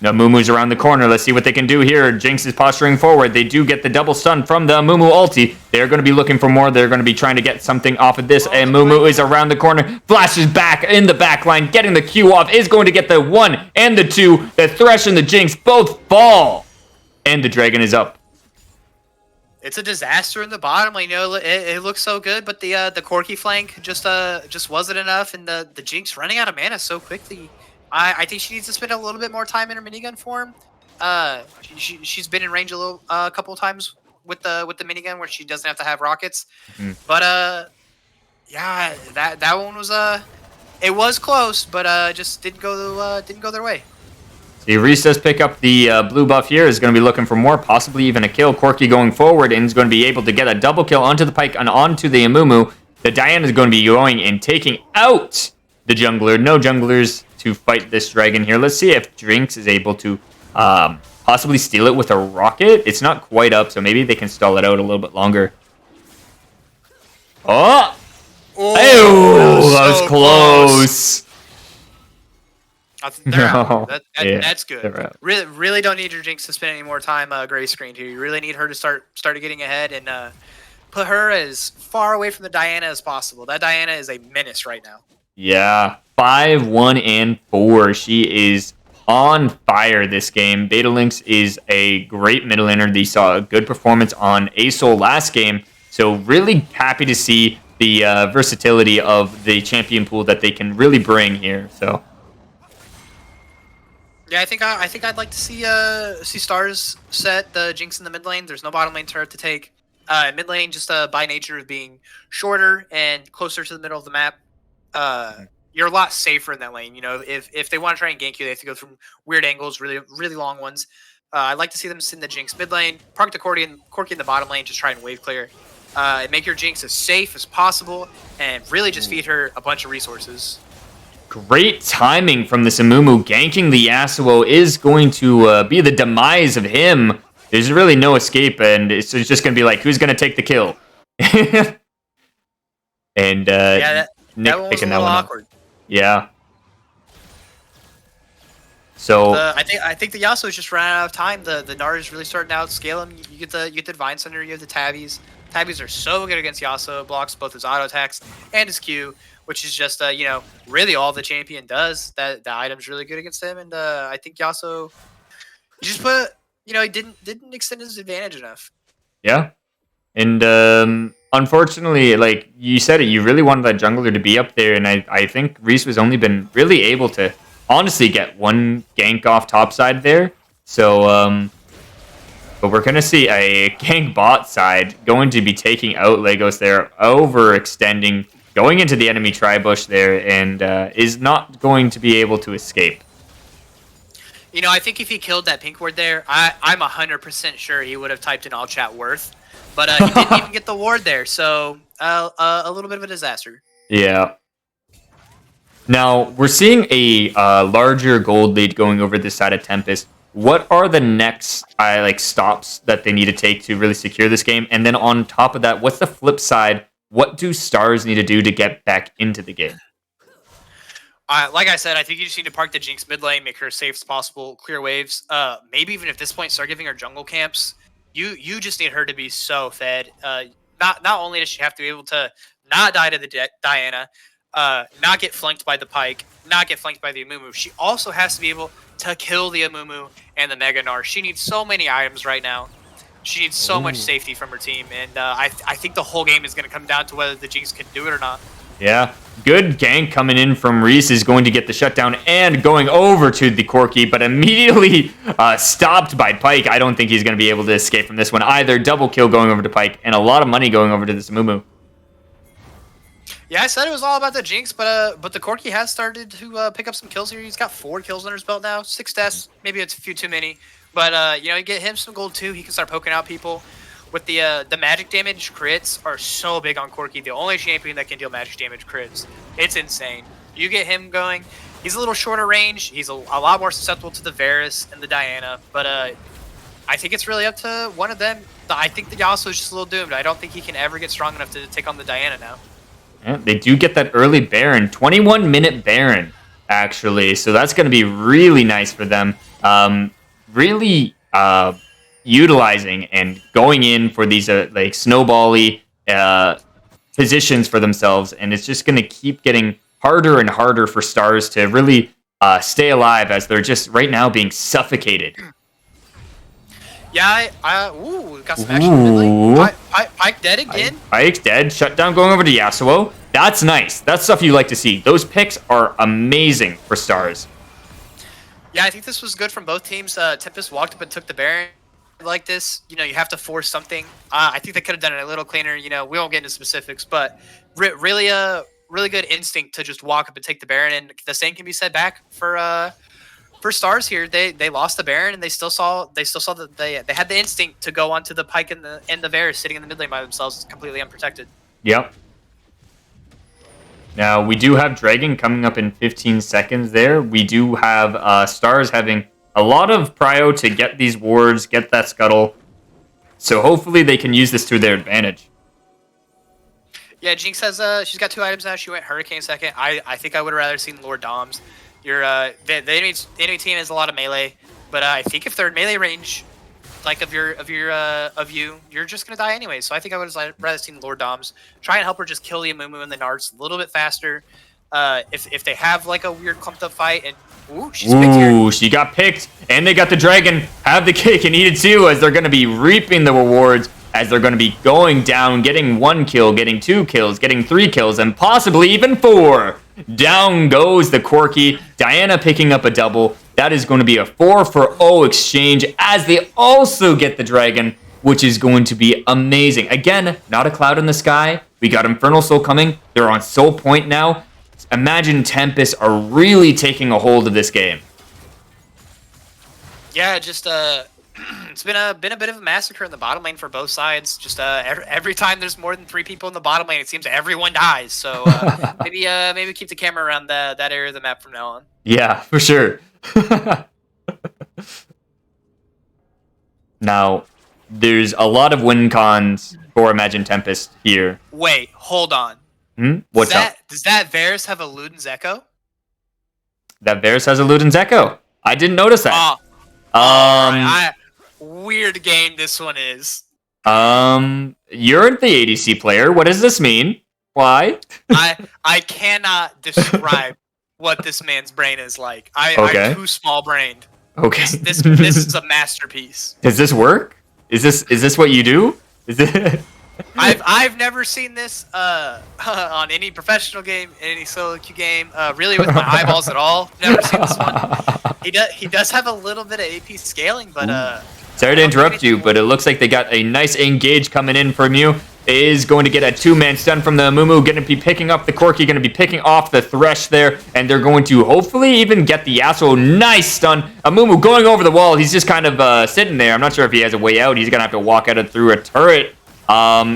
[SPEAKER 2] Now Mumu's around the corner. Let's see what they can do here. Jinx is posturing forward. They do get the double stun from the Mumu ulti. They're going to be looking for more. They're going to be trying to get something off of this. And Mumu is around the corner. Flashes back in the back line. Getting the Q off. Is going to get the 1 and the 2. The Thresh and the Jinx both fall. And the Dragon is up.
[SPEAKER 3] It's a disaster in the bottom. You know, it looks so good, but the Corki flank just wasn't enough. And the Jinx running out of mana so quickly. I think she needs to spend a little bit more time in her minigun form. She's been in range a couple of times with the minigun where she doesn't have to have rockets.
[SPEAKER 2] Mm-hmm.
[SPEAKER 3] But yeah, that one was it was close, but just didn't go their way.
[SPEAKER 2] See, Reese does pick up the blue buff here. Is going to be looking for more, possibly even a kill. Corki going forward and is going to be able to get a double kill onto the Pyke and onto the Amumu. The Diana is going to be going and taking out the jungler. No junglers to fight this dragon here. Let's see if Jinx is able to possibly steal it with a rocket. It's not quite up, so maybe they can stall it out a little bit longer. Oh! That was close.
[SPEAKER 3] They're out.
[SPEAKER 2] Yeah,
[SPEAKER 3] that's good. Really don't need your Jinx to spend any more time gray screen here. You really need her to start getting ahead and put her as far away from the Diana as possible. That Diana is a menace right now.
[SPEAKER 2] Yeah, 5, 1, and 4. She is on fire this game. Beta Lynx is a great middle laner. They saw a good performance on ASOL last game, so really happy to see the versatility of the champion pool that they can really bring here. So
[SPEAKER 3] yeah, I think I'd like to see Stars set the Jinx in the mid lane. There's no bottom lane turret to take. Mid lane just by nature of being shorter and closer to the middle of the map. You're a lot safer in that lane. You know, if they want to try and gank you, they have to go from weird angles, really long ones. I'd like to see them send the Jinx mid lane, park the Corki in the bottom lane, just try and wave clear, and make your Jinx as safe as possible, and really just feed her a bunch of resources.
[SPEAKER 2] Great timing from this Amumu. Ganking the Yasuo is going to be the demise of him. There's really no escape, and it's just going to be like, who's going to take the kill? And
[SPEAKER 3] yeah,
[SPEAKER 2] Nick
[SPEAKER 3] that one was
[SPEAKER 2] picking
[SPEAKER 3] a
[SPEAKER 2] that
[SPEAKER 3] little
[SPEAKER 2] one
[SPEAKER 3] awkward.
[SPEAKER 2] up. Yeah. So
[SPEAKER 3] I think the Yasuo is just running out of time. The Nara is really starting to outscale him. You get the Divine Center, you have the Tabbies. Tabbies are so good against Yasuo. Blocks both his auto attacks and his Q, which is just you know, really all the champion does. That the item's really good against him, and I think Yasuo, he just he didn't extend his advantage enough.
[SPEAKER 2] yeah, and unfortunately, like you said it, you really wanted that jungler to be up there, and I think Reese was only been really able to honestly get one gank off topside there. So but we're gonna see a gank bot side going to be taking out Legos there, overextending, going into the enemy tri-bush there, and is not going to be able to escape.
[SPEAKER 3] You know, I think if he killed that pink ward there, I'm 100% sure he would have typed in all chat worth. But he didn't even get the ward there, so a little bit of a disaster.
[SPEAKER 2] Yeah. Now, we're seeing a larger gold lead going over this side of Tempest. What are the next stops that they need to take to really secure this game? And then on top of that, what's the flip side? What do Stars need to do to get back into the game?
[SPEAKER 3] Like I said, I think you just need to park the Jinx mid lane, make her as safe as possible, clear waves. Maybe even at this point, start giving her jungle camps. You just need her to be so fed. Not only does she have to be able to not die to the Diana, not get flanked by the Pyke, not get flanked by the Amumu, she also has to be able to kill the Amumu and the Mega Gnar. She needs so many items right now. She needs so much safety from her team, and I think the whole game is going to come down to whether the Jinx can do it or not.
[SPEAKER 2] Yeah, good gank coming in from Reese is going to get the shutdown and going over to the Corki, but immediately stopped by Pyke. I don't think he's going to be able to escape from this one either. Double kill going over to Pyke, and a lot of money going over to this Amumu.
[SPEAKER 3] Yeah, I said it was all about the Jinx, but the Corki has started to pick up some kills here. He's got 4 kills under his belt now, 6 deaths. Maybe it's a few too many, but you get him some gold too. He can start poking out people. With the magic damage crits are so big on Corki. The only champion that can deal magic damage crits. It's insane. You get him going. He's a little shorter range. He's a lot more susceptible to the Varus and the Diana, but I think it's really up to one of them. I think the Yasuo is just a little doomed. I don't think he can ever get strong enough to take on the Diana now.
[SPEAKER 2] Yeah, they do get that early Baron, 21-minute Baron, actually. So that's going to be really nice for them. Really utilizing and going in for these like snowbally positions for themselves. And it's just going to keep getting harder and harder for Stars to really stay alive as they're just right now being suffocated.
[SPEAKER 3] Yeah, got some action in mid lane. Pyke dead again.
[SPEAKER 2] Pyke's dead. Shutdown going over to Yasuo. That's nice. That's stuff you like to see. Those picks are amazing for Stars.
[SPEAKER 3] Yeah, I think this was good from both teams. Tempest walked up and took the Baron like this. You have to force something. I think they could have done it a little cleaner. We won't get into specifics, but really good instinct to just walk up and take the Baron. And the same can be said back for Stars here. They lost the Baron, and they still saw that they had the instinct to go onto the Pyke and the Varus sitting in the mid lane by themselves, completely unprotected.
[SPEAKER 2] Yep. Now we do have Dragon coming up in 15 seconds. There, we do have Stars having a lot of prio to get these wards, get that scuttle. So hopefully they can use this to their advantage.
[SPEAKER 3] Yeah, Jinx has she's got 2 items now. She went Hurricane second. I think I would have rather seen Lord Doms. The enemy team has a lot of melee, but I think if they're in melee range, like of you, you're just gonna die anyway. So I think I would have rather seen Lord Doms try and help her just kill the Amumu and the Nards a little bit faster. If they have like a weird clumped up fight and she's picked here.
[SPEAKER 2] She got picked, and they got the Dragon. Have the cake and eat it too, as they're gonna be reaping the rewards. As they're going to be going down, getting 1 kill, getting 2 kills, getting 3 kills, and possibly even 4. Down goes the Corki. Diana picking up a double. That is going to be a 4-for-0 exchange as they also get the Dragon, which is going to be amazing. Again, not a cloud in the sky. We got Infernal Soul coming. They're on Soul Point now. Imagine Tempest are really taking a hold of this game.
[SPEAKER 3] Yeah, just it's been a bit of a massacre in the bottom lane for both sides. Just every time there's more than 3 people in the bottom lane, it seems everyone dies. So maybe keep the camera around that area of the map from now on.
[SPEAKER 2] Yeah, for sure. Now, there's a lot of win cons for Imagine Tempest here.
[SPEAKER 3] Wait, hold on.
[SPEAKER 2] What's up?
[SPEAKER 3] Does that Varus have a Luden's Echo?
[SPEAKER 2] That Varus has a Luden's Echo. I didn't notice that.
[SPEAKER 3] Weird game this one is.
[SPEAKER 2] You're the ADC player. What does this mean? Why?
[SPEAKER 3] I cannot describe what this man's brain is like.
[SPEAKER 2] Okay.
[SPEAKER 3] I'm too small brained.
[SPEAKER 2] Okay.
[SPEAKER 3] This is a masterpiece.
[SPEAKER 2] Does this work? Is this what you do? Is it?
[SPEAKER 3] I've never seen this on any professional game, any solo queue game, really with my eyeballs at all. Never seen this one. He does have a little bit of AP scaling, but
[SPEAKER 2] sorry to interrupt you, but it looks like they got a nice engage coming in from you. Is going to get a 2-man stun from the Amumu, going to be picking up the Corki, going to be picking off the Thresh there, and they're going to hopefully even get the Yasuo. Nice stun. Amumu going over the wall. He's just kind of sitting there. I'm not sure if he has a way out. He's going to have to walk out through a turret.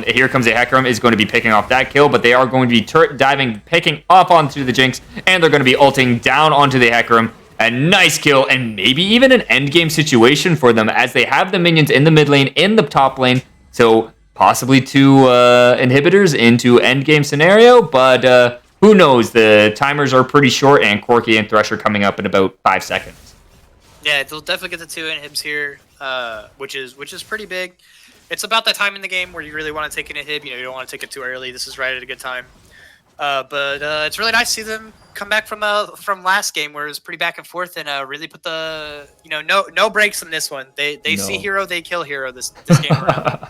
[SPEAKER 2] Here comes a Hecarim, is going to be picking off that kill, but they are going to be turret diving, picking up onto the Jinx, and they're going to be ulting down onto the Hecarim. A nice kill, and maybe even an endgame situation for them, as they have the minions in the mid lane, in the top lane, so possibly 2 inhibitors into endgame scenario, but who knows? The timers are pretty short, and Corki and Thresh are coming up in about 5 seconds.
[SPEAKER 3] Yeah, they'll definitely get the 2 inhibs here, which is pretty big. It's about that time in the game where you really want to take an inhib. You don't want to take it too early. This is right at a good time. But it's really nice to see them come back from last game where it was pretty back and forth, and really put the no breaks in this one. They see hero, they kill hero this game around.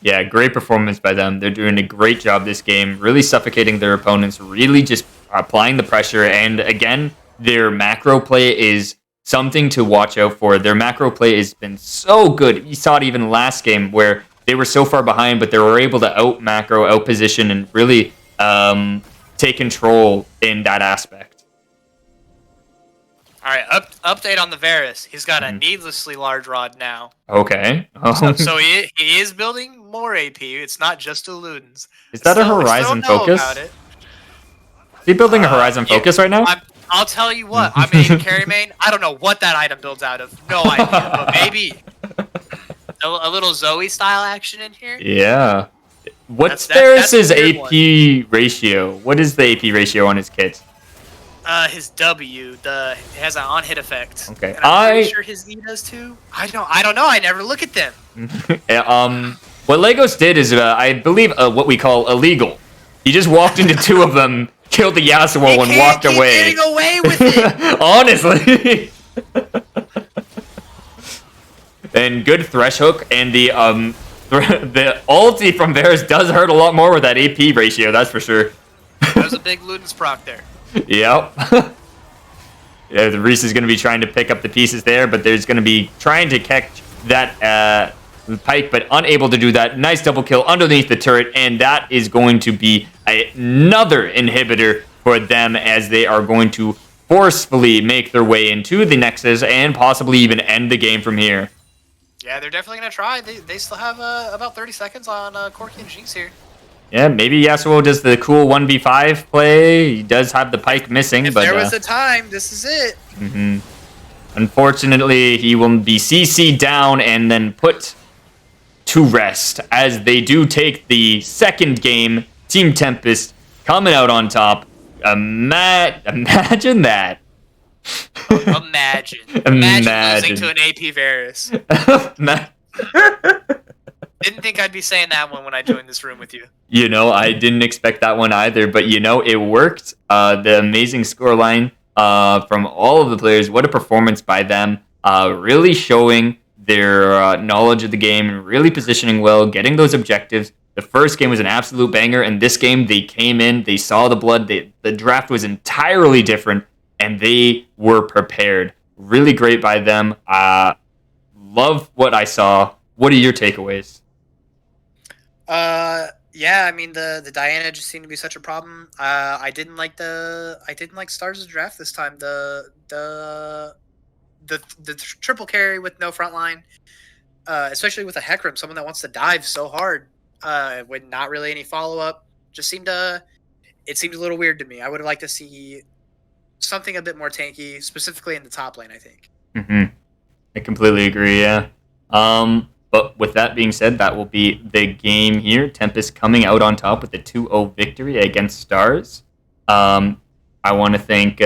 [SPEAKER 2] Yeah, great performance by them. They're doing a great job this game, really suffocating their opponents, really just applying the pressure. And again, their macro play is something to watch out for. Their macro play has been so good. You saw it even last game where they were so far behind, but they were able to out macro, out position, and really take control in that aspect.
[SPEAKER 3] All right, update on the Varus. He's got a needlessly large rod now.
[SPEAKER 2] Okay.
[SPEAKER 3] So he is building more AP. It's not just Ludens.
[SPEAKER 2] Is that a Horizon focus? Is he building a Horizon focus right now?
[SPEAKER 3] I'll tell you what. I'm an carry main. I don't know what that item builds out of. No idea, but maybe a little Zoe style action in here.
[SPEAKER 2] Yeah. What's Varus's AP ratio? What is the AP ratio on his kit?
[SPEAKER 3] His W, it has an on-hit effect.
[SPEAKER 2] Okay,
[SPEAKER 3] and I'm pretty sure his E does too. I don't know. I never look at them.
[SPEAKER 2] What Legos did is, I believe, what we call illegal. He just walked into two of them, killed the Yasuo, and walked away.
[SPEAKER 3] Getting away with it.
[SPEAKER 2] Honestly. And good thresh hook, and the ulti from Varus does hurt a lot more with that AP ratio. That's for sure.
[SPEAKER 3] That was a big Ludens proc there.
[SPEAKER 2] Yep. Yeah, the Reese is going to be trying to pick up the pieces there, but there's going to be trying to catch that Pike, but unable to do that. Nice double kill underneath the turret, and that is going to be another inhibitor for them as they are going to forcefully make their way into the Nexus and possibly even end the game from here.
[SPEAKER 3] Yeah, they're definitely going to try. They still have about 30 seconds on Corki and Jinx here.
[SPEAKER 2] Yeah, maybe Yasuo does the cool 1v5 play. He does have the Pike missing.
[SPEAKER 3] If
[SPEAKER 2] but
[SPEAKER 3] there was a time, this is it.
[SPEAKER 2] Unfortunately, he will be CC'd down and then put to rest as they do take the second game. Team Tempest coming out on top. Imagine that.
[SPEAKER 3] Imagine losing to an AP Varus. Didn't think I'd be saying that one when I joined this room with you.
[SPEAKER 2] You know, I didn't expect that one either, but you know, it worked. The amazing scoreline from all of the players. What a performance by them. Really showing their knowledge of the game and really positioning well, getting those objectives. The first game was an absolute banger, and this game, they came in, they saw the blood, the draft was entirely different, and they were prepared. Really great by them. Love what I saw. What are your takeaways?
[SPEAKER 3] Yeah, I mean the Diana just seemed to be such a problem. I didn't like Stars' draft this time. The triple carry with no front line, especially with a Hecarim, someone that wants to dive so hard, with not really any follow up, just seemed a little weird to me. I would have liked to see something a bit more tanky, specifically in the top lane, I think.
[SPEAKER 2] I completely agree. Yeah. But with that being said, that will be the game here. Tempest coming out on top with a 2-0 victory against Stars. I want to thank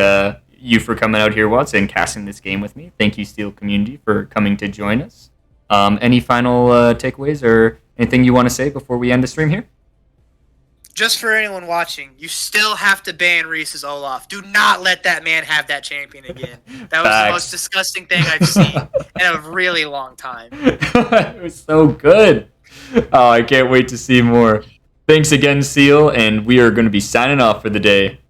[SPEAKER 2] you for coming out here, Watson, and casting this game with me. Thank you, Steel Community, for coming to join us. Any final takeaways or anything you want to say before we end the stream here?
[SPEAKER 3] Just for anyone watching, you still have to ban Reese's Olaf. Do not let that man have that champion again. That was the most disgusting thing I've seen in a really long time.
[SPEAKER 2] It was so good. Oh, I can't wait to see more. Thanks again, Seal, and we are going to be signing off for the day.